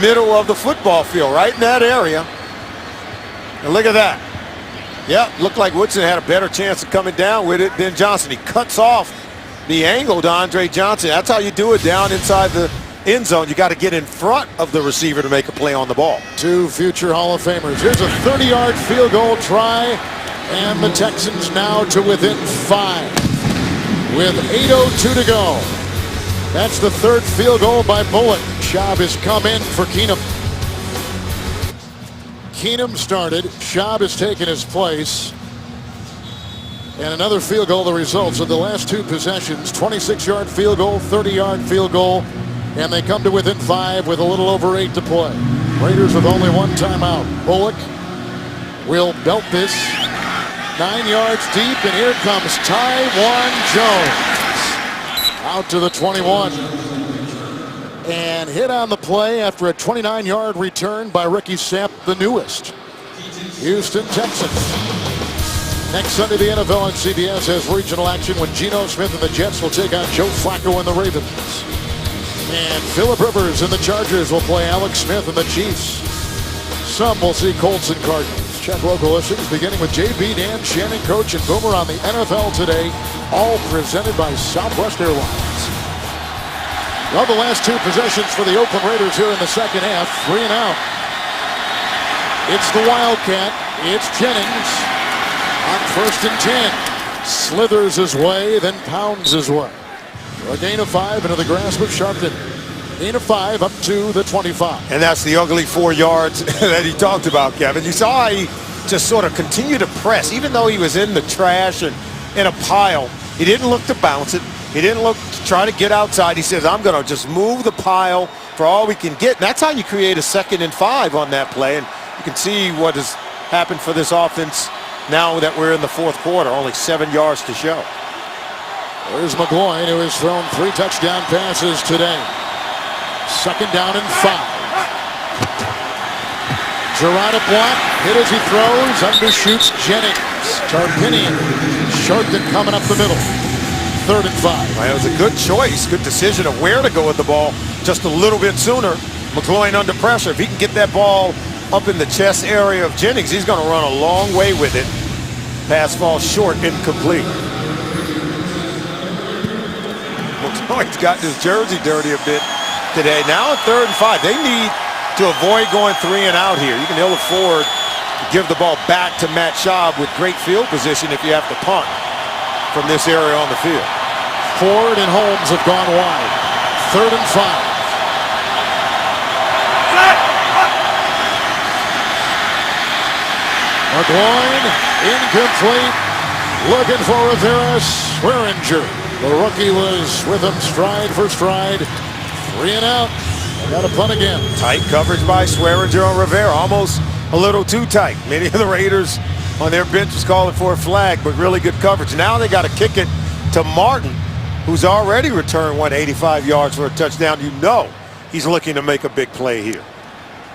middle of the football field, right in that area. And look at that. Yeah, looked like Woodson had a better chance of coming down with it than Johnson. He cuts off the angle to Andre Johnson. That's how you do it down inside the end zone. You got to get in front of the receiver to make a play on the ball. 2 future Hall of Famers. Here's a 30-yard field goal try, and the Texans now to within 5 with 8:02 to go. That's the 3rd field goal by Bullock. Schaub has come in for Keenum. Keenum started. Schaub has taken his place. And another field goal, the results of the last 2 possessions. 26-yard field goal, 30-yard field goal. And they come to within 5 with a little over 8 to play. Raiders with only 1 timeout. Bullock will belt this 9 yards deep, and here comes Taiwan Jones out to the 21. And hit on the play after a 29-yard return by Ricky Sapp, the newest. Houston Texans. Next Sunday, the NFL on CBS has regional action when Geno Smith and the Jets will take on Joe Flacco and the Ravens. And Phillip Rivers and the Chargers will play Alex Smith and the Chiefs. Some will see Colts and Cardinals. Check local listings beginning with JB, Dan, Shannon, Coach, and Boomer on the NFL Today. All presented by Southwest Airlines. Well, the last 2 possessions for the Oakland Raiders here in the 2nd half. 3 and out. It's the Wildcat. It's Jennings on 1st and 10. Slithers his way, then pounds his way. A gain of 5 into the grasp of Sharpton. Gain of 5 up to the 25. And that's the ugly 4 yards that he talked about, Kevin. You saw how he just sort of continued to press, even though he was in the trash and in a pile. He didn't look to bounce it. He didn't look to try to get outside. He says, I'm going to just move the pile for all we can get. And that's how you create a 2nd and 5 on that play. And you can see what has happened for this offense now that we're in the 4th quarter. Only 7 yards to show. There's McGloin, who has thrown 3 touchdown passes today. 2nd down and 5. Gerada block, hit as he throws, undershoots Jennings. Tarpinian, Sharpton coming up the middle. 3rd and 5. Well, it was a good choice, good decision of where to go with the ball just a little bit sooner. McGloin under pressure. If he can get that ball up in the chest area of Jennings, he's going to run a long way with it. Pass falls short, incomplete. McGloin's gotten his jersey dirty a bit today. Now at 3rd and 5. They need to avoid going 3 and out here. You can ill afford to give the ball back to Matt Schaub with great field position if you have to punt from this area on the field. Ford and Holmes have gone wide. 3rd and 5. McGloin incomplete. Looking for Rivera. Swearinger. The rookie was with him stride for stride. 3 and out. Got to punt again. Tight coverage by Swearinger on Rivera. Almost a little too tight. Many of the Raiders on their bench was calling for a flag, but really good coverage. Now they got to kick it to Martin, who's already returned 185 yards for a touchdown. You know he's looking to make a big play here.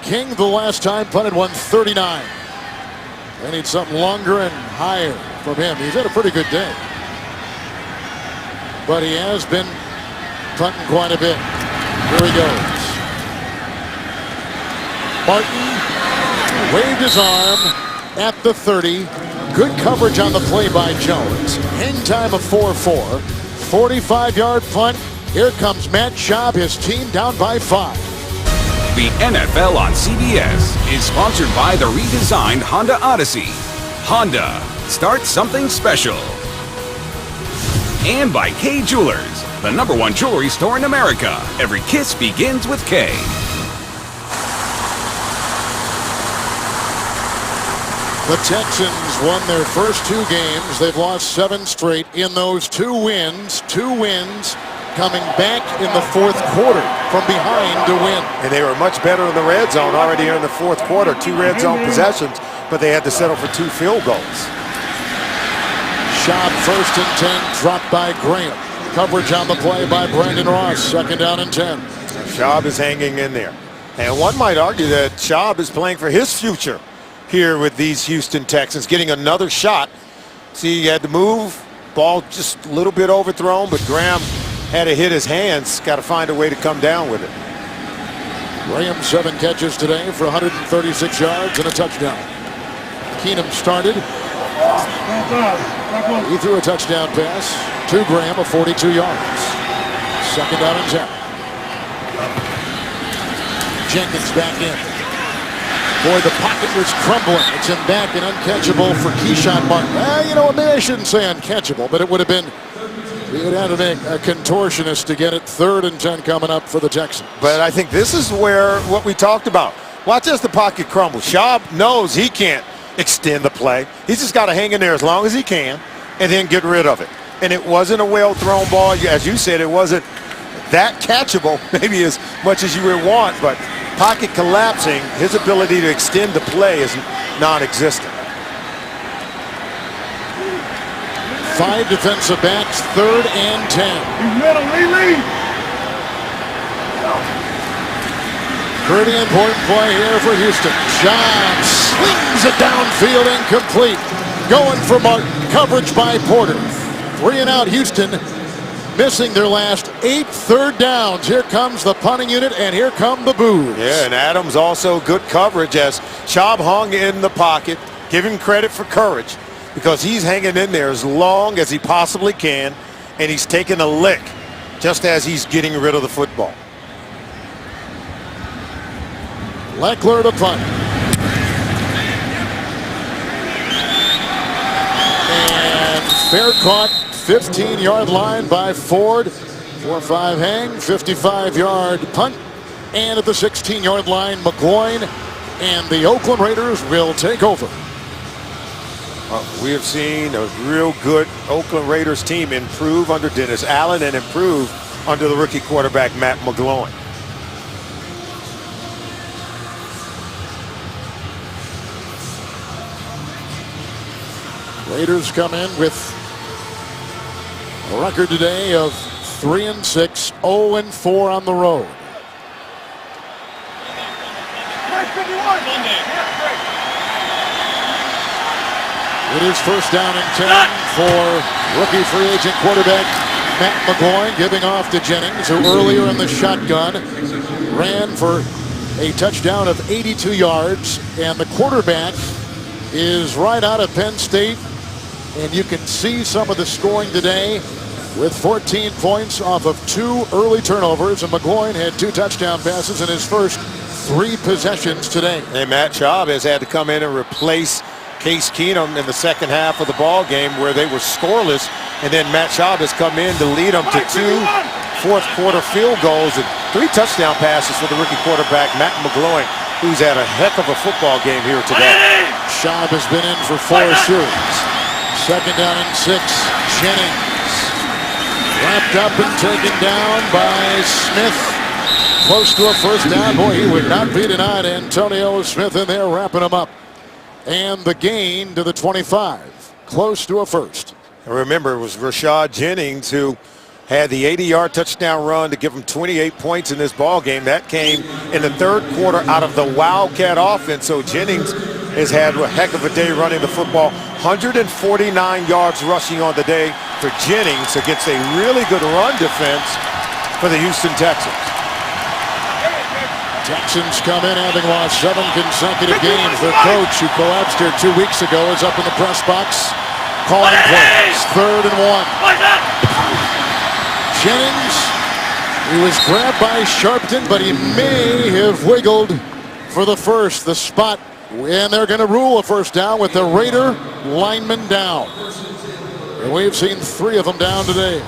King the last time punted 139. They need something longer and higher from him. He's had a pretty good day. But he has been punting quite a bit. Here he goes. Martin waved his arm at the 30. Good coverage on the play by Jones. Hang time of 4-4. 45-yard punt. Here comes Matt Schaub, his team down by 5. The NFL on CBS is sponsored by the redesigned Honda Odyssey. Honda, start something special. And by Kay Jewelers, the #1 jewelry store in America. Every kiss begins with K. The Texans won their first 2 games. They've lost 7 straight. In those 2 wins, coming back in the 4th quarter from behind to win. And they were much better in the red zone already here in the 4th quarter. 2 red zone possessions, but they had to settle for 2 field goals. Shot 1st and 10, dropped by Graham. Coverage on the play by Brandon Ross. 2nd down and 10. Schaub is hanging in there. And one might argue that Schaub is playing for his future here with these Houston Texans, getting another shot. See, he had to move. Ball just a little bit overthrown, but Graham had to hit his hands. Got to find a way to come down with it. Graham 7 catches today for 136 yards and a touchdown. Keenum started. He threw a touchdown pass to Graham of 42 yards. 2nd down and 10. Jenkins back in. Boy, the pocket was crumbling. It's him back and uncatchable for Keyshawn Martin. Maybe I shouldn't say uncatchable, but it would have been. He would have to make a contortionist to get it. 3rd and 10 coming up for the Texans. But I think this is where what we talked about. Watch as the pocket crumbles. Schaub knows he can't extend the play. He's just got to hang in there as long as he can and then get rid of it. And it wasn't a well-thrown ball. As you said, it wasn't that catchable, maybe as much as you would want, but pocket collapsing, his ability to extend the play is non-existent. 5 defensive backs, 3rd and 10. Pretty important play here for Houston. John slings it downfield, incomplete. Going for Martin. Coverage by Porter. 3 and out Houston, missing their last 8 third downs. Here comes the punting unit, and here come the boos. Yeah, and Adams also good coverage as Schaub hung in the pocket. Give him credit for courage because he's hanging in there as long as he possibly can, and he's taking a lick just as he's getting rid of the football. Leckler to punt. And fair caught, 15-yard line by Ford. 4-5 hang, 55-yard punt. And at the 16-yard line, McGloin and the Oakland Raiders will take over. We have seen a real good Oakland Raiders team improve under Dennis Allen and improve under the rookie quarterback Matt McGloin. Raiders come in with a record today of 3-6, 0-4 on the road. It is 1st down and 10 for rookie free agent quarterback Matt McGloin, giving off to Jennings, who earlier in the shotgun ran for a touchdown of 82 yards. And the quarterback is right out of Penn State. And you can see some of the scoring today with 14 points off of 2 early turnovers. And McGloin had 2 touchdown passes in his first 3 possessions today. And Matt Schaub has had to come in and replace Case Keenum in the second half of the ball game where they were scoreless. And then Matt Schaub has come in to lead them to 2 fourth-quarter field goals and 3 touchdown passes for the rookie quarterback Matt McGloin, who's had a heck of a football game here today. Schaub has been in for 4 series. 2nd down and 6. Jennings wrapped up and taken down by Smith. Close to a 1st down. Boy, he would not be denied. Antonio Smith in there wrapping him up. And the gain to the 25. Close to a 1st. And remember, it was Rashad Jennings who had the 80-yard touchdown run to give him 28 points in this ball game. That came in the 3rd quarter out of the Wildcat offense. So Jennings has had a heck of a day running the football. 149 yards rushing on the day for Jennings against a really good run defense for the Houston Texans. Texans come in having lost 7 consecutive games. Their coach, who collapsed here 2 weeks ago, is up in the press box calling plays. 3rd and 1. Jennings He was grabbed by Sharpton, but he may have wiggled for the first. The spot, and they're going to rule a first down with the Raider lineman down. And we've seen 3 of them down today.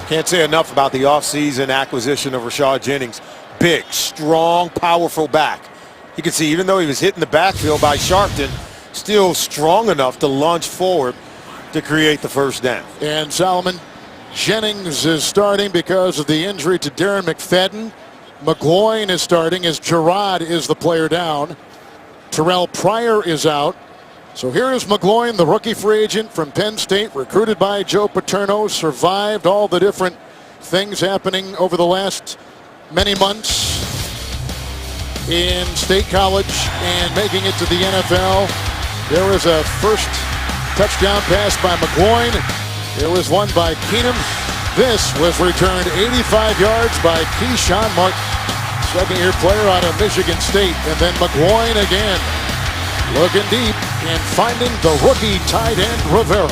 Can't say enough about the offseason acquisition of Rashad Jennings. Big, strong, powerful back. You can see even though he was hit in the backfield by Sharpton, still strong enough to lunge forward to create the first down. And Solomon, Jennings is starting because of the injury to Darren McFadden. McGloin is starting as Gerard is the player down. Terrell Pryor is out. So here is McGloin, the rookie free agent from Penn State, recruited by Joe Paterno, survived all the different things happening over the last many months in State College and making it to the NFL. There was a first touchdown pass by McGloin. There was one by Keenum. This was returned 85 yards by Keyshawn Martin, second-year player out of Michigan State. And then McGloin again, looking deep and finding the rookie tight end Rivera.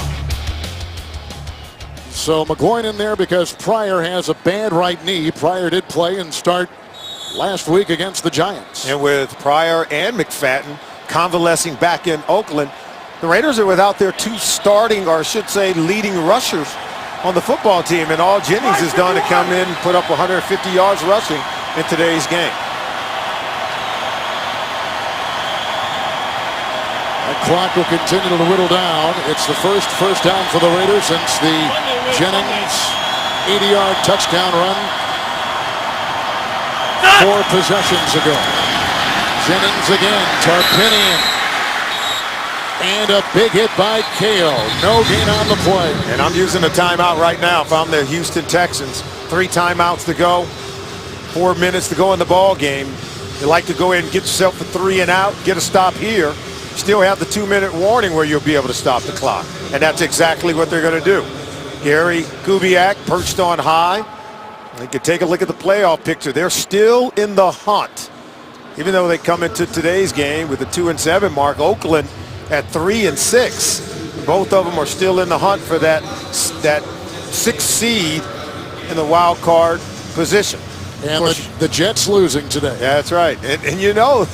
So McGloin in there because Pryor has a bad right knee. Pryor did play and start last week against the Giants. And with Pryor and McFadden convalescing back in Oakland, the Raiders are without their 2 starting, or I should say leading rushers on the football team. And all Jennings has done to come in and put up 150 yards rushing in today's game. The clock will continue to whittle down. It's the first down for the Raiders since the Jennings 80-yard touchdown run 4 possessions ago. Jennings again, Tarpinian. And a big hit by Kale. No gain on the play. And I'm using a timeout right now if I'm the Houston Texans. 3 timeouts to go, 4 minutes to go in the ball game. You like to go in and get yourself a 3 and out, get a stop here. Still have the 2-minute warning where you'll be able to stop the clock. And that's exactly what they're going to do. Gary Kubiak perched on high. You can take a look at the playoff picture. They're still in the hunt. Even though they come into today's game with the 2-7 mark, Oakland at 3-6. Both of them are still in the hunt for that 6th seed in the wild card position. And the Jets losing today. Yeah, that's right. And you know,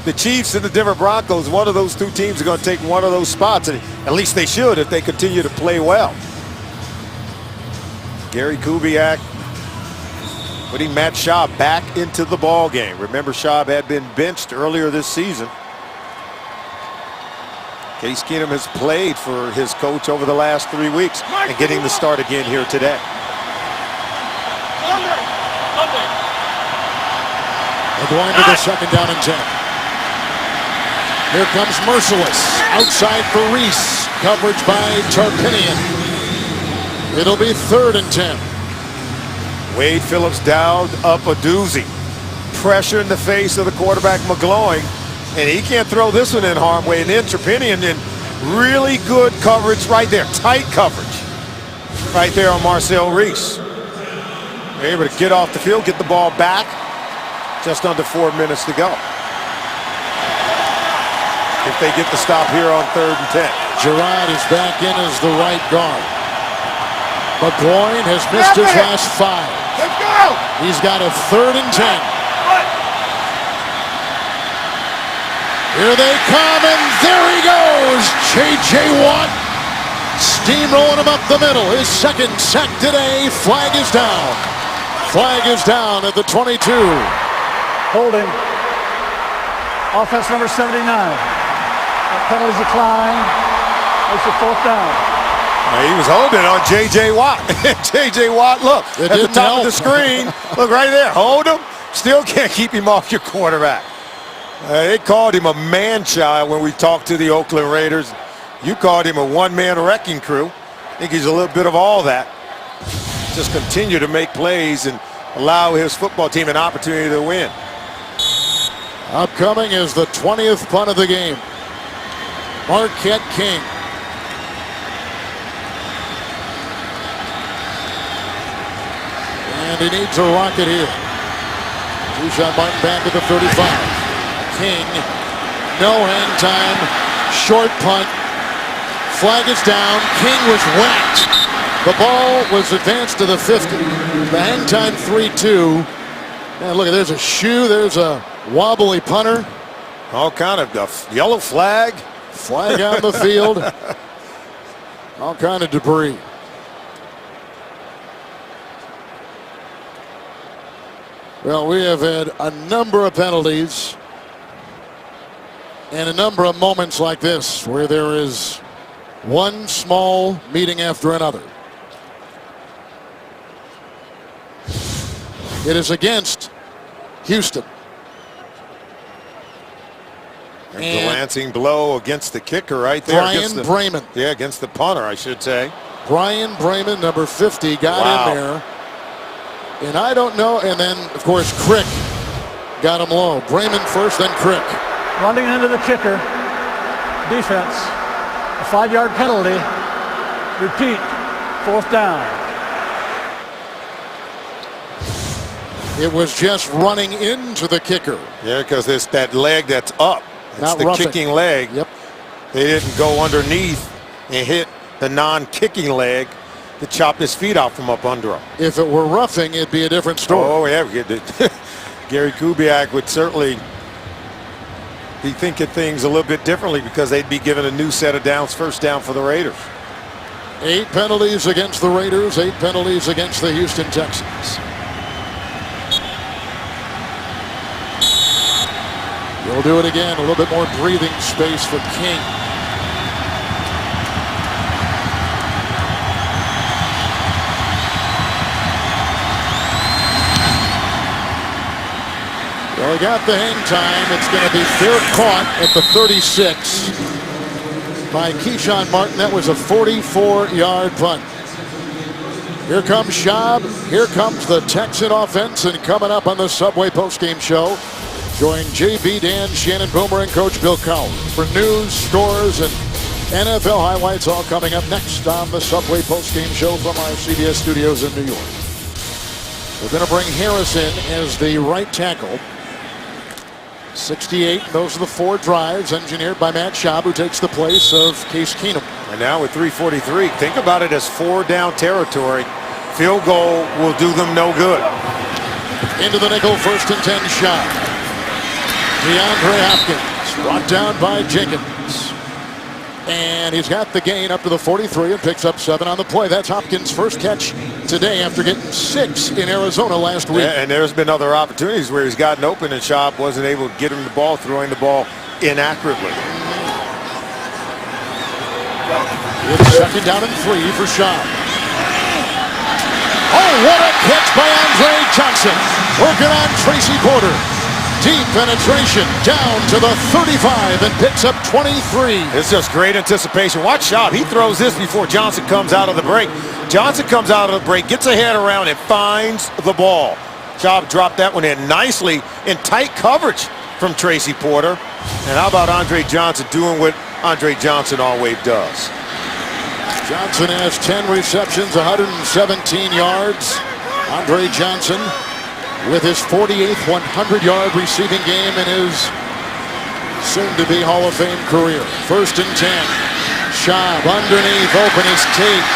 the Chiefs and the Denver Broncos, one of those 2 teams are going to take one of those spots. And at least they should if they continue to play well. Gary Kubiak putting Matt Schaub back into the ball game. Remember, Schaub had been benched earlier this season. Case Keenum has played for his coach over the last 3 weeks and getting the start again here today. They're going to the 2nd down and 10. Here comes Merciless. Outside for Reese. Coverage by Tarpinian. It'll be 3rd and 10. Wade Phillips dialed up a doozy. Pressure in the face of the quarterback McGloin. And he can't throw this one in harm's way. And then Tarpinian in really good coverage right there. Tight coverage right there on Marcel Reese. They're able to get off the field, get the ball back. Just under 4 minutes to go. If they get the stop here on 3rd and 10. Gerard is back in as the right guard. McGloin has missed his last 5. Let's go! He's got a 3rd and 10. Here they come, and there he goes! J.J. Watt steamrolling him up the middle. His 2nd sack today. Flag is down. Flag is down at the 22. Holding. Offense number 79. Penalties decline. It's a 4th down. He was holding on J.J. Watt. J.J. Watt, look, at the top of the screen. Look right there. Hold him. Still can't keep him off your quarterback. They called him a man-child when we talked to the Oakland Raiders. You called him a one-man wrecking crew. I think he's a little bit of all that. Just continue to make plays and allow his football team an opportunity to win. Upcoming is the 20th punt of the game. Marquette King. And he needs a rocket here. Keyshawn Martin back at the 35. King, no hang time, short punt. Flag is down. King was whacked. The ball was advanced to the 50. The hang time 3-2. And look, there's a shoe. There's a wobbly punter. All kind of yellow flag. Flag on the field. All kind of debris. Well, we have had a number of penalties and a number of moments like this where there is one small meeting after another. It is against Houston. A glancing blow against the kicker right there. Brian Bremen. Yeah, against the punter, I should say. Brian Bremen, number 50, got in there. And I don't know. And then, of course, Crick got him low. Bremen first, then Crick. Running into the kicker. Defense. A 5-yard penalty. Repeat. 4th down. It was just running into the kicker. Yeah, because it's that leg that's up. It's Not the roughing. kicking leg. Yep. They didn't go underneath and hit the non-kicking leg to chop his feet out from up under him. If it were roughing, it'd be a different story. Oh, yeah. Gary Kubiak would certainly be thinking things a little bit differently because they'd be given a new set of downs, 1st down for the Raiders. 8 penalties against the Raiders, 8 penalties against the Houston Texans. He'll do it again. A little bit more breathing space for King. Well, he got the hang time. It's going to be fair caught at the 36 by Keyshawn Martin. That was a 44-yard punt. Here comes Schaub. Here comes the Texan offense. And coming up on the Subway postgame show, join JB, Dan, Shannon Boomer, and Coach Bill Cowher for news, scores, and NFL highlights, all coming up next on the Subway postgame show from our CBS studios in New York. We're going to bring Harris in as the right tackle. 68, those are the 4 drives engineered by Matt Schaub, who takes the place of Case Keenum. And now with 3:43, think about it as 4-down territory. Field goal will do them no good. Into the nickel, 1st and 10 shot. DeAndre Hopkins brought down by Jenkins. And he's got the gain up to the 43 and picks up 7 on the play. That's Hopkins' first catch today after getting 6 in Arizona last week. Yeah, and there's been other opportunities where he's gotten open and Schaub wasn't able to get him the ball, throwing the ball inaccurately. It's 2nd down and 3 for Schaub. Oh, what a catch by Andre Johnson. Working on Tracy Porter. Deep penetration down to the 35 and picks up 23. It's just great anticipation. Watch Schaub. He throws this before Johnson comes out of the break. Johnson comes out of the break, gets a head around, and finds the ball. Schaub dropped that one in nicely in tight coverage from Tracy Porter. And how about Andre Johnson doing what Andre Johnson always does? Johnson has 10 receptions, 117 yards. Andre Johnson with his 48th 100-yard receiving game in his soon-to-be Hall of Fame career. 1st and 10. Schaub underneath, open is Tate.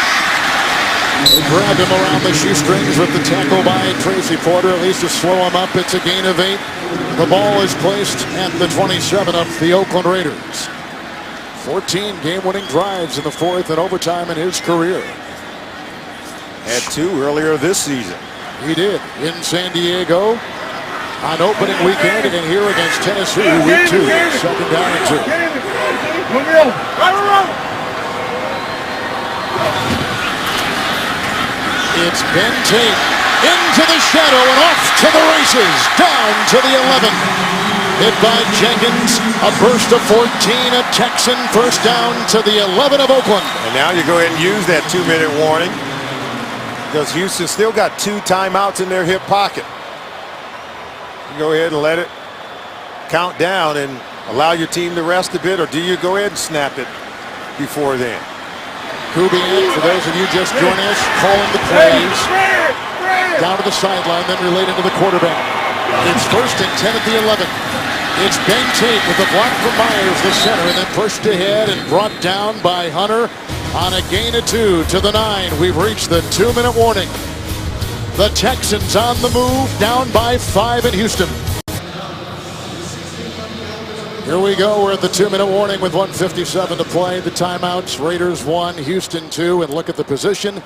They grabbed him around the shoestrings with the tackle by Tracy Porter, at least to slow him up. It's a gain of 8. The ball is placed at the 27 of the Oakland Raiders. 14 game-winning drives in the 4th and overtime in his career. Had 2 earlier this season. He did in San Diego on opening weekend and here against Tennessee week 2. 2nd down and 2. It's Ben Tate into the shadow and off to the races. Down to the 11. Hit by Jenkins. A burst of 14. A Texan 1st down to the 11 of Oakland. And now you go ahead and use that 2-minute warning, because Houston still got 2 timeouts in their hip pocket. You go ahead and let it count down and allow your team to rest a bit, or do you go ahead and snap it before then? Kubiak, for those of you just joining us, calling the plays. Down to the sideline, then relayed into the quarterback. It's 1st and 10 at the 11. It's Ben Tate with the block from Myers, the center, and then pushed ahead and brought down by Hunter On a gain of 2 to the 9, we've reached the 2-minute warning. The Texans on the move, down by 5 in Houston. Here we go. We're at the 2-minute warning with 1:57 to play. The timeouts, Raiders 1, Houston 2. And look at the position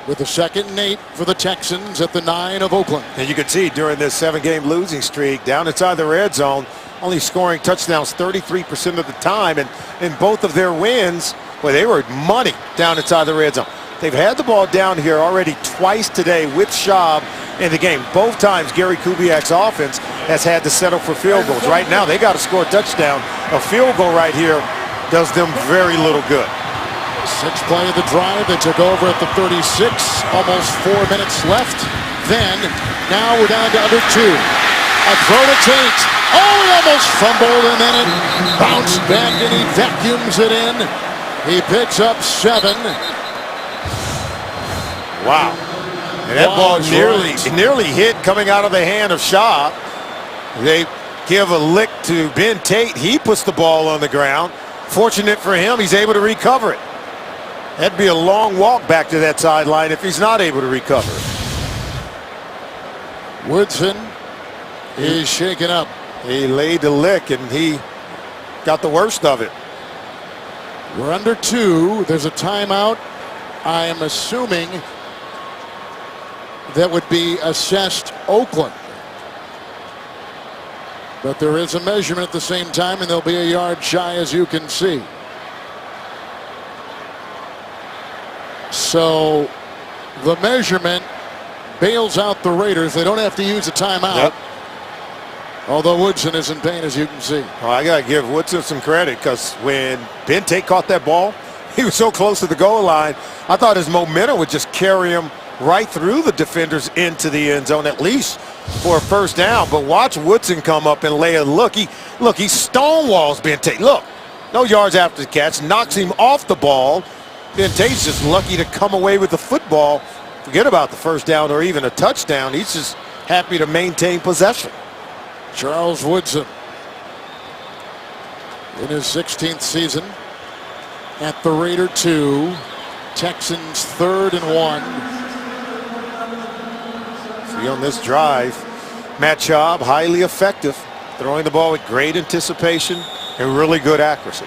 with the 2nd and 8 for the Texans at the 9 of Oakland. And you can see during this 7-game losing streak, down inside the red zone, only scoring touchdowns 33% of the time. And in both of their wins, well, they were money down inside the red zone. They've had the ball down here already twice today with Schaub in the game. Both times Gary Kubiak's offense has had to settle for field goals. Right now they got to score a touchdown. A field goal right here does them very little good. 6th play of the drive. They took over at the 36. Almost 4 minutes left. Then, now we're down to under 2. A throw to Tate. Oh, he almost fumbled, and then it bounced back, and he vacuums it in. He picks up 7. Wow. And that ball nearly hit coming out of the hand of Schaub. They give a lick to Ben Tate. He puts the ball on the ground. Fortunate for him, he's able to recover it. That'd be a long walk back to that sideline if he's not able to recover it. Woodson is shaken up. He laid the lick and he got the worst of it. We're under 2. There's a timeout. I am assuming that would be assessed Oakland. But there is a measurement at the same time, and they'll be a yard shy, as you can see. So the measurement bails out the Raiders. They don't have to use a timeout. Yep. Although Woodson is in pain, as you can see. Well, I got to give Woodson some credit because when Ben Tate caught that ball, he was so close to the goal line. I thought his momentum would just carry him right through the defenders into the end zone, at least for a first down. But watch Woodson come up and lay a look. He stonewalls Ben Tate. Look, no yards after the catch, knocks him off the ball. Ben Tate's just lucky to come away with the football. Forget about the first down or even a touchdown. He's just happy to maintain possession. Charles Woodson in his 16th season at the Raider 2. Texans 3rd and 1. See on this drive, Matt Schaub, highly effective, throwing the ball with great anticipation and really good accuracy.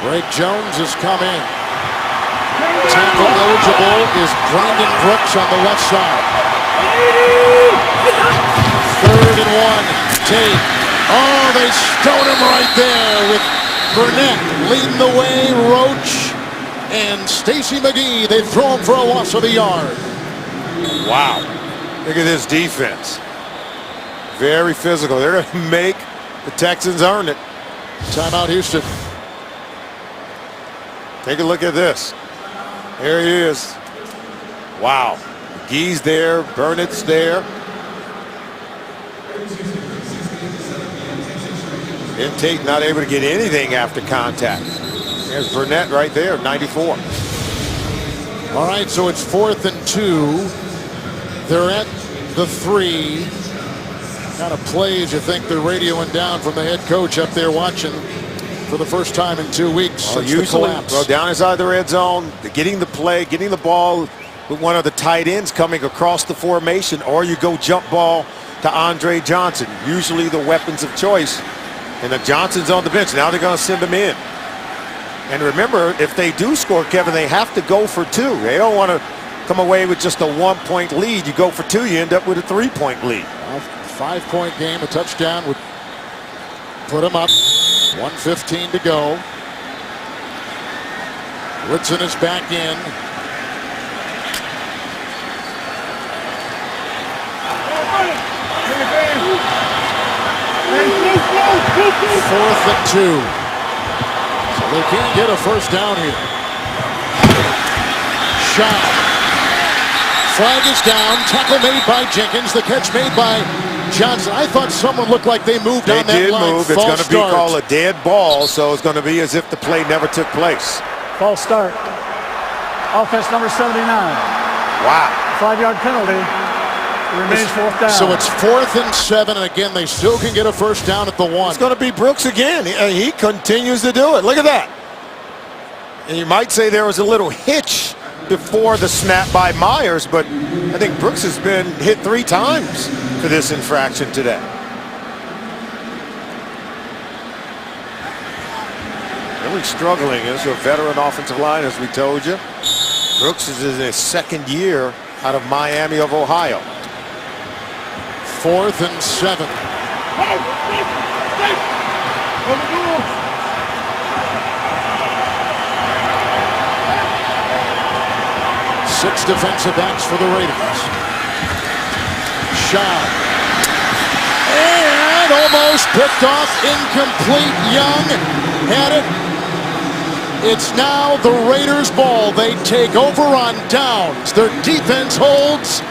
Greg Jones has come in. Tackle eligible is Brandon Brooks on the left side. 3rd and 1. Tate. Oh, they stone him right there with Burnett leading the way. Roach and Stacy McGee. They throw him for a loss of a yard. Wow. Look at this defense. Very physical. They're going to make the Texans earn it. Timeout, Houston. Take a look at this. There he is. Wow. McGee's there. Burnett's there. Ben Tate not able to get anything after contact. There's Burnett right there, 94. All right, so it's 4th and 2. They're at the 3. Kind of plays you think they're radioing down from the head coach up there watching for the first time in 2 weeks since the collapse. Well, down inside the red zone, getting the play, getting the ball with one of the tight ends coming across the formation, or you go jump ball to Andre Johnson, usually the weapons of choice. And the Johnson's on the bench. Now they're going to send him in. And remember, if they do score, Kevin, they have to go for 2. They don't want to come away with just a 1-point lead. You go for 2, you end up with a 3-point lead. A 5-point game, a touchdown would put them up. 1:15 to go. Woodson is back in. Fourth and 2. So they can't get a first down here. Shot. Flag is down. Tackle made by Jenkins. The catch made by Johnson. I thought someone looked like they moved on that line. They did move. It's going to be called a dead ball, so it's going to be as if the play never took place. False start. Offense number 79. Wow. 5-yard penalty. It remains fourth down. So it's 4th and 7, and again, they still can get a first down at the 1. It's going to be Brooks again. He continues to do it. Look at that. And you might say there was a little hitch before the snap by Myers, but I think Brooks has been hit 3 times for this infraction today. Really struggling as a veteran offensive line, as we told you. Brooks is in his 2nd year out of Miami of Ohio. 4th and 7. Six defensive backs for the Raiders. Shot. And almost picked off, incomplete. Young had it. It's now the Raiders' ball. They take over on downs. Their defense holds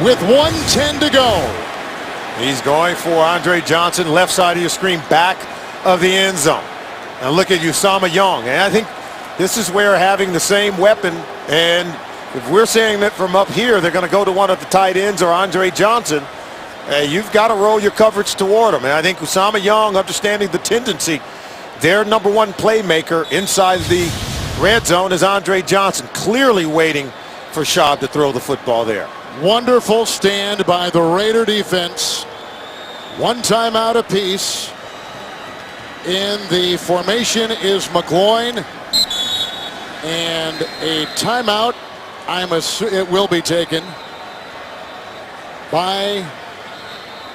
with 1:10 to go. He's going for Andre Johnson, left side of your screen, back of the end zone. And look at Usama Young. And I think this is where having the same weapon, and if we're saying that from up here, they're going to go to one of the tight ends or Andre Johnson, you've got to roll your coverage toward him. And I think Usama Young, understanding the tendency, their number 1 playmaker inside the red zone is Andre Johnson, clearly waiting for Schaub to throw the football there. Wonderful stand by the Raider defense. 1 timeout apiece. In the formation is McGloin. And a timeout, it will be taken by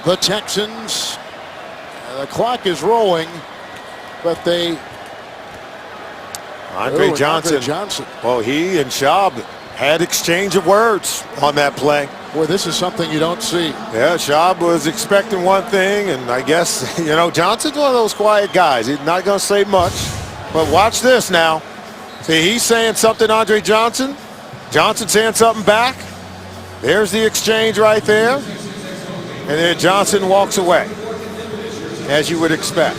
the Texans. The clock is rolling, but Andre Johnson. Well, he and Schaub had exchange of words on that play. Boy, this is something you don't see. Yeah, Schaub was expecting one thing, and I guess, Johnson's one of those quiet guys. He's not going to say much, but watch this now. See, he's saying something, Andre Johnson. Johnson saying something back. There's the exchange right there. And then Johnson walks away, as you would expect.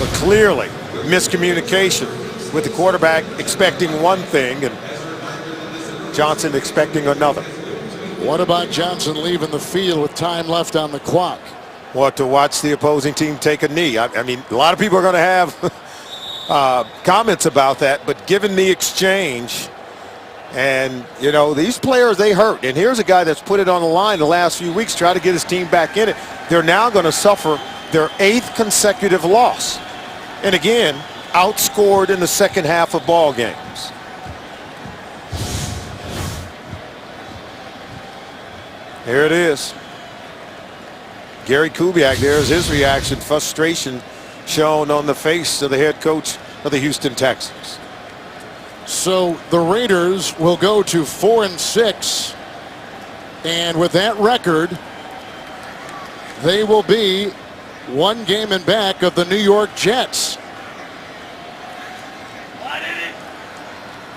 But clearly, miscommunication with the quarterback expecting one thing and Johnson expecting another. What about Johnson leaving the field with time left on the clock? What, to watch the opposing team take a knee? I mean, a lot of people are going to have comments about that, but given the exchange, and, these players, they hurt. And here's a guy that's put it on the line the last few weeks, try to get his team back in it. They're now going to suffer their 8th consecutive loss. And again, outscored in the second half of ball games. Here it is. Gary Kubiak, there's his reaction, frustration shown on the face of the head coach of the Houston Texans. So the Raiders will go to 4 and 6, and with that record, they will be 1 game in back of the New York Jets.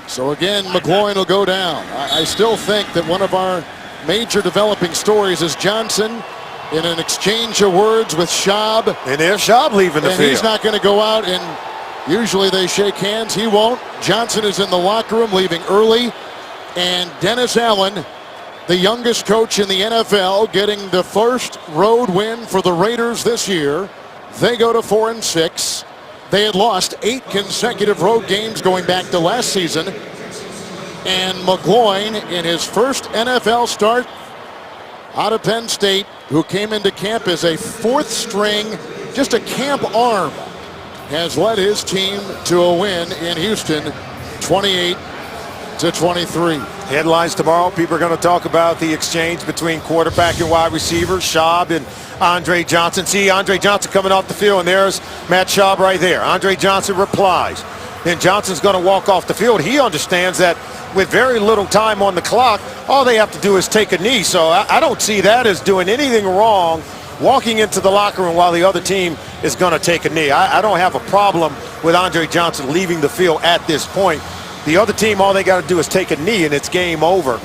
So again, McGloin will go down. I still think that one of our major developing stories is Johnson in an exchange of words with Schaub. And there's Schaub leaving the field. And he's not going to go out, and usually they shake hands. He won't. Johnson is in the locker room leaving early. And Dennis Allen, the youngest coach in the NFL, getting the first road win for the Raiders this year. They go to 4 and 6. They had lost 8 consecutive road games going back to last season. And McGloin, in his first NFL start out of Penn State, who came into camp as a 4th string, just a camp arm, has led his team to a win in Houston, 28-23. Headlines tomorrow, people are going to talk about the exchange between quarterback and wide receiver, Schaub and Andre Johnson. See Andre Johnson coming off the field, and there's Matt Schaub right there. Andre Johnson replies. Then Johnson's going to walk off the field. He understands that with very little time on the clock, all they have to do is take a knee. So I don't see that as doing anything wrong, walking into the locker room while the other team is going to take a knee. I don't have a problem with Andre Johnson leaving the field at this point. The other team, all they got to do is take a knee, and it's game over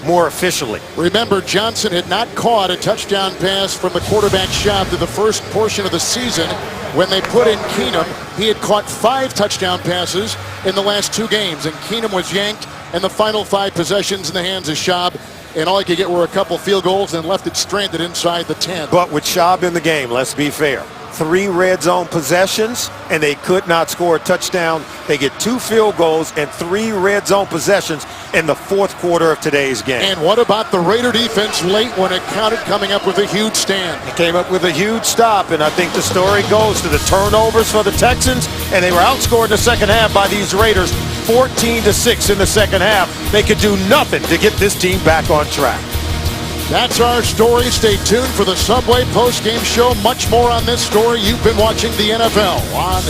more officially. Remember, Johnson had not caught a touchdown pass from the quarterback Schaub to the first portion of the season when they put in Keenum. He had caught 5 touchdown passes in the last 2 games, and Keenum was yanked, and the final 5 possessions in the hands of Schaub. and all he could get were a couple field goals and left it stranded inside the 10. But with Schaub in the game, let's be fair. 3 red zone possessions, and they could not score a touchdown. They get 2 field goals and 3 red zone possessions in the fourth quarter of today's game. And what about the Raider defense late when it counted, coming up with a huge stand? They came up with a huge stop, and I think the story goes to the turnovers for the Texans, and they were outscored in the second half by these Raiders, 14-6 in the second half. They could do nothing to get this team back on track. That's our story. Stay tuned for the Subway post-game show. Much more on this story. You've been watching the NFL on